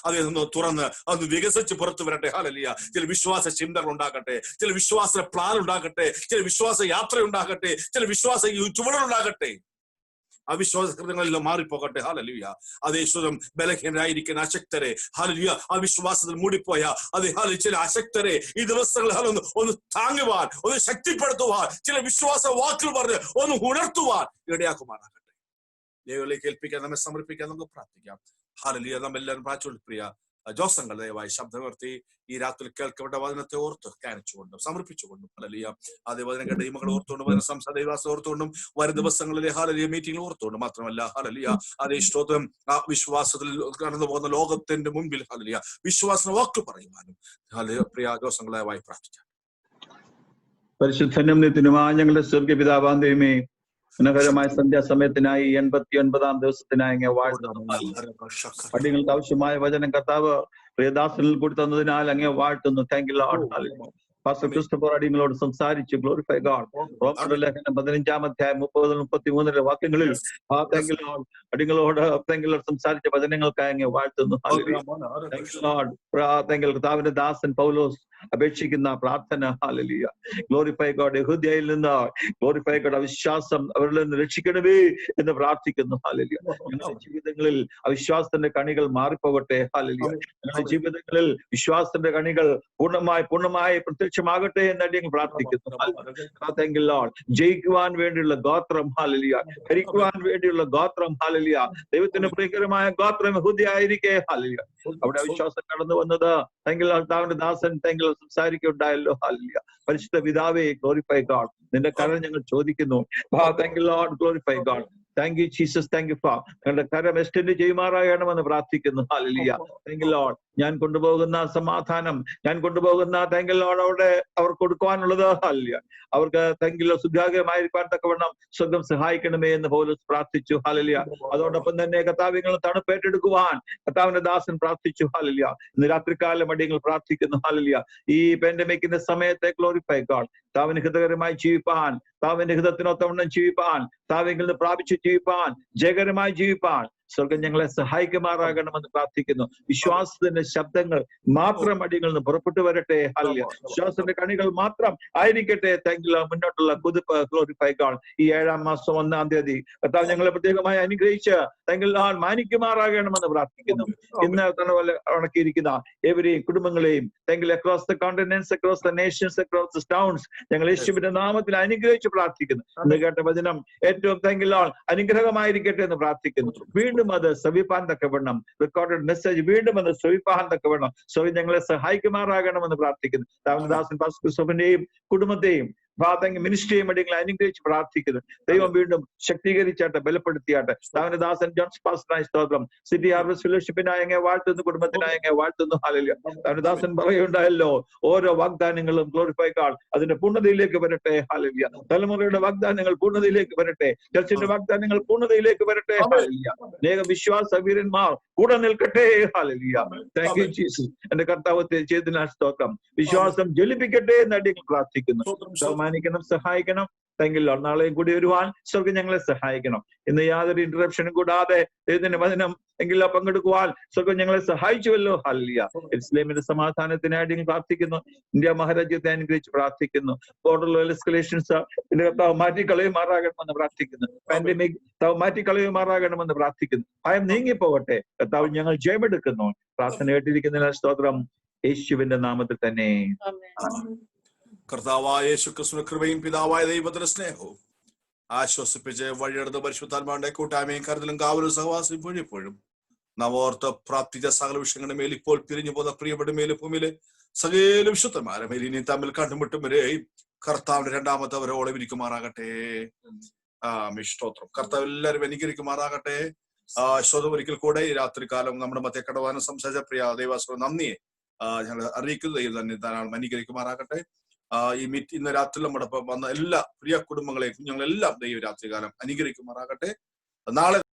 അതിൽ നിന്ന് തുറന്ന് അത് വികസിച്ച് പുറത്തു വരട്ടെ. ഹല്ലേലൂയ. ചില വിശ്വാസ ചിന്തകൾ ഉണ്ടാകട്ടെ, ചില വിശ്വാസ പ്ലാൻ ഉണ്ടാകട്ടെ, ചില വിശ്വാസ യാത്ര ഉണ്ടാകട്ടെ, ചില വിശ്വാസ ചുവടുകൾ ഉണ്ടാകട്ടെ. അവിശ്വാസ കൃതങ്ങളിൽ മാറിപ്പോകട്ടെ. ഹല്ലേലൂയ. അതേ സ്വരം ബലഹീനരായിരിക്കുന്ന അശക്തരെ ഹല്ലേലൂയ അവിശ്വാസത്തിൽ മൂടിപ്പോയ അതേ ചില അശക്തരെ ഈ ദിവസങ്ങളിൽ ഒന്ന് താങ്ങുവാൻ, ഒന്ന് ശക്തിപ്പെടുത്തുവാൻ, ചില വിശ്വാസ വാക്കുകൾ പറഞ്ഞ് ഒന്ന് ഉണർത്തുവാൻ ഇടയാക്കുമാറാകട്ടെ. ദൈവത്തിലേക്ക് ഏൽപ്പിക്കാൻ, നമ്മെ സമർപ്പിക്കാൻ, നമുക്ക് പ്രാർത്ഥിക്കാം. ഹല്ലേലൂയ. നമ്മെല്ലാവരും പ്രാർത്ഥിച്ചു. പ്രിയ ജോസങ്ങൾ ദയവായി ശബ്ദമുയർത്തി ഈ രാത്രി കേൾക്കപ്പെട്ട വചനത്തെ ഓർത്ത് ധ്യാനിച്ചുകൊണ്ടും സമർപ്പിച്ചുകൊണ്ടും ഹല്ലേലൂയ അതേ വചനം കേട്ട ഈ മക്കളെ ഓർത്തുകൊണ്ടും വചന സംസാരം ഓർത്തുകൊണ്ടും വരും ദിവസങ്ങളിലെ ഹല്ലേലൂയ മീറ്റിംഗിൽ ഓർത്തുകൊണ്ടും മാത്രമല്ല ഹല്ലേലൂയ അതേ സ്തോത്രം ആ വിശ്വാസത്തിൽ കടന്നു പോകുന്ന ലോകത്തിന്റെ മുൻപിൽ ഹല്ലേലൂയ വിശ്വാസ വാക്ക് പറയുവാനും ഹല്ലേലൂയ പ്രിയ ജോസങ്ങൾ ദയവായി പ്രാർത്ഥിക്കാം. പരിശുദ്ധനും നിത്യനുമായ ഞങ്ങളുടെ സ്വർഗ്ഗീയ പിതാവാം ദൈവമേ, മനോഹരമായ സന്ധ്യാസമയത്തിനായി 89-ാം ദിവസത്തിനായി അങ്ങ് വാഴ്ത്തുന്നു. അടിയങ്ങൾക്ക് ആവശ്യമായ വചനം കർത്താവ് പ്രിയദാസനിൽ കൂടി തന്നതിനാൽ അങ്ങ് വാഴ്ത്തുന്നു. Thank you Lord. Pastor Christopher അടിയങ്ങളോട് സംസാരിച്ചു. Glorify God. റോമർ ലേഖനം 15-ാം അധ്യായം 30-33 വാക്യങ്ങളിൽ താങ്ക് യു ലോർഡ് അടിയങ്ങളോട് സംസാരിച്ച വചനങ്ങൾക്കായി അങ്ങ് വാഴ്ത്തുന്നു. Thank you Lord. Thank you. കർത്താവിന്റെ ദാസൻ പൗലോസ് അപേക്ഷിക്കുന്ന പ്രാർത്ഥന ഹല്ലേലൂയ. Glorify God. യഹൂദ്യയിൽ നിന്ന് ഗ്ലോറിഫൈ ഗോഡ് അവിശ്വാസം അവരിൽ നിന്ന് രക്ഷിക്കണമേ എന്ന് പ്രാർത്ഥിക്കുന്നു. ഹല്ലേലൂയ. ഞങ്ങളുടെ ജീവിതങ്ങളിൽ അവിശ്വാസത്തിന്റെ കണികൾ മാറിപ്പോകട്ടെ. ഹല്ലേലൂയ. ഞങ്ങളുടെ ജീവിതങ്ങളിൽ വിശ്വാസത്തിന്റെ കണികൾ പൂർണ്ണമായി പ്രത്യക്ഷമാകട്ടെ എന്ന് ഞങ്ങൾ പ്രാർത്ഥിക്കുന്നു. Thank you Lord. ജയിക്കുവാൻ വേണ്ടിയുള്ള ഗോത്രം ഹല്ലേലൂയ, ഭരിക്കുവാൻ വേണ്ടിയുള്ള ഗോത്രം ഹല്ലേലൂയ, ദൈവത്തിന് പ്രിയകരമായ ഗോത്രം യഹൂദ്യ ആയിരിക്കെ ഹല്ലേലൂയ. അവിടെ അവിശ്വാസം കടന്നു വന്നത് താങ്ക് യു ലോർഡ്. കർത്താവിന്റെ ദാസൻ താങ്ക് യു സംസാരിക്കുണ്ടായല്ലോ. ഹല്ലേലൂയ. പരിശുദ്ധ പിതാവേ, ഗ്ലോറിഫൈ ഗോഡ്. നിന്റെ കരം ഞങ്ങൾ ചോദിക്കുന്നു. Thank you Lord. Glorify God. Thank you Jesus. Thank you ഫാ. ഞങ്ങളുടെ കരം എക്സ്റ്റെൻഡ് ചെയ്യുമാറാകണമെന്ന് പ്രാർത്ഥിക്കുന്നു. ഹല്ലേലൂയ. Thank you Lord. ഞാൻ കൊണ്ടുപോകുന്ന സമാധാനം, ഞാൻ കൊണ്ടുപോകുന്ന താങ്ക് യു ലോർഡ് അവിടെ അവർ കൊടുക്കുവാനുള്ളത് ഹല്ലേലൂയ. അവർക്ക് താങ്ക് യു ലോർഡ് സുഖാകരമായിരിക്കാൻ തക്കവണ്ണം സ്വർഗ്ഗം സഹായിക്കണമേ എന്ന് പൗലോസ് പ്രാർത്ഥിച്ചു. ഹല്ലേലൂയ. അതോടൊപ്പം തന്നെ കർത്താവിങ്ങൾ തണുപ്പേറ്റെടുക്കുവാൻ കർത്താവിന്റെ ദാസൻ പ്രാർത്ഥിച്ചു. ഹല്ലേലൂയ. ഇന്ന് രാത്രികാലം അടിയങ്ങൾ പ്രാർത്ഥിക്കുന്നു. ഹല്ലേലൂയ. ഈ പാൻഡമിക്കിന്റെ സമയത്തെ ഗ്ലോറിഫൈ ഗോഡ്. താവിന് ഹിതകരമായി ജീവിപ്പാൻ, താവിന്റെ ഹിതത്തിനൊത്തവണ്ണം ജീവിപ്പാൻ, താവിൽ നിന്ന് പ്രാപിച്ചു ജീവിപ്പാൻ, ജയകരമായി ജീവിപ്പാൻ സ്വർഗം ഞങ്ങളെ സഹായിക്കുമാറാകണമെന്ന് പ്രാർത്ഥിക്കുന്നു. വിശ്വാസത്തിന്റെ ശബ്ദങ്ങൾ മാത്രം അടികളിൽ നിന്ന് പുറപ്പെട്ടു വരട്ടെ. ഹല്ലേലൂയ. വിശ്വാസത്തിന്റെ കണികൾ മാത്രം ആയിരിക്കട്ടെ. Thank you. മുന്നോട്ടുള്ള കുതിപ്പ് ഗ്ലോറിഫൈ ഗോഡ്. ഈ 7-ാം മാസം 1-ാം തീയതി കർത്താവ് ഞങ്ങളെ പ്രത്യേകമായി അനുഗ്രഹിച്ച് താങ്ക് യു മാനിക്കുമാറാകണമെന്ന് പ്രാർത്ഥിക്കുന്നു. ഇന്ന് തണവല ഉണക്കിയിരിക്കുന്ന ഏവരെയും കുടുംബങ്ങളെയും thank you across the continents, across the Nations, across the towns ഞങ്ങൾ യേശുവിന്റെ നാമത്തിൽ അനുഗ്രഹിച്ച് പ്രാർത്ഥിക്കുന്നു. ഇന്ന് കേട്ട വചനം ഏറ്റവും താങ്ക് യു അനുഗ്രഹമായിരിക്കട്ടെ എന്ന് പ്രാർത്ഥിക്കുന്നു. വീണ്ടും അത് ശ്രവിപ്പാൻ തക്കവണ്ണം റെക്കോർഡഡ് മെസ്സേജ് വീണ്ടും അത് ശ്രവിപ്പാൻ തക്കവണ്ണം ഞങ്ങളെ സഹായിക്കുമാറാകണമെന്ന് പ്രാർത്ഥിക്കുന്നു. ദാസൻ പാസ്റ്റർ ക്രിസ്റ്റോഫറിന്റെയും കുടുംബത്തെയും മിനിസ്ട്രിയും അടിയങ്ങളെ അനുഗ്രഹിച്ച് പ്രാർത്ഥിക്കുന്നു. ദൈവം വീണ്ടും ശക്തീകരിച്ചാട്ടെ, ബലപ്പെടുത്തിയാട്ടെ. താവിന്റെ ദാസൻ ജോൺസ് പാസ്റ്ററിനായി സ്തോത്രം. സിറ്റി ഹാർവസ്റ്റ് ഫെലോഷിപ്പിനായി അങ്ങേ വാഴ്ത്തുന്നു, കുടുംബത്തിനായി അങ്ങേ വാഴ്ത്തുന്നു. ഹല്ലേലൂയ. താവിന്റെ ദാസൻ പറയുണ്ടായല്ലോ, ഓരോ വാഗ്ദാനങ്ങളും ഗ്ലോറിഫൈ കാൾ അതിന്റെ പൂർണ്ണതയിലേക്ക് വരട്ടെ. ഹല്ലേലൂയ. തലമുറയുടെ വാഗ്ദാനങ്ങൾ പൂർണ്ണതയിലേക്ക് വരട്ടെ. ചർച്ചിന്റെ വാഗ്ദാനങ്ങൾ പൂർണ്ണതയിലേക്ക് വരട്ടെ. ഹല്ലേലൂയ. അനേക വിശ്വാസ വീരന്മാർ കൂടെ നിൽക്കട്ടെ. ഹല്ലേലൂയ. Thank you Jesus. എന്റെ കർത്താവ് ചെയ്തതിനാൽ സ്തോത്രം. വിശ്വാസം ജ്വലിപ്പിക്കട്ടെ എന്ന് അടിയങ്ങൾ പ്രാർത്ഥിക്കുന്നു. സമ്മാനിക്കണം, സഹായിക്കണം. താങ്കിൽ നാളെയും കൂടി വരുവാൻ സ്വർഗം ഞങ്ങളെ സഹായിക്കണം. ഇന്ന് യാതൊരു ഇന്ററപ്ഷനും കൂടാതെ ദൈവത്തിന്റെ വചനം എങ്കിലും പങ്കെടുക്കുവാൻ സ്വർഗം ഞങ്ങളെ സഹായിച്ചുവല്ലോ. ഹല്ലേലൂയ. ഇസ്ലാമിന്റെ സമാധാനത്തിനായിട്ട് ഞങ്ങൾ പ്രാർത്ഥിക്കുന്നു. ഇന്ത്യ മഹാരാജ്യത്തെ അനുഗ്രഹിച്ച് പ്രാർത്ഥിക്കുന്നു. ബോർഡർ എസ്കലേഷൻസ് കർത്താവ് മാറ്റിക്കളയുമാറാകണമെന്ന് പ്രാർത്ഥിക്കുന്നു. പാൻഡമിക് കർത്താവ് മാറ്റിക്കളയുമാറാകണമെന്ന് പ്രാർത്ഥിക്കുന്നു. ഭയം നീങ്ങിപ്പോകട്ടെ. കർത്താവ് ഞങ്ങൾ ജയമെടുക്കുന്നു. പ്രാർത്ഥന കേട്ടിരിക്കുന്നതിനാൽ സ്തോത്രം. യേശുവിന്റെ നാമത്തിൽ തന്നെ. കർത്താവായ യേശു ക്രിസ്തുവിന്റെ കൃപയും പിതാവായ ദൈവത്തിന്റെ സ്നേഹവും ആശ്വസിപ്പിച്ച് വഴിയെടുത്ത പരിശുദ്ധാത്മാവിന്റെ കൂട്ടായ്മയും കരുതലും കാവലും സഹവാസം ഇപ്പോഴും നവോർത്ത പ്രാപ്തിച്ച സകല വിഷയങ്ങളുടെ മേൽ ഇപ്പോൾ പിരിഞ്ഞു പോകുന്ന പ്രിയപ്പെട്ട മേലും ഭൂമിയിലെ സകല വിശുദ്ധന്മാരെ മേൽ ഇനി തമ്മിൽ കണ്ടുമുട്ടും വരെയും കർത്താവിന്റെ രണ്ടാമത്തെ അവരോളം ഇരിക്കുമാറാകട്ടെ. സ്തോത്രം. കർത്താവ് എല്ലാവരും അനുകരിക്കുമാറാകട്ടെ. ശ്രോതം ഒരിക്കൽ കൂടെ ഈ രാത്രികാലം നമ്മുടെ മധ്യ കടവാനും സംസാരിച്ച പ്രിയ ദൈവാശ്രമ നന്ദിയെ ഞങ്ങൾ അറിയിക്കുന്നു. ദൈവം തന്നെ ധാരാളം അനുകരിക്കുമാറാകട്ടെ. ഇന്ന് രാത്രി നമ്മുടെ വന്ന എല്ലാ പ്രിയ കുടുംബങ്ങളെയും കുഞ്ഞുങ്ങളെല്ലാം ദൈവം രാത്രികാലം അനുകരിക്കുമാറാകട്ടെ. നാളെ